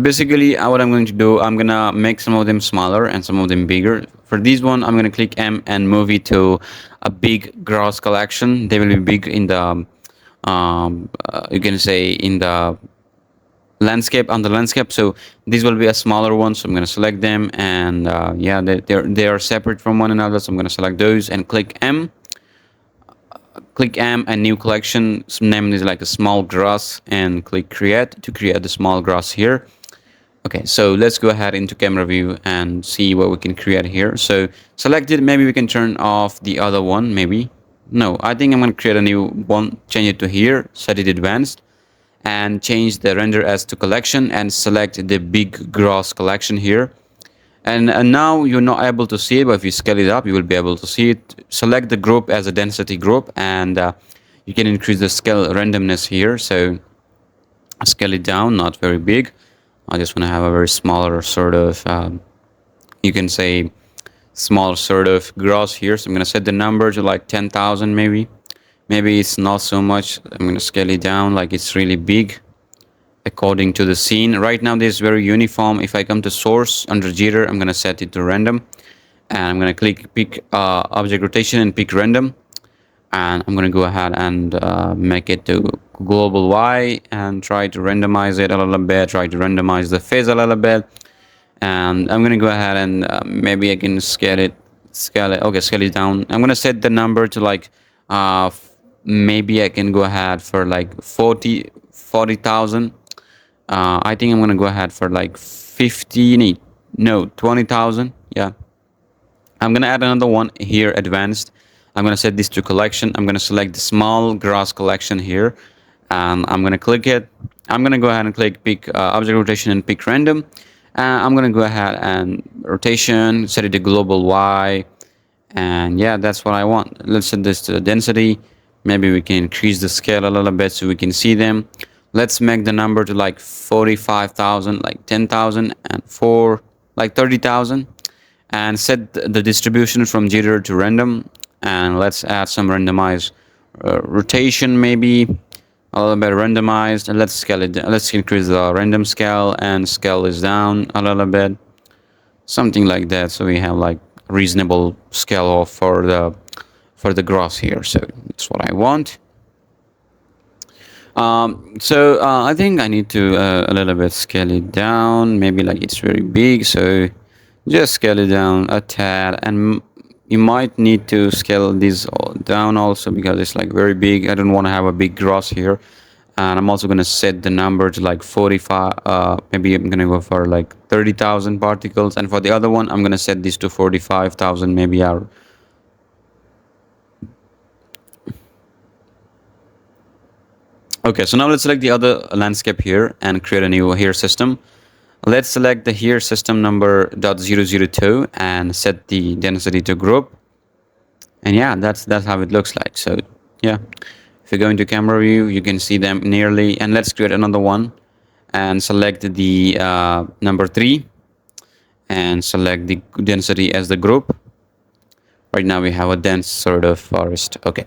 basically what I'm going to do, I'm gonna make some of them smaller and some of them bigger. For this one, I'm gonna click M and move it to a big grass collection. They will be big in the you can say in the landscape, on the landscape. So this will be a smaller one, so I'm going to select them, and yeah, they are separate from one another, so I'm going to select those and click M. Click M and new collection, some name is like a small grass, and click create to create the small grass here. Okay, so let's go ahead into camera view and see what we can create here. So select it. Maybe we can turn off the other one. Maybe no, I think I'm going to create a new one, change it to here, set it advanced, and change the render as to collection and select the big gross collection here. And now you're not able to see it, but if you scale it up, you will be able to see it. Select the group as a density group, and you can increase the scale randomness here. So scale it down, not very big. I just want to have a very smaller sort of, you can say, small sort of gross here. So I'm going to set the number to like 10,000 maybe. Maybe it's not so much. I'm going to scale it down like it's really big according to the scene. Right now this is very uniform. If I come to source under jitter, I'm going to set it to random. And I'm going to pick object rotation and pick random. And I'm going to go ahead and make it to global Y and try to randomize it a little bit. Try to randomize the phase a little bit. And I'm gonna go ahead and maybe I can scale it. Okay, scale it down. I'm gonna set the number to like maybe I can go ahead for like 40,000. I think I'm gonna go ahead for like 50. No, 20,000. Yeah, I'm gonna add another one here, advanced. I'm gonna set this to collection. I'm gonna select the small grass collection here, and I'm gonna click it. I'm gonna go ahead and click pick object rotation and pick random. I'm gonna go ahead and rotation, set it to global Y, and yeah, that's what I want. Let's set this to density. Maybe we can increase the scale a little bit so we can see them. Let's make the number to like 45,000, like 10,000, and for like 30,000, and set the distribution from jitter to random. And let's add some randomized rotation, maybe a little bit randomized, and let's scale it. Let's increase the random scale and scale is down a little bit, something like that. So we have like reasonable scale off for the grass here. So that's what I want. I think I need to a little bit scale it down. Maybe like it's very big, so just scale it down a tad, and you might need to scale this down also because it's like very big. I don't want to have a big grass here. And I'm also going to set the number to like 45. Maybe I'm going to go for like 30,000 particles. And for the other one, I'm going to set this to 45,000 maybe. Okay, so now let's select the other landscape here and create a new here system. Let's select the here system number .002 and set the density to group. And yeah, that's how it looks like. So yeah, if you go into camera view, you can see them nearly. And let's create another one and select the number 3 and select the density as the group. Right now we have a dense sort of forest. Okay.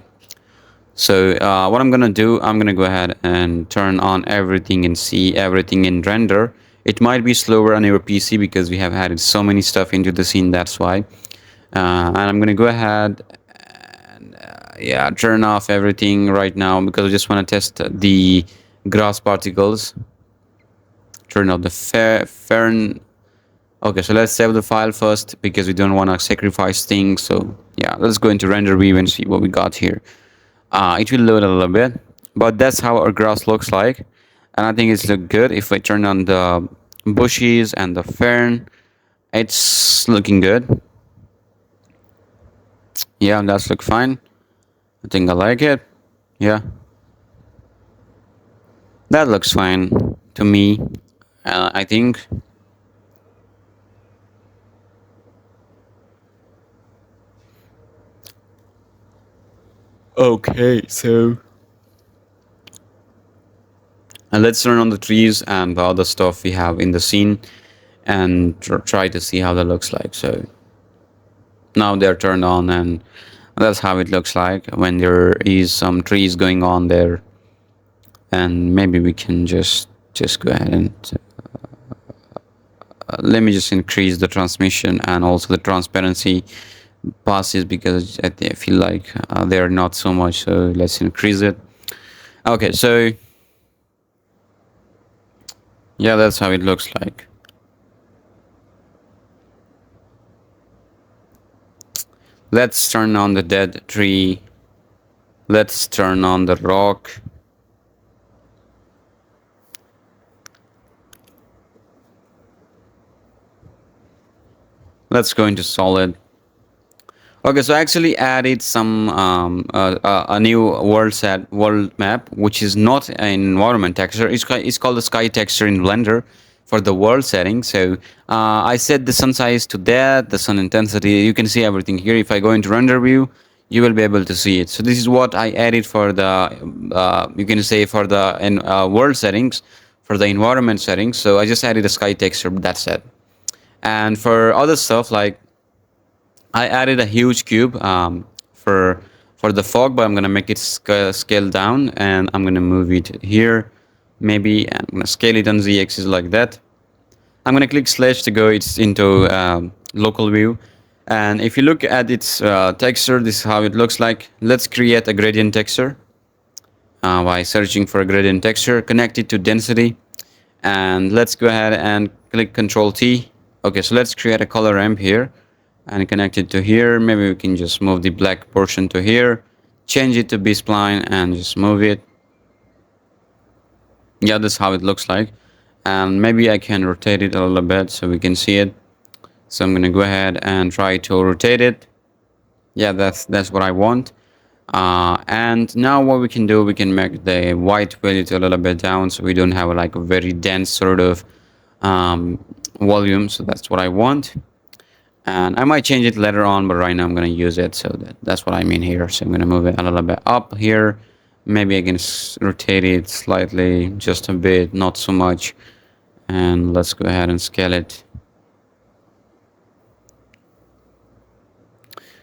So what I'm gonna do, I'm gonna go ahead and turn on everything and see everything in render. It might be slower on your PC because we have added so many stuff into the scene, that's why. And I'm gonna go ahead and yeah, turn off everything right now because I just want to test the grass particles. Turn off the fern. Okay, so let's save the file first because we don't want to sacrifice things. So yeah, let's go into render view and see what we got here. It will load a little bit, but that's how our grass looks like. And I think it's look good. If I turn on the bushes and the fern, it's looking good. Yeah, that's look fine. I think I like it. Yeah, that looks fine to me. I think. Okay, so and let's turn on the trees and the other stuff we have in the scene and try to see how that looks like. So now they're turned on, and that's how it looks like when there is some trees going on there. And maybe we can just go ahead and let me just increase the transmission and also the transparency passes because I feel like they're not so much, so let's increase it. Okay, so yeah, that's how it looks like. Let's turn on the dead tree. Let's turn on the rock. Let's go into solid. Okay, so I actually added some a new world map, which is not an environment texture. It's called the sky texture in Blender for the world setting. So I set the sun size to that, the sun intensity. You can see everything here. If I go into render view, you will be able to see it. So this is what I added for the you can say for the world settings, for the environment settings. So I just added a sky texture. That's it. And for other stuff like I added a huge cube for the fog, but I'm gonna make it scale down, and I'm gonna move it here. Maybe I'm gonna scale it on z-axis like that. I'm gonna click slash to go it's into local view, and if you look at its texture, this is how it looks like. Let's create a gradient texture by searching for a gradient texture. Connect it to density, and let's go ahead and click Control T. Okay, so let's create a color ramp here and connect it to here. Maybe we can just move the black portion to here, change it to B-spline and just move it. Yeah, that's how it looks like. And maybe I can rotate it a little bit so we can see it. So I'm gonna go ahead and try to rotate it. Yeah, that's what I want. And now what we can do, we can make the white value a little bit down so we don't have like a very dense sort of volume. So that's what I want. And I might change it later on, but right now I'm going to use it. So that's what I mean here. So I'm going to move it a little bit up here. Maybe I can rotate it slightly, just a bit, not so much. And let's go ahead and scale it.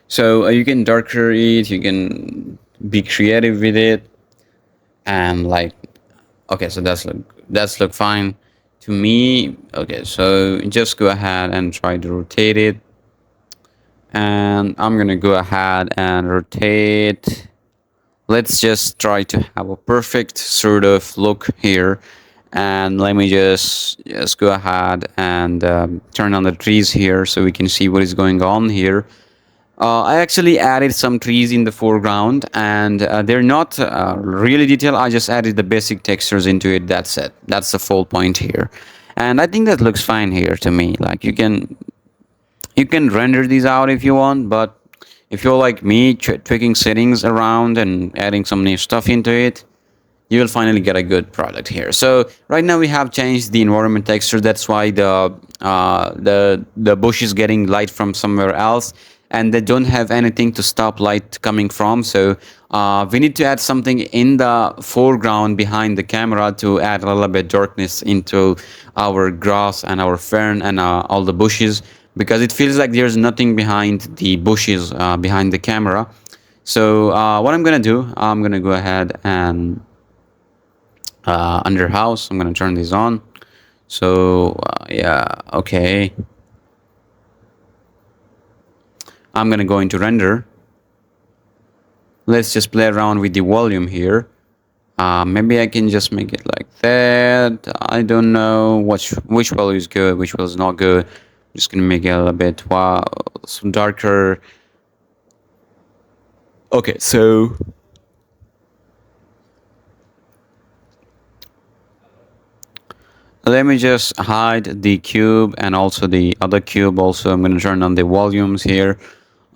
So you can darker it, you can be creative with it. And like, okay, so that's look fine to me. Okay, so just go ahead and try to rotate it. And I'm gonna go ahead and rotate. Let's just try to have a perfect sort of look here, and let me just go ahead and turn on the trees here so we can see what is going on here. I actually added some trees in the foreground, and they're not really detailed. I just added the basic textures into it. That's it. That's the full point here, and I think that looks fine here to me. Like you can render these out if you want, but if you're like me, tweaking settings around and adding some new stuff into it, you will finally get a good product here. So right now we have changed the environment texture. That's why the bush is getting light from somewhere else, and they don't have anything to stop light coming from. So we need to add something in the foreground behind the camera to add a little bit darkness into our grass and our fern and all the bushes, because it feels like there's nothing behind the bushes behind the camera. So what I'm gonna do, I'm gonna go ahead and under house, I'm gonna turn this on. So yeah, okay, I'm gonna go into render. Let's just play around with the volume here. Maybe I can just make it like that. I don't know which value is good, which value is not good. I'm just gonna make it a little bit some darker. Okay, so let me just hide the cube and also the other cube. Also, I'm gonna turn on the volumes here.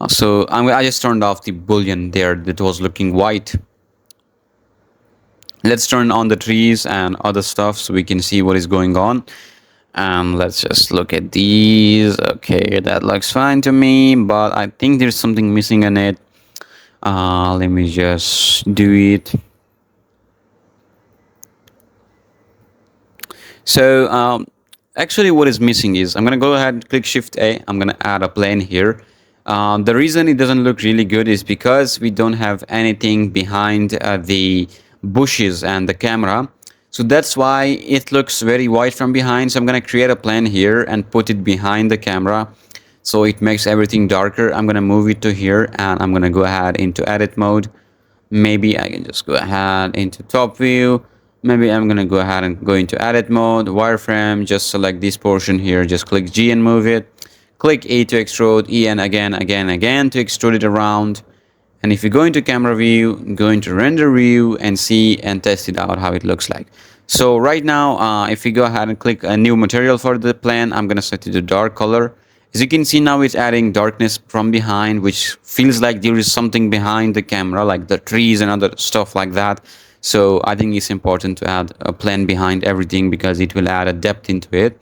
So I just turned off the Boolean there that was looking white. Let's turn on the trees and other stuff so we can see what is going on. Let's just look at these. Okay, that looks fine to me, but I think there's something missing in it. Let me just do it. So actually what is missing is, I'm gonna go ahead and click Shift A. I'm gonna add a plane here. The reason it doesn't look really good is because we don't have anything behind the bushes and the camera. So that's why it looks very white from behind. So I'm gonna create a plane here and put it behind the camera, so it makes everything darker. I'm gonna move it to here, and I'm gonna go ahead into edit mode. Maybe I can just go ahead into top view. Maybe I'm gonna go ahead and go into edit mode, wireframe, just select this portion here, just click G and move it. Click E to extrude, E and again to extrude it around. And if you go into camera view, go into render view and see and test it out how it looks like. So right now, if you go ahead and click a new material for the plane, I'm gonna set it to dark color. As you can see now, it's adding darkness from behind, which feels like there is something behind the camera, like the trees and other stuff like that. So I think it's important to add a plan behind everything because it will add a depth into it.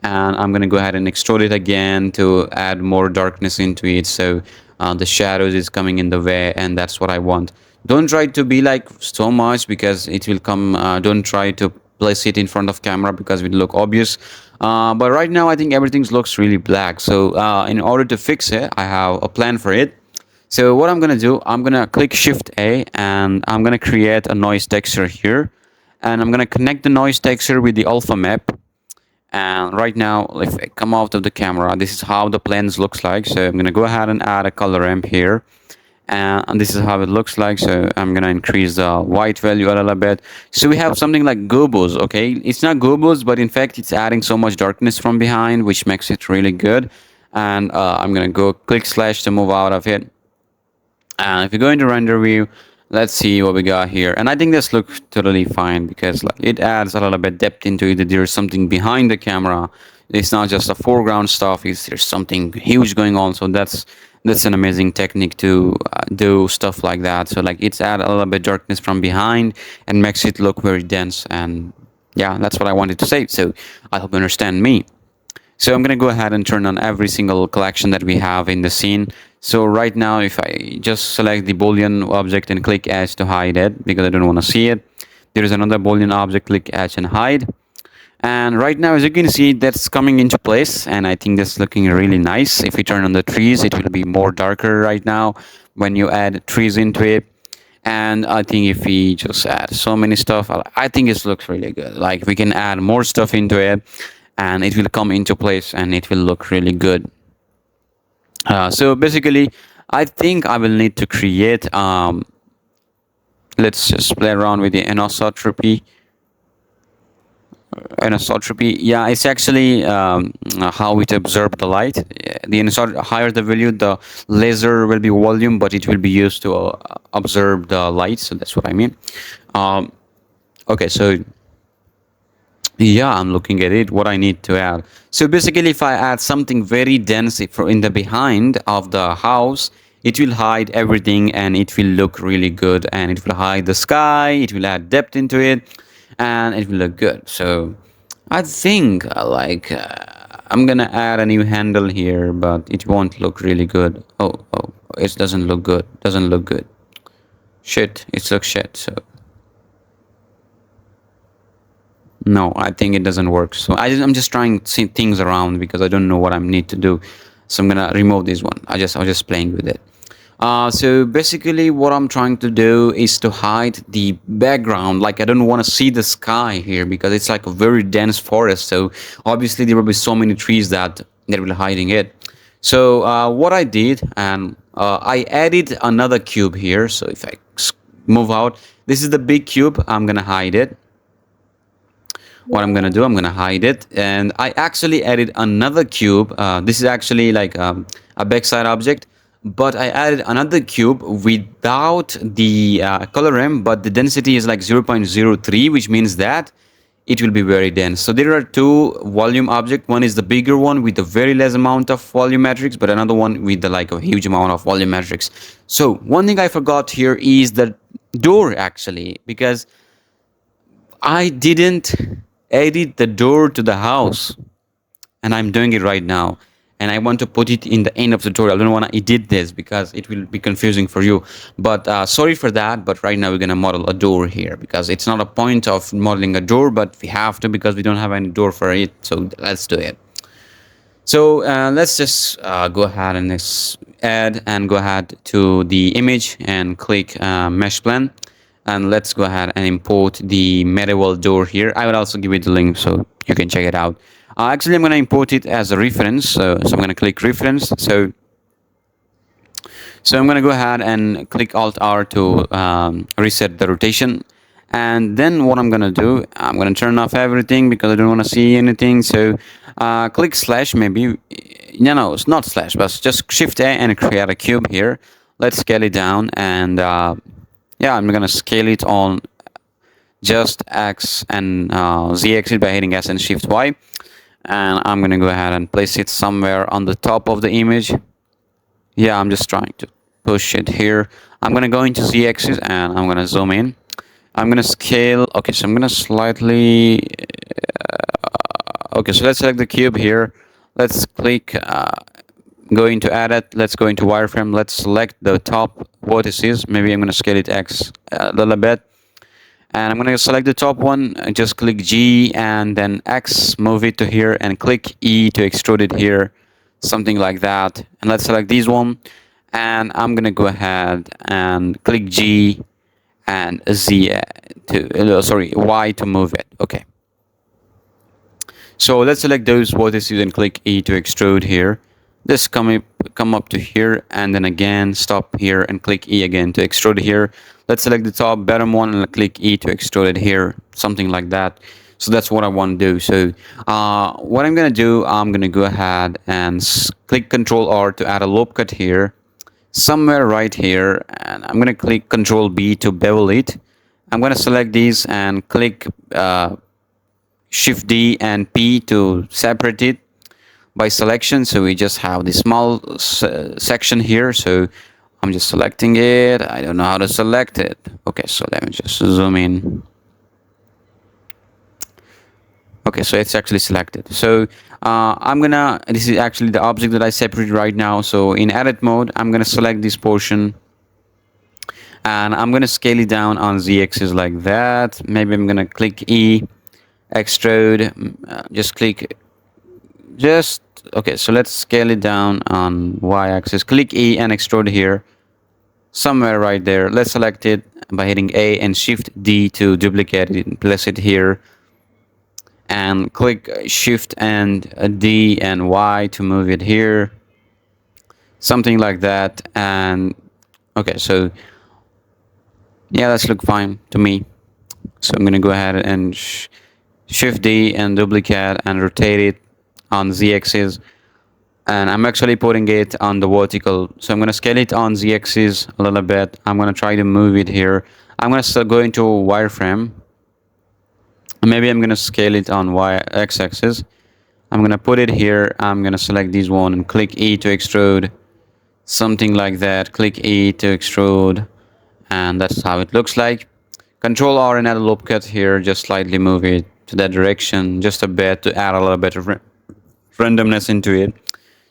And I'm going to go ahead and extrude it again to add more darkness into it, so the shadows is coming in the way, and that's what I want. Don't try to be like so much because it will come, don't try to place it in front of camera because it will look obvious. But right now I think everything looks really black, so in order to fix it I have a plan for it. So what I'm gonna do, I'm gonna click Shift A and I'm gonna create a noise texture here, and I'm gonna connect the noise texture with the alpha map. And right now, if I come out of the camera, this is how the planes looks like. So I'm going to go ahead and add a color ramp here. And this is how it looks like. So I'm going to increase the white value a little bit. So we have something like gobos, okay? It's not gobos, but in fact, it's adding so much darkness from behind, which makes it really good. And I'm going to go click slash to move out of it. And if you go into render view, let's see what we got here. And I think this looks totally fine because like, it adds a little bit depth into it. There's something behind the camera. It's not just a foreground stuff. There's something huge going on. So that's an amazing technique to do stuff like that. So like it's add a little bit darkness from behind and makes it look very dense. And yeah, that's what I wanted to say. So I hope you understand me. So I'm going to go ahead and turn on every single collection that we have in the scene. So right now, if I just select the Boolean object and click Edge to hide it, because I don't want to see it. There is another Boolean object, click Edge and hide. And right now, as you can see, that's coming into place. And I think that's looking really nice. If we turn on the trees, it will be more darker right now when you add trees into it. And I think if we just add so many stuff, I think it looks really good. Like we can add more stuff into it and it will come into place and it will look really good. So basically, I think I will need to create, let's just play around with the anisotropy. Yeah, it's actually how it absorbs the light. The higher the value, the lesser will be volume, but it will be used to absorb the light. So that's what I mean. Okay, so yeah, I'm looking at it, what I need to add. So basically, if I add something very dense in the behind of the house, it will hide everything and it will look really good. And it will hide the sky, it will add depth into it, and it will look good. So I think I'm gonna add a new handle here, but it won't look really good. Oh, it doesn't look good. Doesn't look good. Shit, it looks shit. So no, I think it doesn't work. So I'm just trying things around because I don't know what I need to do. So I'm gonna remove this one. I was just playing with it. So basically what I'm trying to do is to hide the background. Like I don't want to see the sky here because it's like a very dense forest. So obviously there will be so many trees that will hiding it. So what I did, and I added another cube here. So if I move out, this is the big cube. I'm gonna hide it. What I'm gonna do, I'm gonna hide it, and I actually added another cube. This is actually like a backside object, but I added another cube without the color ramp, but the density is like 0.03, which means that it will be very dense. So there are two volume object. One is the bigger one with a very less amount of volume matrix, but another one with the like a huge amount of volume matrix. So one thing I forgot here is the door actually, because I didn't edit the door to the house, and I'm doing it right now, and I want to put it in the end of the tutorial. I don't want to edit this because it will be confusing for you, but sorry for that. But right now we're going to model a door here because it's not a point of modeling a door, but we have to because we don't have any door for it. So let's do it. So let's just go ahead and add and go ahead to the image and click mesh plan. And let's go ahead and import the medieval door here. I will also give you the link so you can check it out. Actually, I'm going to import it as a reference. So I'm going to click reference. So I'm going to go ahead and click Alt R to reset the rotation. And then what I'm going to do, I'm going to turn off everything because I don't want to see anything. So click slash maybe. No, it's not slash, but just Shift A and create a cube here. Let's scale it down and yeah, I'm gonna scale it on just X and Z axis by hitting S and Shift Y. and I'm gonna go ahead and place it somewhere on the top of the image. Yeah, I'm just trying to push it here. I'm gonna go into z-axis and I'm gonna zoom in. I'm gonna scale. Okay, so I'm gonna slightly. Okay, so let's select the cube here. Let's click. Go into edit. Let's go into wireframe. Let's select the top vertices. Maybe I'm gonna scale it x a little bit. And I'm gonna select the top one, just click G and then X, move it to here, and click E to extrude it here, something like that. And let's select this one, and I'm gonna go ahead and click G and Z to Y to move it. Okay. So let's select those vertices and click E to extrude here. Just come up to here and then again stop here and click E again to extrude here. Let's select the top bottom one and click E to extrude it here, something like that. So that's what I want to do. So what I'm gonna do, I'm gonna go ahead and click Control R to add a loop cut here, somewhere right here, and I'm gonna click Control B to bevel it. I'm gonna select these and click Shift D and P to separate it by selection. So we just have this small section here. So I'm just selecting it. I don't know how to select it. Okay, so let me just zoom in. Okay, so it's actually selected. So this is actually the object that I separated right now. So in edit mode, I'm gonna select this portion and I'm gonna scale it down on z-axis like that. Maybe I'm gonna click E, extrude, okay, so let's scale it down on y-axis. Click E and extrude here, somewhere right there. Let's select it by hitting A and Shift D to duplicate it and place it here. And click Shift and D and Y to move it here, something like that. And okay, so yeah, that's look fine to me. So I'm gonna go ahead and Shift D and duplicate and rotate it on z-axis, and I'm actually putting it on the vertical. So I'm going to scale it on z-axis a little bit. I'm going to try to move it here. I'm going to still go into wireframe. Maybe I'm going to scale it on x-axis. I'm going to put it here. I'm going to select this one and click E to extrude, something like that. Click E to extrude, and that's how it looks like. Control R and add a loop cut here. Just slightly move it to that direction just a bit to add a little bit of randomness into it.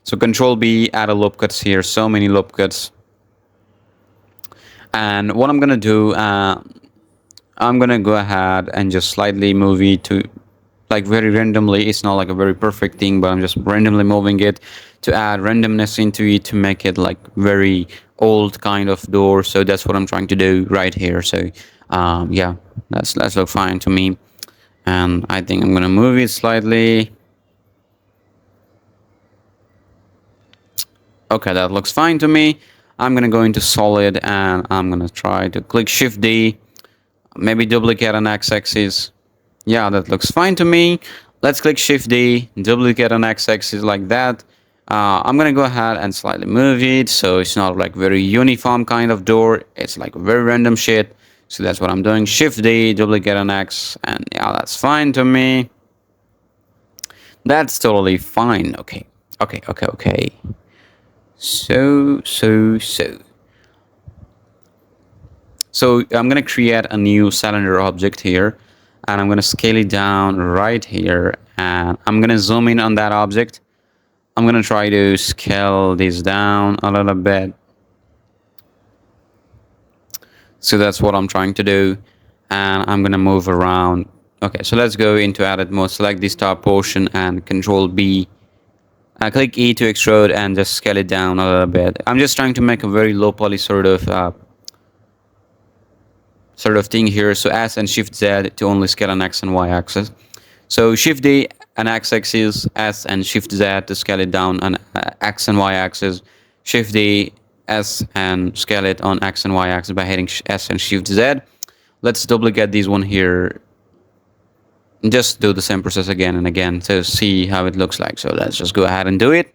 So Control B, add a loop cuts here, so many loop cuts. And what I'm gonna do, I'm gonna go ahead and just slightly move it to like very randomly. It's not like a very perfect thing, but I'm just randomly moving it to add randomness into it to make it like very old kind of door. So that's what I'm trying to do right here. So yeah, that's look fine to me. And I think I'm gonna move it slightly. Okay, that looks fine to me. I'm gonna go into solid and I'm gonna try to click Shift D, maybe duplicate on x-axis. Yeah, that looks fine to me. Let's click Shift D, duplicate on x-axis like that. I'm gonna go ahead and slightly move it so it's not like very uniform kind of door. It's like very random shit. So that's what I'm doing. Shift D, duplicate on X, and yeah, that's fine to me. That's totally fine. Okay. So I'm gonna create a new cylinder object here, and I'm gonna scale it down right here, and I'm gonna zoom in on that object. I'm gonna try to scale this down a little bit. So that's what I'm trying to do, and I'm gonna move around. Okay, so let's go into edit mode, select this top portion and Control B. Click E to extrude and just scale it down a little bit. I'm just trying to make a very low poly sort of thing here. So S and Shift Z to only scale on X and Y axis. So Shift D and X axis, S and Shift Z to scale it down on X and Y axis. Shift D, S and scale it on X and Y axis by hitting S and Shift Z. Let's duplicate this one here. Just do the same process again and again to see how it looks like. So let's just go ahead and do it.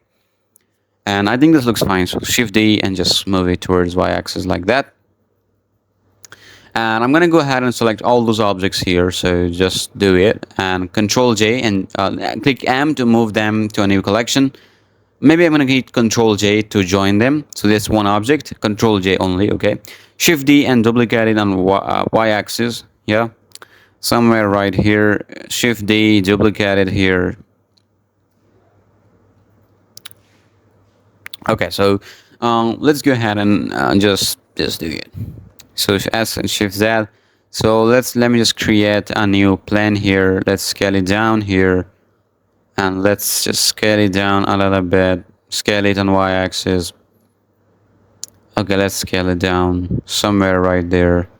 And I think this looks fine. So Shift D and just move it towards Y axis like that. And I'm gonna go ahead and select all those objects here. So just do it and Control J and click M to move them to a new collection. Maybe I'm gonna hit Control J to join them. So this one object, Control J only, okay. Shift D and duplicate it on Y-axis, yeah. Somewhere right here. Shift D, duplicate it here. Okay, so let's go ahead and just do it. So S and Shift Z. So let me just create a new plane here. Let's scale it down here, and let's just scale it down a little bit. Scale it on Y-axis. Okay, let's scale it down somewhere right there,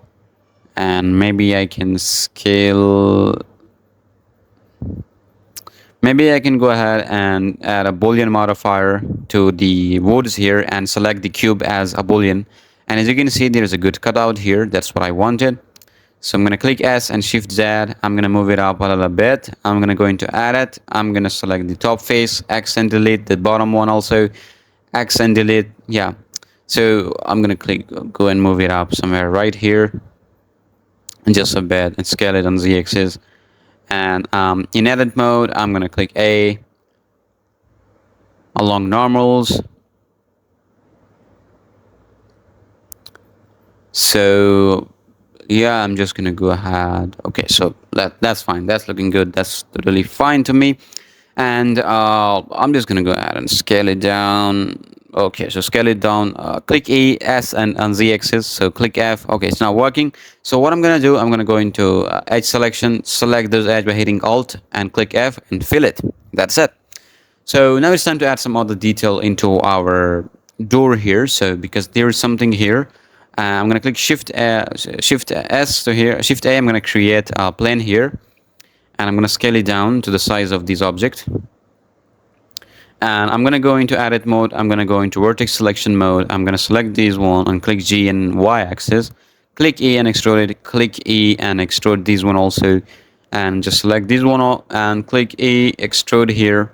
and maybe I can scale. Maybe I can go ahead and add a Boolean modifier to the woods here and select the cube as a Boolean. And as you can see, there's a good cutout here. That's what I wanted. So I'm going to click S and Shift Z. I'm going to move it up a little bit. I'm going to go into Edit. I'm going to select the top face, X and delete, the bottom one also, X and delete. Yeah. So I'm going to go and move it up somewhere right here. And just a bit and scale it on Z axis. And in edit mode, I'm going to click A along normals. So yeah, I'm just going to go ahead. Okay, so that's fine. That's looking good. That's totally fine to me. And I'm just going to go ahead and scale it down. Okay, so scale it down. Click E, S, and on Z axis. So click F. Okay, it's not working. So what I'm gonna do, I'm gonna go into edge selection, select those edge by hitting Alt and click F and fill it. That's it. So now it's time to add some other detail into our door here. So because there is something here, I'm gonna click Shift S to here. Shift A. I'm gonna create a plane here, and I'm gonna scale it down to the size of this object. And I'm going to go into edit mode. I'm going to go into vertex selection mode. I'm going to select this one and click G and Y axis. Click E and extrude it. Click E and extrude this one also. And just select this one and click E, extrude here.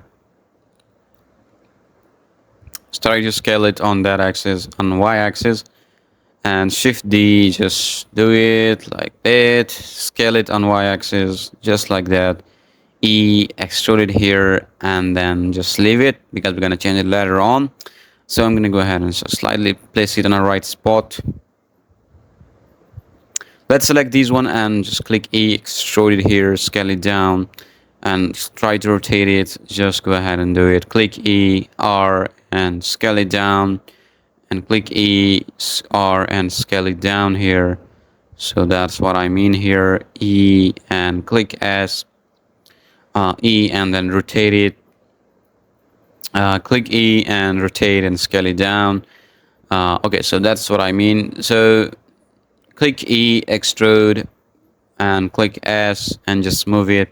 Try to scale it on that axis, on Y axis. And Shift D, just do it like that. Scale it on Y axis, just like that. E, extrude it here, and then just leave it because we're going to change it later on. So I'm going to go ahead and slightly place it on the right spot. Let's select this one and just click E, extrude it here, scale it down, and try to rotate it. Just go ahead and do it. Click E, R, and scale it down, and click E, R, and scale it down here. So that's what I mean here. E, and click S. E and then rotate it. Click E and rotate and scale it down. Okay, so that's what I mean. So click E, extrude, and click S and just move it.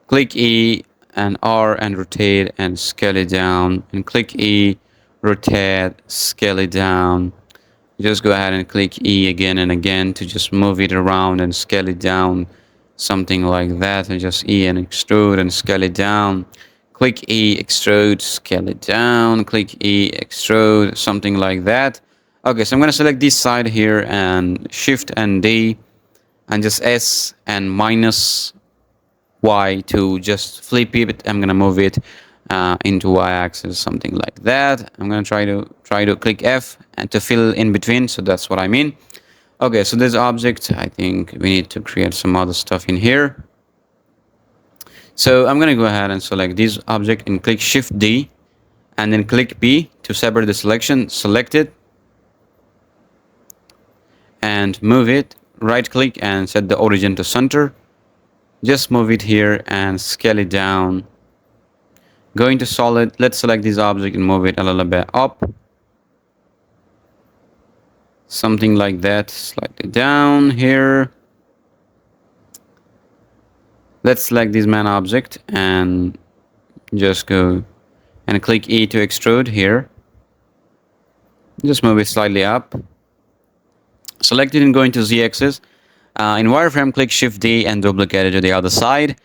Click E and R and rotate and scale it down. And click E, rotate, scale it down. Just go ahead and click E again and again to just move it around and scale it down. Something like that, and just E and extrude and scale it down. Click E, extrude, scale it down. Click E, extrude, something like that. Okay, so I'm going to select this side here and Shift and D and just S and minus Y to just flip it. I'm going to move it into Y-axis, something like that. I'm going to try to click F and to fill in between. So that's what I mean. Okay, so this object, I think we need to create some other stuff in here. So I'm going to go ahead and select this object and click Shift D and then click P to separate the selection. Select it and move it. Right click and set the origin to center. Just move it here and scale it down. Go into solid. Let's select this object and move it a little bit up. Something like that, slightly down here. Let's select this man object and just go and click E to extrude here. Just move it slightly up. Select it and go into Z axis. In wireframe, click Shift D and duplicate it to the other side.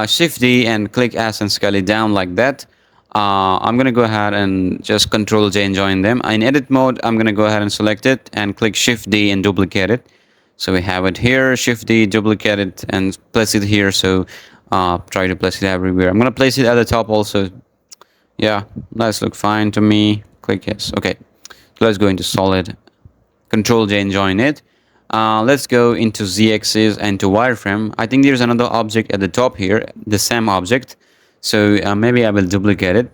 Shift D and click S and scale it down like that. I'm going to go ahead and just Control J and join them. In edit mode, I'm going to go ahead and select it and click Shift D and duplicate it. So we have it here, Shift D, duplicate it and place it here. So try to place it everywhere. I'm gonna place it at the top also. Yeah, that's look fine to me. Click yes. Okay, so let's go into solid. Control J and join it. Let's go into Z-axis and to wireframe. I think there's another object at the top here, the same object. So maybe I will duplicate it.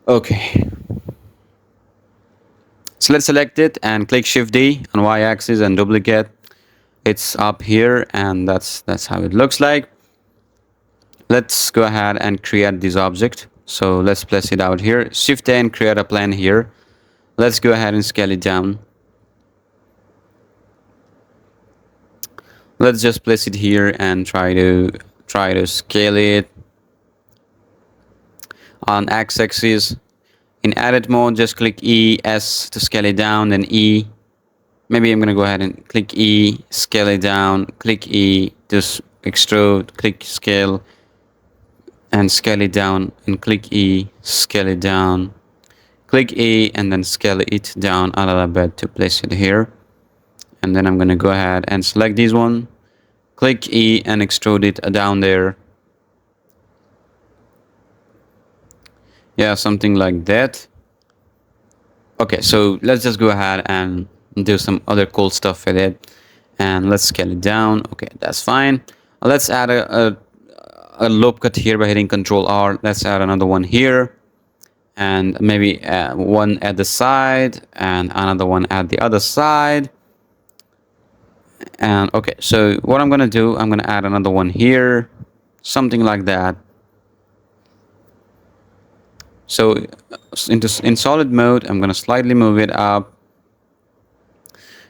Okay. So let's select it and click Shift D on Y-axis and duplicate. It's up here, and that's how it looks like. Let's go ahead and create this object. So let's place it out here. Shift A and create a plane here. Let's go ahead and scale it down. Let's just place it here and try to scale it on x-axis. In edit mode, just click E, S to scale it down, then E. Maybe I'm gonna go ahead and click E, scale it down, click E, just extrude, click scale, and scale it down, and click E, scale it down, click E, and then scale it down a little bit to place it here. And then I'm gonna go ahead and select this one, click E, and extrude it down there. Yeah, something like that. Okay, so let's just go ahead and do some other cool stuff with it, and let's scale it down. Okay, that's fine. Let's add a loop cut here by hitting Control R. Let's add another one here, and maybe one at the side and another one at the other side. And okay, so what I'm gonna do, I'm gonna add another one here, something like that. So in solid mode, I'm gonna slightly move it up.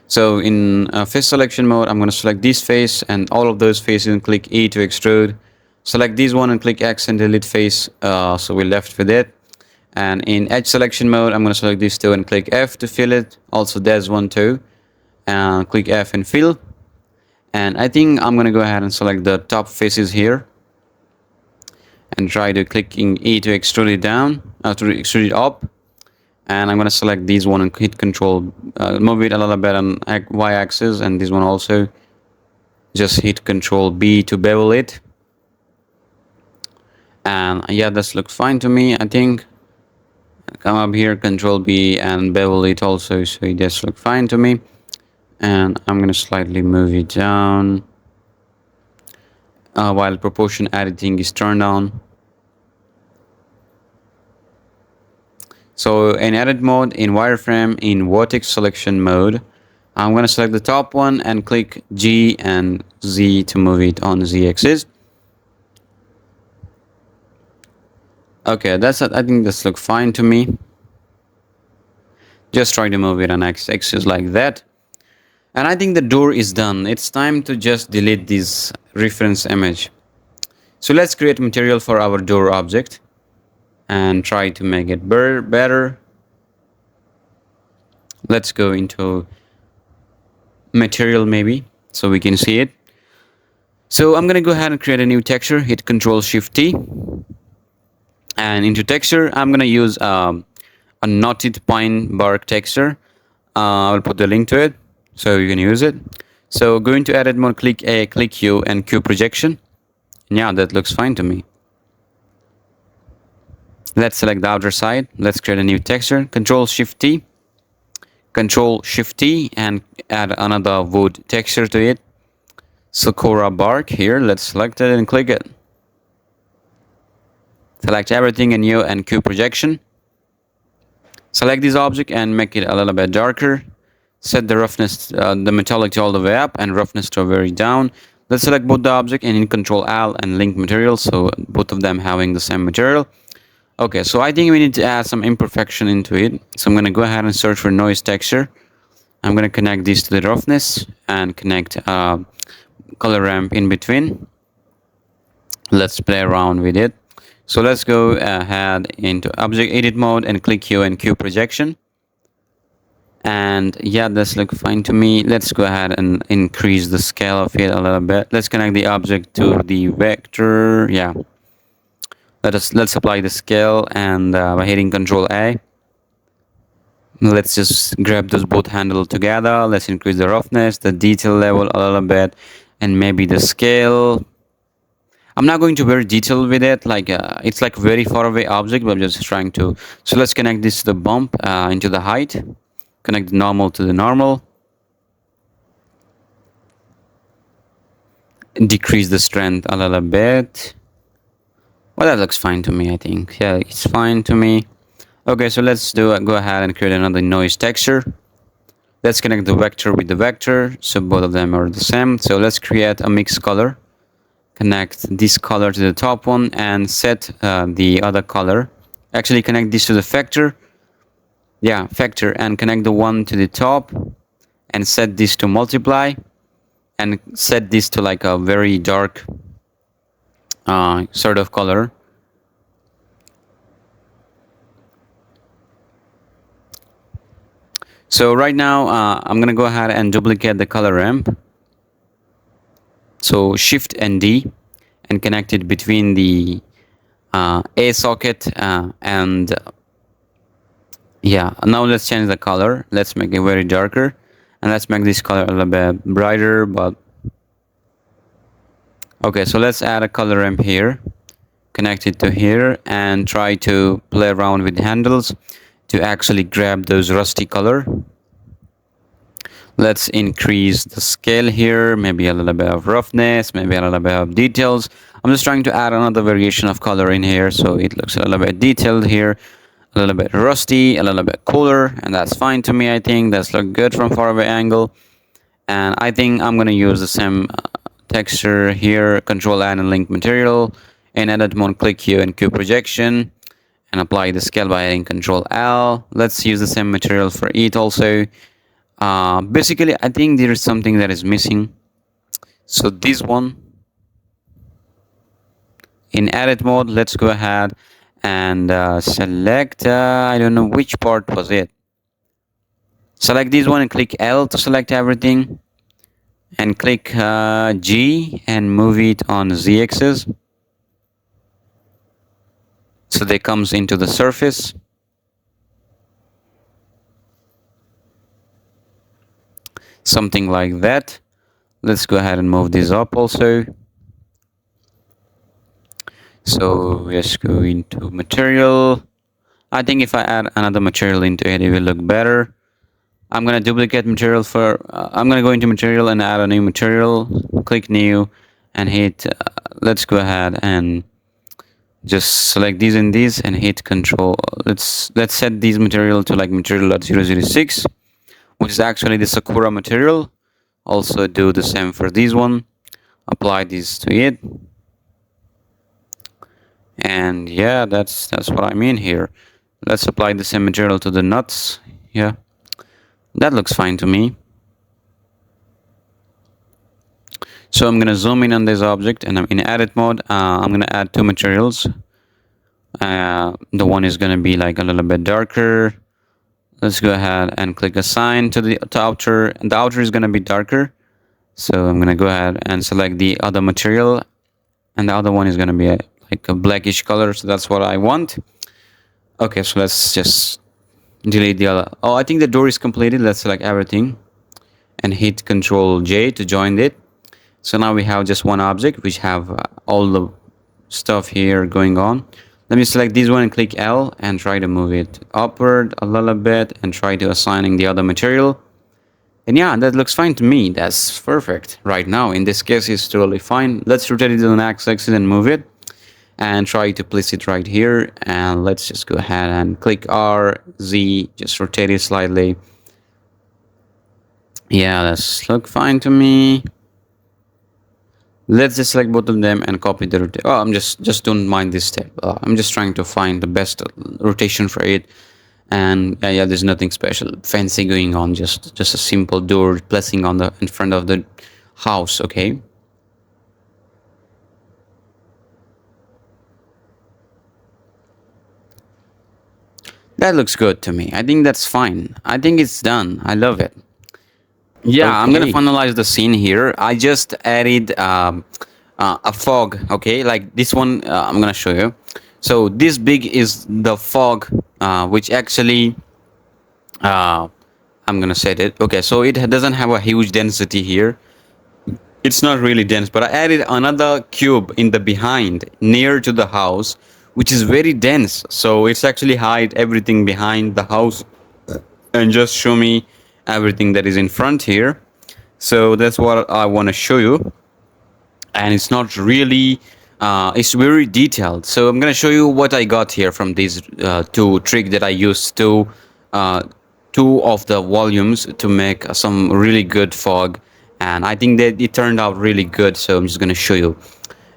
So in face selection mode, I'm gonna select this face and all of those faces and click E to extrude. Select this one and click X and delete face. So we're left with it. And in edge selection mode, I'm gonna select these two and click F to fill it. Also there's one too. And click F and fill. And I think I'm gonna go ahead and select the top faces here and try to clicking E to extrude it down, to extrude it up. And I'm gonna select these one and hit Control, move it a little bit on Y-axis, and this one also. Just hit Control B to bevel it. And yeah, this looks fine to me. I think come up here, Control B, and bevel it also, so it does look fine to me. And I'm gonna slightly move it down while proportion editing is turned on. So in edit mode, in wireframe, in vertex selection mode, I'm gonna select the top one and click G and Z to move it on Z-axis. Okay, that's it. I think this looks fine to me. Just try to move it on X-axis like that. And I think the door is done. It's time to just delete this reference image. So let's create material for our door object and try to make it better. Let's go into material maybe so we can see it. So I'm gonna go ahead and create a new texture, hit Control Shift T, and into texture I'm gonna use a knotted pine bark texture. I'll put the link to it so you can use it. So go into edit mode, click A, click Q, and Q projection. Yeah, that looks fine to me. Let's select the outer side. Let's create a new texture. Control Shift T. Control Shift T and add another wood texture to it. Sakura bark here. Let's select it and click it. Select everything in new and Q projection. Select this object and make it a little bit darker. Set the roughness, the metallic all the way up and roughness to very down. Let's select both the object and in Control L and link material, so both of them having the same material. Okay, so I think we need to add some imperfection into it. So I'm going to go ahead and search for noise texture. I'm going to connect this to the roughness and connect color ramp in between. Let's play around with it. So let's go ahead into object edit mode and click Q and Q projection. And yeah, this looks fine to me. Let's go ahead and increase the scale of it a little bit. Let's connect the object to the vector. Yeah. Let's apply the scale and by hitting Control A, Let's just grab those both handles together. Let's increase the roughness, the detail level a little bit, and maybe the scale. I'm not going to very detailed with it, like it's like very far away object, but I'm just trying to. So let's connect this to the bump into the height. Connect the normal to the normal. Decrease the strength a little bit. Well, that looks fine to me, I think. Yeah, it's fine to me. Okay, so let's go ahead and create another noise texture. Let's connect the vector with the vector, so both of them are the same. So let's create a mixed color. Connect this color to the top one and set the other color. Actually, connect this to the vector. Yeah, vector, and connect the one to the top and set this to multiply and set this to like a very dark sort of color. So right now I'm gonna go ahead and duplicate the color ramp. So Shift and D and connect it between the A socket and yeah. Now let's change the color. Let's make it very darker and let's make this color a little bit brighter. But okay, so let's add a color ramp here. Connect it to here and try to play around with handles to actually grab those rusty color. Let's increase the scale here, maybe a little bit of roughness, maybe a little bit of details. I'm just trying to add another variation of color in here so it looks a little bit detailed here, a little bit rusty, a little bit cooler, and that's fine to me. I think that's look good from far away angle. And I think I'm going to use the same texture here, Control Add and link material. In edit mode, click here in Q projection and apply the scale by adding Control L. Let's use the same material for it also. Basically, I think there is something that is missing. So this one, in edit mode, let's go ahead and select, I don't know which part was it. Select this one and click L to select everything. And click G and move it on Z-axis. So they comes into the surface. Something like that. Let's go ahead and move this up also. So let's go into material. I think if I add another material into it, it will look better. I'm gonna duplicate material for. I'm gonna go into material and add a new material. Click new, and hit. Let's go ahead and just select these and these and hit Control. Let's set these material to like material.006, which is actually the Sakura material. Also do the same for this one. Apply this to it. And yeah, that's what I mean here. Let's apply the same material to the nuts. Yeah, that looks fine to me. So I'm gonna zoom in on this object and I'm in edit mode. I'm gonna add two materials. The one is gonna be like a little bit darker. Let's go ahead and click assign to the outer, and the outer is gonna be darker. So I'm gonna go ahead and select the other material, and the other one is gonna be like a blackish color. So that's what I want. Okay, so let's just delete the other. Oh, I think the door is completed. Let's select everything and hit Control J to join it. So now we have just one object which have all the stuff here going on. Let me select this one and click L and try to move it upward a little bit and try to assigning the other material. And yeah, that looks fine to me. That's perfect right now. In this case, it's totally fine. Let's rotate it to the next axis and move it and try to place it right here. And let's just go ahead and click R, Z, just rotate it slightly. Yeah, that's look fine to me. Let's just select both of them and copy the rotation. Oh, I'm just don't mind this step. I'm just trying to find the best rotation for it. And yeah, there's nothing special, fancy going on. Just a simple door placing on the in front of the house. Okay. That looks good to me. I think that's fine. I think it's done. I love it. Yeah, okay. I'm gonna finalize the scene here. I just added a fog. Okay, like this one. I'm gonna show you. So this big is the fog, which actually uh, I'm gonna set it. Okay, so it doesn't have a huge density here. It's not really dense, but I added another cube in the behind near to the house, which is very dense. So it's actually hide everything behind the house and just show me everything that is in front here. So that's what I want to show you. And it's not really it's very detailed. So I'm gonna show you what I got here from these two trick that I used to two of the volumes to make some really good fog, and I think that it turned out really good. So I'm just gonna show you.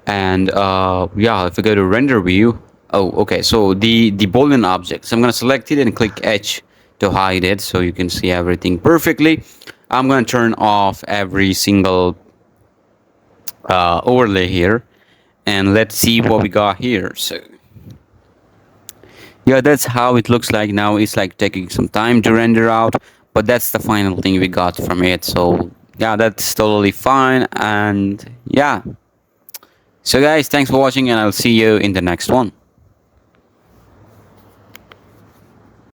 And yeah, if we go to render view, oh okay, so the Boolean object, so I'm gonna select it and click H to hide it so you can see everything perfectly. I'm gonna turn off every single overlay here, and let's see what we got here. So yeah, that's how it looks like now. It's like taking some time to render out, but that's the final thing we got from it. So yeah, that's totally fine. And yeah, so guys, thanks for watching, and I'll see you in the next one.